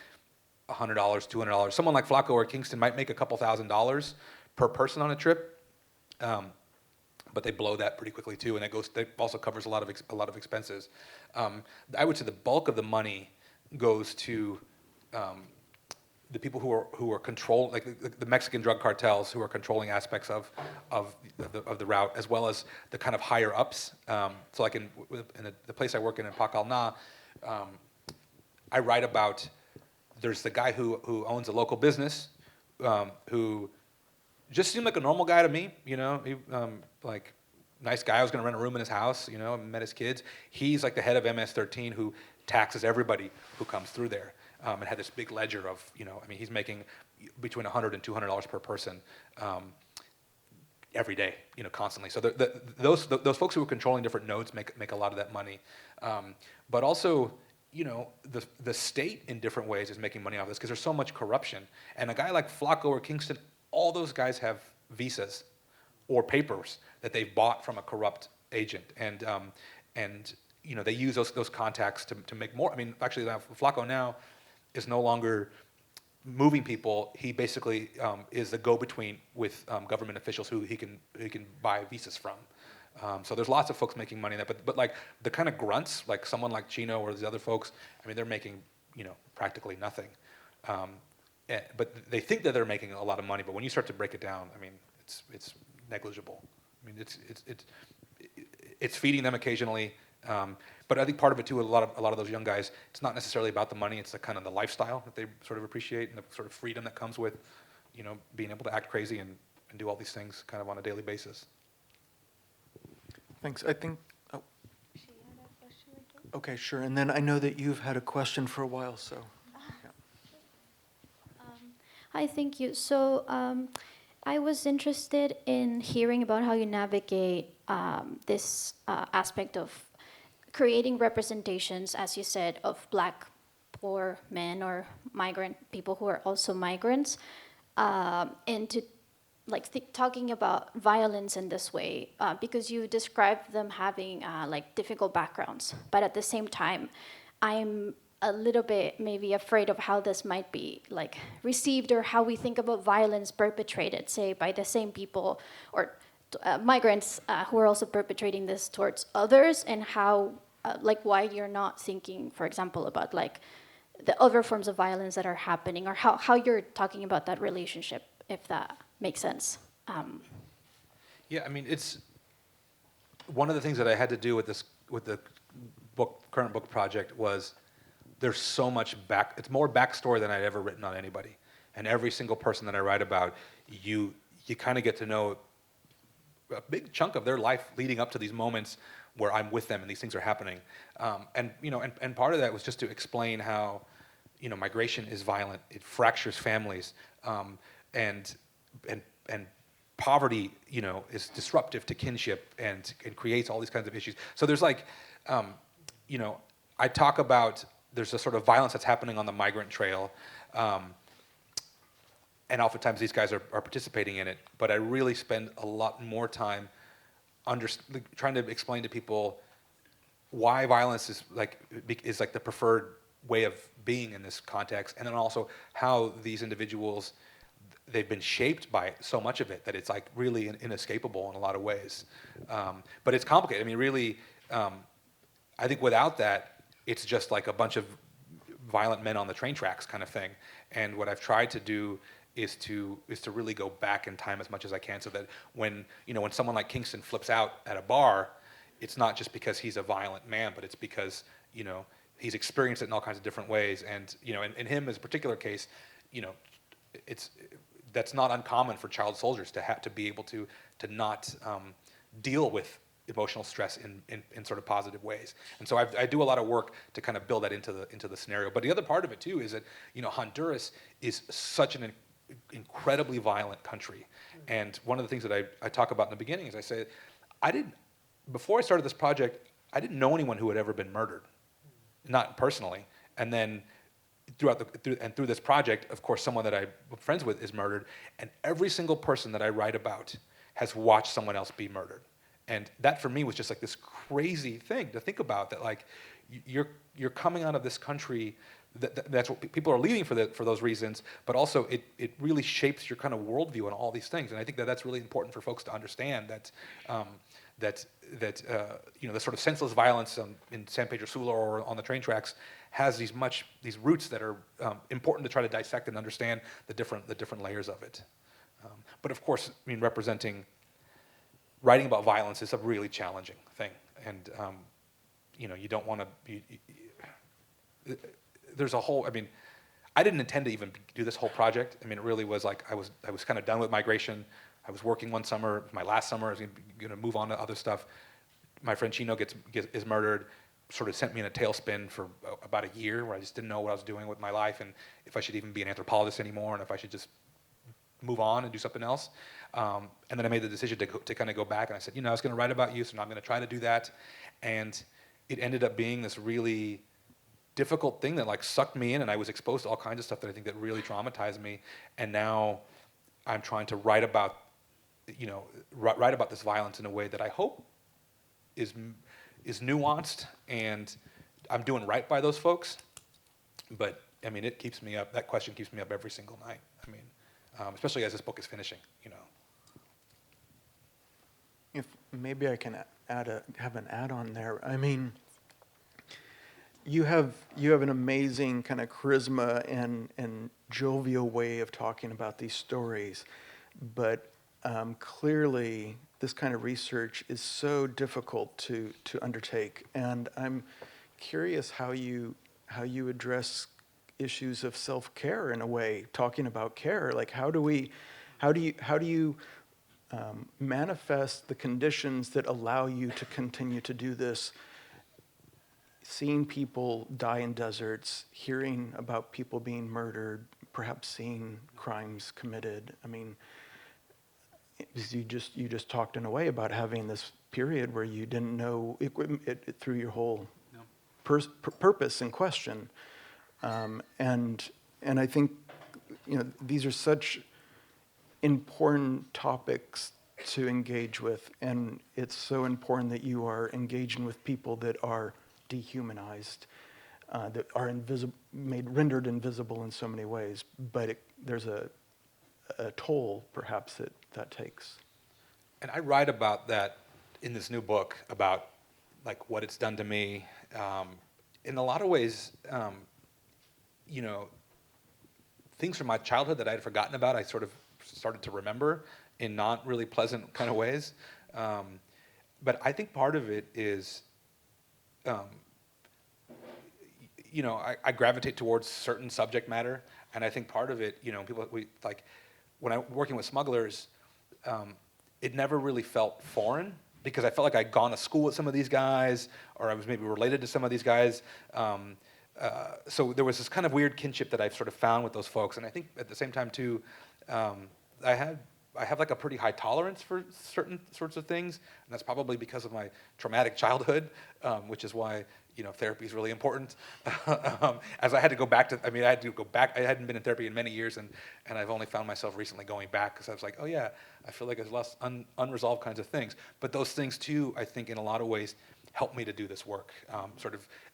$100, $200. Someone like Flacco or Kingston might make a couple $1,000s per person on a trip, but they blow that pretty quickly too, and that also covers a lot of expenses. I would say the bulk of the money goes to the people who are control, like the Mexican drug cartels, who are controlling aspects of the route, as well as the kind of higher ups. So like in the place I work in Pakalna, I write about, there's the guy who owns a local business, who just seemed like a normal guy to me. He, nice guy. I was going to rent a room in his house. Met his kids. He's like the head of MS-13 who taxes everybody who comes through there. And had this big ledger of, he's making between $100 and $200 per person every day, constantly. So those folks who are controlling different nodes make a lot of that money. But also, the state in different ways is making money off this because there's so much corruption. And a guy like Flacco or Kingston, all those guys have visas or papers that they've bought from a corrupt agent. And they use those contacts to make more. I mean, actually, Flacco now is no longer moving people. He basically is the go-between with government officials who he can buy visas from. So there's lots of folks making money in that, but like the kind of grunts, like someone like Chino or the other folks, I mean, they're making practically nothing. But they think that they're making a lot of money, but when you start to break it down, I mean, it's negligible. I mean, it's feeding them occasionally. But I think part of it too, a lot of those young guys, it's not necessarily about the money, it's the kind of the lifestyle that they sort of appreciate and the sort of freedom that comes with, being able to act crazy and do all these things kind of on a daily basis. Thanks. I think, okay, sure. And then I know that you've had a question for a while, so. Yeah. Hi, thank you. So I was interested in hearing about how you navigate this aspect of creating representations, as you said, of Black poor men or migrant people who are also migrants, and to talking about violence in this way, because you described them having difficult backgrounds, but at the same time, I'm a little bit maybe afraid of how this might be received, or how we think about violence perpetrated, say, by the same people or migrants who are also perpetrating this towards others, and how why you're not thinking, for example, about the other forms of violence that are happening, or how you're talking about that relationship, if that makes sense. Yeah, I mean, it's one of the things that I had to do with the current book project was there's so much it's more backstory than I'd ever written on anybody. And every single person that I write about, you kind of get to know a big chunk of their life leading up to these moments where I'm with them and these things are happening. And part of that was just to explain how, migration is violent, it fractures families, and poverty, is disruptive to kinship and creates all these kinds of issues. So there's I talk about, there's a sort of violence that's happening on the migrant trail, and oftentimes these guys are participating in it, but I really spend a lot more time trying to explain to people why violence is the preferred way of being in this context, and then also how these individuals, they've been shaped by so much of it that it's like really inescapable in a lot of ways. But it's complicated. I mean, really, I think without that, it's just like a bunch of violent men on the train tracks kind of thing. And what I've tried to do is to really go back in time as much as I can, so that when someone like Kingston flips out at a bar, it's not just because he's a violent man, but it's because he's experienced it in all kinds of different ways. And in him as a particular case, that's not uncommon for child soldiers to have to be able to not deal with emotional stress in sort of positive ways. And so I do a lot of work to kind of build that into the scenario. But the other part of it too is that Honduras is such an incredibly violent country. And one of the things that I talk about in the beginning is I say, before I started this project, I didn't know anyone who had ever been murdered, not personally. And then through this project, of course, someone that I'm friends with is murdered, and every single person that I write about has watched someone else be murdered. And that for me was just like this crazy thing to think about, that like you're coming out of this country that's what people are leaving for those reasons, but also it really shapes your kind of worldview and all these things. And I think that's really important for folks to understand that the sort of senseless violence in San Pedro Sula or on the train tracks has these roots that are important to try to dissect and understand the different layers of it. But of course, I mean, writing about violence is a really challenging thing, and you don't want to be. There's a whole. I mean, I didn't intend to even do this whole project. I mean, it really was like I was kind of done with migration. I was working one summer, my last summer. I was going to move on to other stuff. My friend Chino is murdered. Sort of sent me in a tailspin for about a year, where I just didn't know what I was doing with my life, and if I should even be an anthropologist anymore, and if I should just move on and do something else. And then I made the decision to kind of go back, and I said, I was going to write about you, so now I'm going to try to do that. And it ended up being this really difficult thing that like sucked me in, and I was exposed to all kinds of stuff that I think that really traumatized me. And now I'm trying to write about this violence in a way that I hope is nuanced, and I'm doing right by those folks. But I mean, it keeps me up. That question keeps me up every single night. I mean, especially as this book is finishing, If maybe I can have an add-on there. I mean, you have an amazing kind of charisma and jovial way of talking about these stories, but clearly this kind of research is so difficult to undertake, and I'm curious how you address issues of self-care in a way, talking about care. Like, how do you manifest the conditions that allow you to continue to do this, seeing people die in deserts, hearing about people being murdered, perhaps seeing crimes committed? I mean, you just talked in a way about having this period where you didn't know it threw your whole purpose in question. And I think these are such important topics to engage with, and it's so important that you are engaging with people that are dehumanized, that are rendered invisible in so many ways. But there's a toll, perhaps, that takes. And I write about that in this new book, about like what it's done to me. In a lot of ways, things from my childhood that I had forgotten about, I sort of started to remember in not really pleasant kind of ways. But I think part of it is, I gravitate towards certain subject matter, and I think part of it, when I'm working with smugglers, it never really felt foreign, because I felt like I'd gone to school with some of these guys, or I was maybe related to some of these guys. So there was this kind of weird kinship that I've sort of found with those folks. And I think at the same time too, I have like a pretty high tolerance for certain sorts of things, and that's probably because of my traumatic childhood, which is why therapy is really important. As I had to go back. I hadn't been in therapy in many years, and I've only found myself recently going back, because I was like, oh yeah, I feel like there's less unresolved kinds of things. But those things too, I think in a lot of ways, helped me to do this work,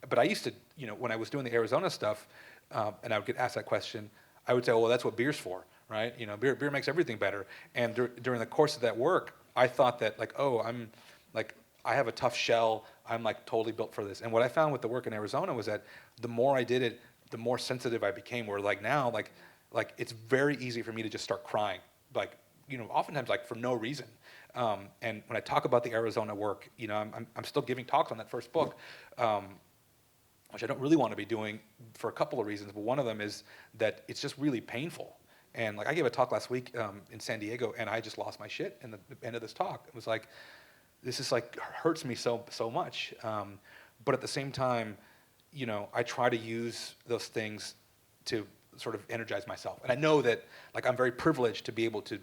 But I used to, when I was doing the Arizona stuff, and I would get asked that question, I would say, well, that's what beer's for, right? Beer makes everything better. And during the course of that work, I thought that I have a tough shell. I'm totally built for this. And what I found with the work in Arizona was that the more I did it, the more sensitive I became. Where now, it's very easy for me to just start crying, oftentimes for no reason. And when I talk about the Arizona work, I'm still giving talks on that first book, which I don't really want to be doing for a couple of reasons. But one of them is that it's just really painful. And I gave a talk last week in San Diego, and I just lost my shit in the end of this talk. It was this is hurts me so much. But at the same time, I try to use those things to sort of energize myself. And I know that I'm very privileged to be able to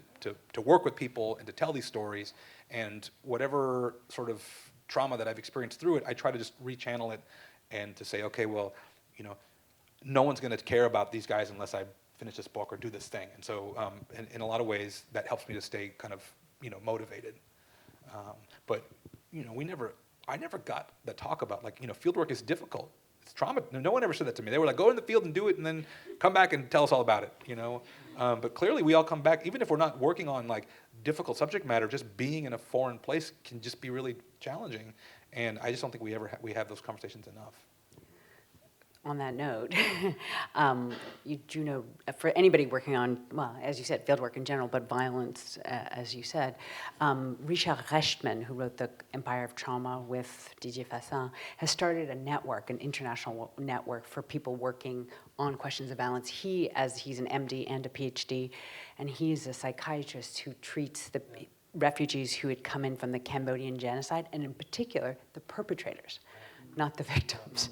work with people and to tell these stories, and whatever sort of trauma that I've experienced through it, I try to just rechannel it and to say, okay, well, no one's going to care about these guys unless I finish this book or do this thing. And so in a lot of ways, that helps me to stay kind of, motivated. But, I never got the talk about field work is difficult. It's trauma. No one ever said that to me. They were go in the field and do it and then come back and tell us all about it, But clearly we all come back, even if we're not working on difficult subject matter, just being in a foreign place can just be really challenging. And I just don't think we have those conversations enough. On that note, you do know, for anybody working on, well, as you said, fieldwork in general, but violence, as you said, Richard Rechtman, who wrote The Empire of Trauma with Didier Fassin, has started a network, an international network for people working on questions of violence. He's an MD and a PhD, and he's a psychiatrist who treats the refugees who had come in from the Cambodian genocide, and in particular, the perpetrators, not the victims.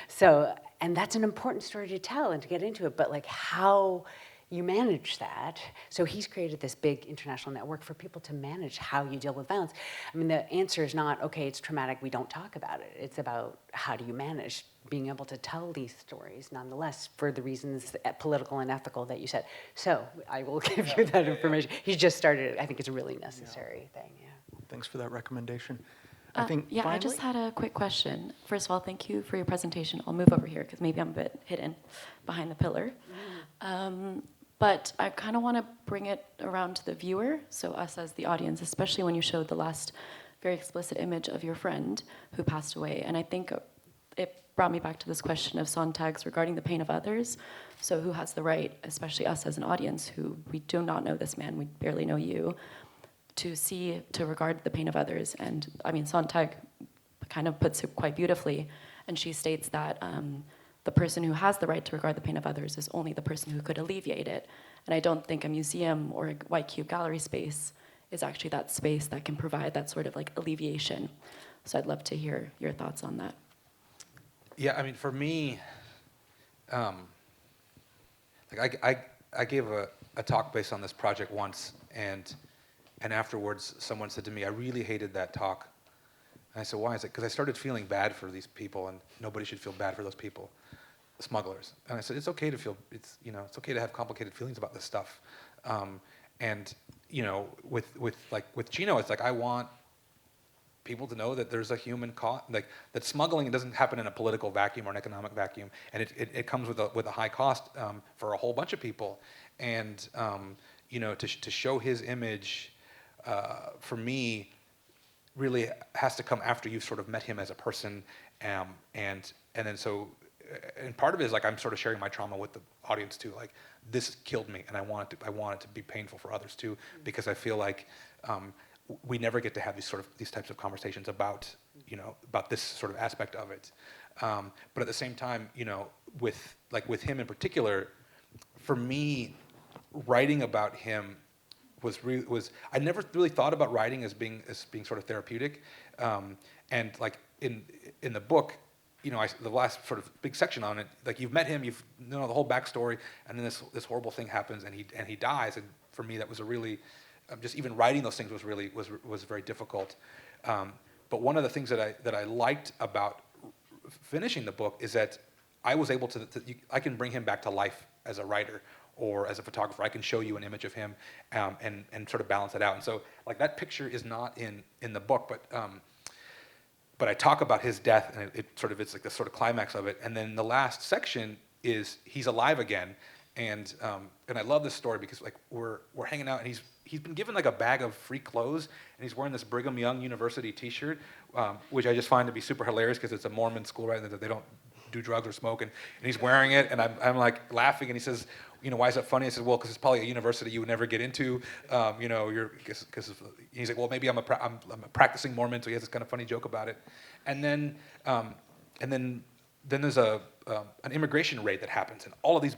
So, and that's an important story to tell and to get into it, but how you manage that. So he's created this big international network for people to manage how you deal with violence. I mean, the answer is not, okay, it's traumatic, we don't talk about it. It's about how do you manage being able to tell these stories nonetheless for the reasons political and ethical that you said. So I will give you that information. He's just started it. I think it's a really necessary thing, yeah. Thanks for that recommendation. I think yeah, finally, I just had a quick question. First of all, thank you for your presentation. I'll move over here because maybe I'm a bit hidden behind the pillar. But I kind of want to bring it around to the viewer, so us as the audience, especially when you showed the last very explicit image of your friend who passed away. And I think it brought me back to this question of Sontag's regarding the pain of others. So who has the right, especially us as an audience, who we do not know this man, we barely know you, to regard the pain of others. And I mean, Sontag kind of puts it quite beautifully, and she states that the person who has the right to regard the pain of others is only the person who could alleviate it. And I don't think a museum or a White Cube gallery space is actually that space that can provide that sort of alleviation. So I'd love to hear your thoughts on that. Yeah, I mean, for me, I gave a talk based on this project once, and afterwards, someone said to me, I really hated that talk. And I said, why? I said, because I started feeling bad for these people, and nobody should feel bad for those people, smugglers. And I said, it's okay to feel, it's okay to have complicated feelings about this stuff. With Chino, it's I want people to know that there's a human cost, that smuggling doesn't happen in a political vacuum or an economic vacuum, and it comes with a high cost for a whole bunch of people. And to show his image, for me, really has to come after you've sort of met him as a person, and part of it is I'm sort of sharing my trauma with the audience too. This killed me, and I want it to be painful for others too, because I feel we never get to have these types of conversations about this sort of aspect of it. But at the same time, with him in particular, for me, writing about him was I never really thought about writing as being sort of therapeutic, and in the book, the last sort of big section on it, you've met him, you've know the whole backstory, and then this horrible thing happens, and he dies, and for me that was a really just even writing those things was very difficult. But one of the things that I liked about finishing the book is that I was able I can bring him back to life as a writer or as a photographer. I can show you an image of him and sort of balance it out. And so that picture is not in the book, but but I talk about his death, and it's like the sort of climax of it. And then the last section is he's alive again, and I love this story because like we're hanging out, and he's been given like a bag of free clothes, and he's wearing this Brigham Young University T-shirt, which I just find to be super hilarious because it's a Mormon school, right? That they don't do drugs or smoke, and he's wearing it, and I'm like laughing, and he says, why is that funny? I said, well, because it's probably a university you would never get into, because he's like, well, maybe I'm a practicing Mormon, so he has this kind of funny joke about it, and then there's an immigration raid that happens, and all of these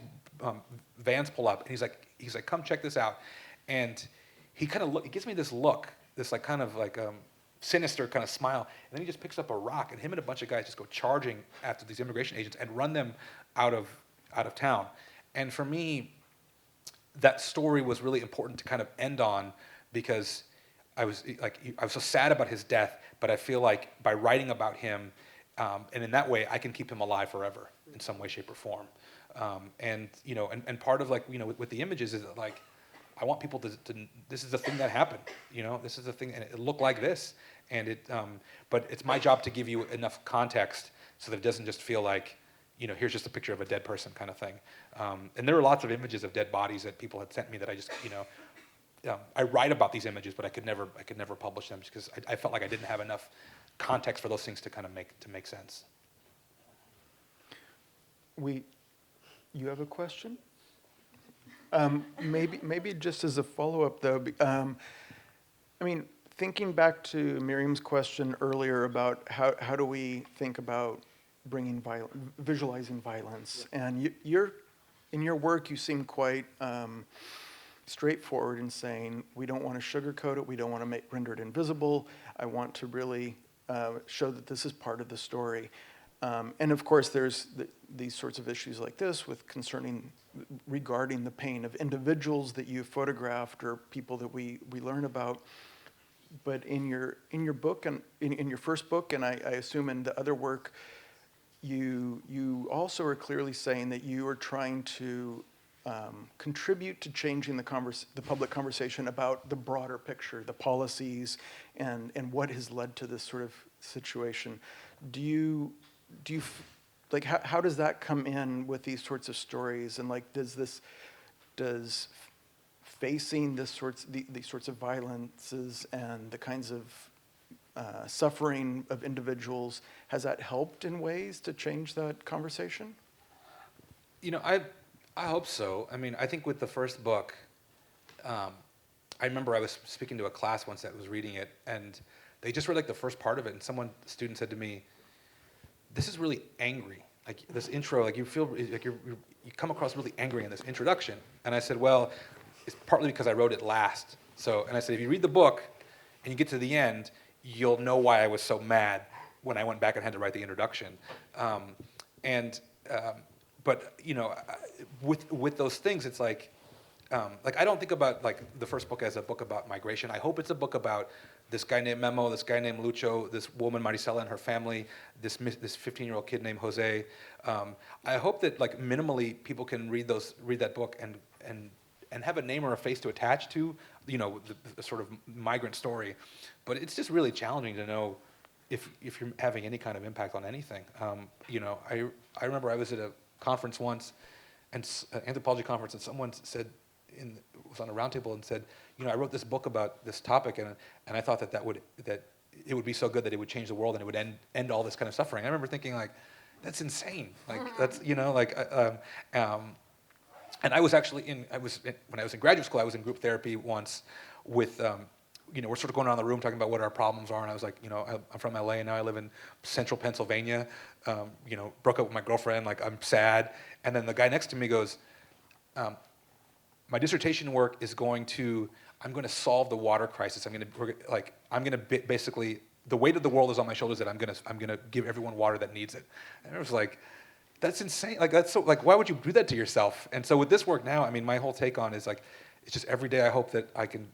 vans pull up, and he's like, come check this out, and he gives me this look, this like kind of like sinister kind of smile, and then he just picks up a rock, and him and a bunch of guys just go charging after these immigration agents and run them out of town. And for me, that story was really important to kind of end on, because I was so sad about his death, but I feel like by writing about him, and in that way, I can keep him alive forever in some way, shape, or form. And part of with the images is that like, I want people to this is the thing that happened, this is the thing, and it looked like this, and but it's my job to give you enough context so that it doesn't just feel like, here's just a picture of a dead person kind of thing. And there are lots of images of dead bodies that people had sent me that I just, I write about these images, but I could never publish them because I felt like I didn't have enough context for those things to kind of make sense. You have a question? Maybe just as a follow-up, though, thinking back to Miriam's question earlier about how do we think about visualizing violence, and in your work you seem quite straightforward in saying we don't want to sugarcoat it, we don't want to render it invisible. I want to really show that this is part of the story. And of course, there's these sorts of issues like this regarding the pain of individuals that you photographed or people that we learn about. But in your book and in your first book, and I assume in the other work, you also are clearly saying that you are trying to contribute to changing the public conversation about the broader picture, the policies, and what has led to this sort of situation. Do you how does that come in with these sorts of stories, and does facing these sorts of violences and the kinds of suffering of individuals, has that helped in ways to change that conversation? I hope so. I think with the first book, I remember I was speaking to a class once that was reading it, and they just read like the first part of it, and the student said to me, this is really angry. Like this intro, like you feel like you come across really angry in this introduction. And I said, well, it's partly because I wrote it last. And I said, if you read the book and you get to the end, you'll know why I was so mad when I went back and had to write the introduction. But with those things, it's like I don't think about like the first book as a book about migration. I hope it's a book about this guy named Memo, this guy named Lucho, this woman Maricela and her family, this 15-year-old kid named Jose. I hope that like minimally people can read that book and have a name or a face to attach to, the sort of migrant story. But it's just really challenging to know if you're having any kind of impact on anything. I remember I was at a conference once, an anthropology conference, and someone said, was on a roundtable and said, I wrote this book about this topic, and I thought that it would be so good that it would change the world and it would end all this kind of suffering. I remember thinking like, that's insane. Like that's and I was actually when I was in graduate school, I was in group therapy once with we're sort of going around the room talking about what our problems are, and I was like, I'm from LA and now I live in central Pennsylvania. Broke up with my girlfriend, like I'm sad, and then the guy next to me goes, my dissertation work is I'm going to solve the water crisis. Basically, the weight of the world is on my shoulders that I'm going to give everyone water that needs it. And I was like, that's insane. Like that's so like, why would you do that to yourself? And so with this work now, my whole take on is like, it's just every day I hope that I can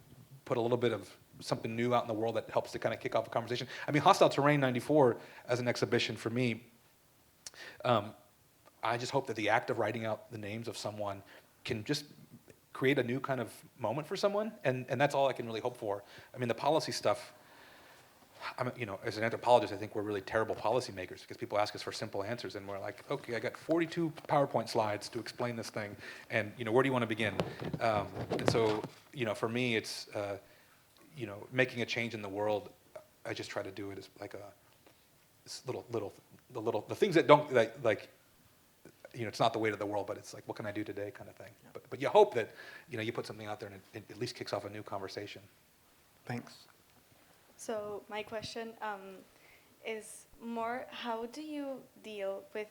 put a little bit of something new out in the world that helps to kind of kick off a conversation. Hostile Terrain 94 as an exhibition for me, I just hope that the act of writing out the names of someone can just create a new kind of moment for someone, and that's all I can really hope for. The policy stuff, as an anthropologist, I think we're really terrible policymakers because people ask us for simple answers, and we're like, okay, I got 42 PowerPoint slides to explain this thing, and where do you want to begin? And so, for me, it's making a change in the world. I just try to do it as like the things that don't like. It's not the weight of the world, but it's like, what can I do today, kind of thing. But you hope that you put something out there and it at least kicks off a new conversation. Thanks. So my question is more, how do you deal with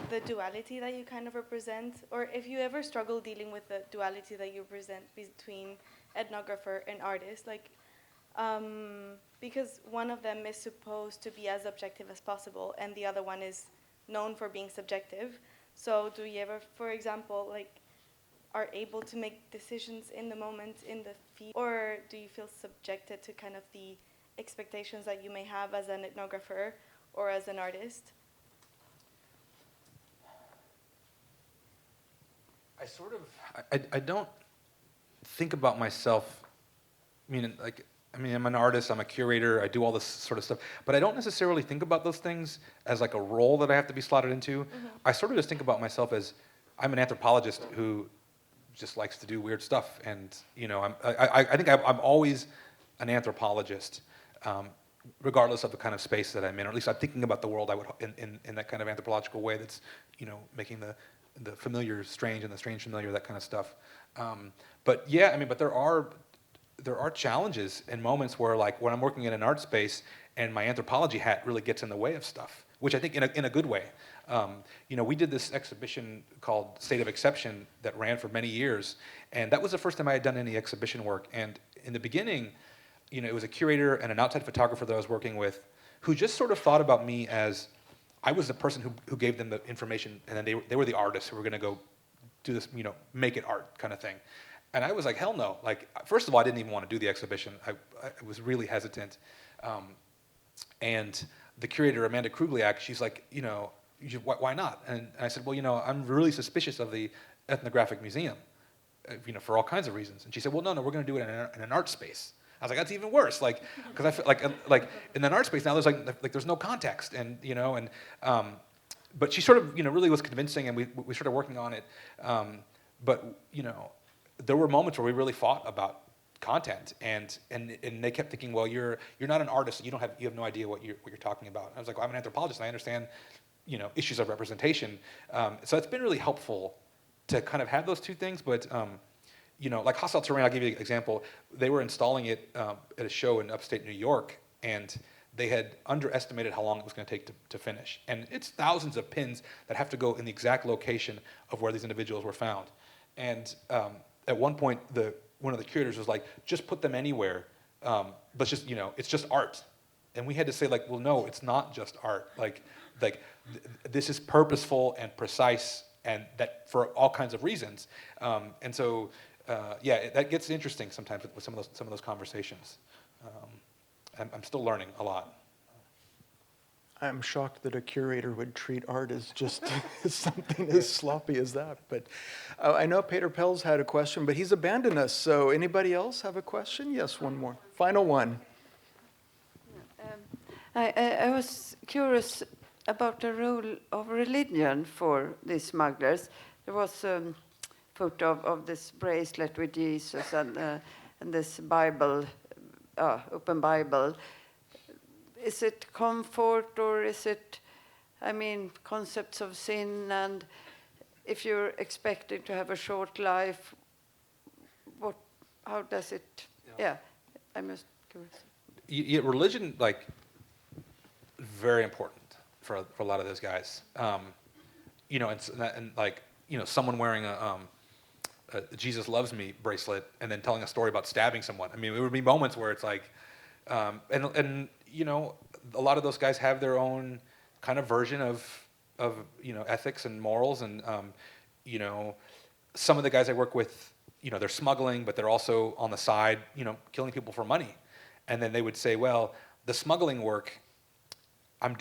the duality that you kind of represent? Or if you ever struggle dealing with the duality that you present between ethnographer and artist, because one of them is supposed to be as objective as possible and the other one is known for being subjective. So do you ever, for example, are able to make decisions in the moment in the field, or do you feel subjected to kind of the expectations that you may have as an ethnographer or as an artist? I don't think about myself, I'm an artist, I'm a curator, I do all this sort of stuff, but I don't necessarily think about those things as like a role that I have to be slotted into. Mm-hmm. I sort of just think about myself as, I'm an anthropologist who just likes to do weird stuff, and I think I'm always an anthropologist, regardless of the kind of space that I'm in, or at least I'm thinking about the world in that kind of anthropological way that's making the familiar strange and the strange familiar, that kind of stuff. But there are challenges and moments where, like, when I'm working in an art space and my anthropology hat really gets in the way of stuff, which I think in a good way. We did this exhibition called State of Exception that ran for many years, and that was the first time I had done any exhibition work. And in the beginning, it was a curator and an outside photographer that I was working with who just sort of thought about me as I was the person who gave them the information, and then they were the artists who were going to go do this, make it art kind of thing. And I was like, hell no. Like, first of all, I didn't even want to do the exhibition. I was really hesitant. And the curator, Amanda Krugliak, she's like, why not? And I said, well, I'm really suspicious of the Ethnographic Museum, for all kinds of reasons. And she said, well, no, we're going to do it in an art space. I was like, that's even worse, because I feel like in an art space now, there's no context, and but she sort of really was convincing, and we started working on it, but there were moments where we really fought about content, and they kept thinking, well, you're not an artist, you have no idea what you're talking about. And I was like, well, I'm an anthropologist, and I understand issues of representation, so it's been really helpful to kind of have those two things, but. Like Hostile Terrain, I'll give you an example. They were installing it at a show in upstate New York, and they had underestimated how long it was going to take to finish. And it's thousands of pins that have to go in the exact location of where these individuals were found. And at one point, one of the curators was like, just put them anywhere, but just, it's just art. And we had to say, like, well, no, it's not just art. This is purposeful and precise, and that for all kinds of reasons. And so, that gets interesting sometimes with some of those conversations. I'm still learning a lot. I'm shocked that a curator would treat art as just something as sloppy as that. But I know Peter Pels had a question, but he's abandoned us. So anybody else have a question? Yes, one more. Final one. I was curious about the role of religion for these smugglers. There was photo of this bracelet with Jesus and this Bible, open Bible. Is it comfort, or is it, concepts of sin? And if you're expected to have a short life, how does it? Yeah, I'm just curious. Religion, very important for a lot of those guys. Someone wearing a Jesus loves me bracelet and then telling a story about stabbing someone. There would be moments where it's like, and a lot of those guys have their own kind of version of ethics and morals, and some of the guys I work with, they're smuggling, but they're also on the side, killing people for money. And then they would say, well, the smuggling work, I'm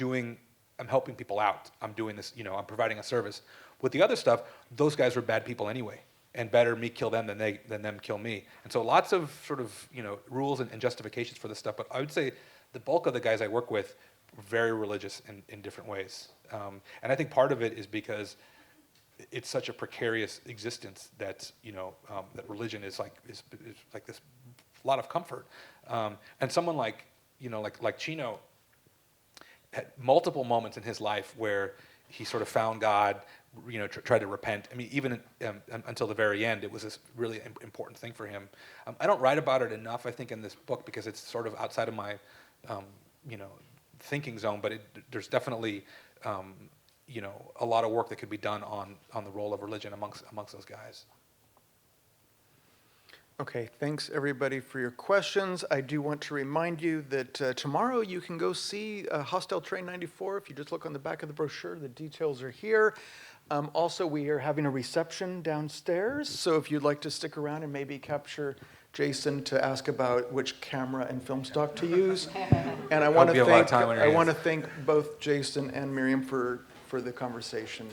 helping people out. I'm doing this, I'm providing a service. With the other stuff, those guys were bad people anyway. and better me kill them than them kill me. And so lots of sort of, rules and justifications for this stuff. But I would say the bulk of the guys I work with are very religious in different ways. And I think part of it is because it's such a precarious existence that, that religion is like this lot of comfort. And someone like Chino had multiple moments in his life where he sort of found God, tried to repent. I mean, even until the very end, it was this really important thing for him. I don't write about it enough, I think, in this book because it's sort of outside of my, thinking zone. But there's definitely, a lot of work that could be done on the role of religion amongst those guys. Okay, thanks everybody for your questions. I do want to remind you that tomorrow you can go see Hostel Train 94. If you just look on the back of the brochure, the details are here. Also, we are having a reception downstairs, so if you'd like to stick around and maybe capture Jason to ask about which camera and film stock to use. And I want to thank both Jason and Miriam for the conversation.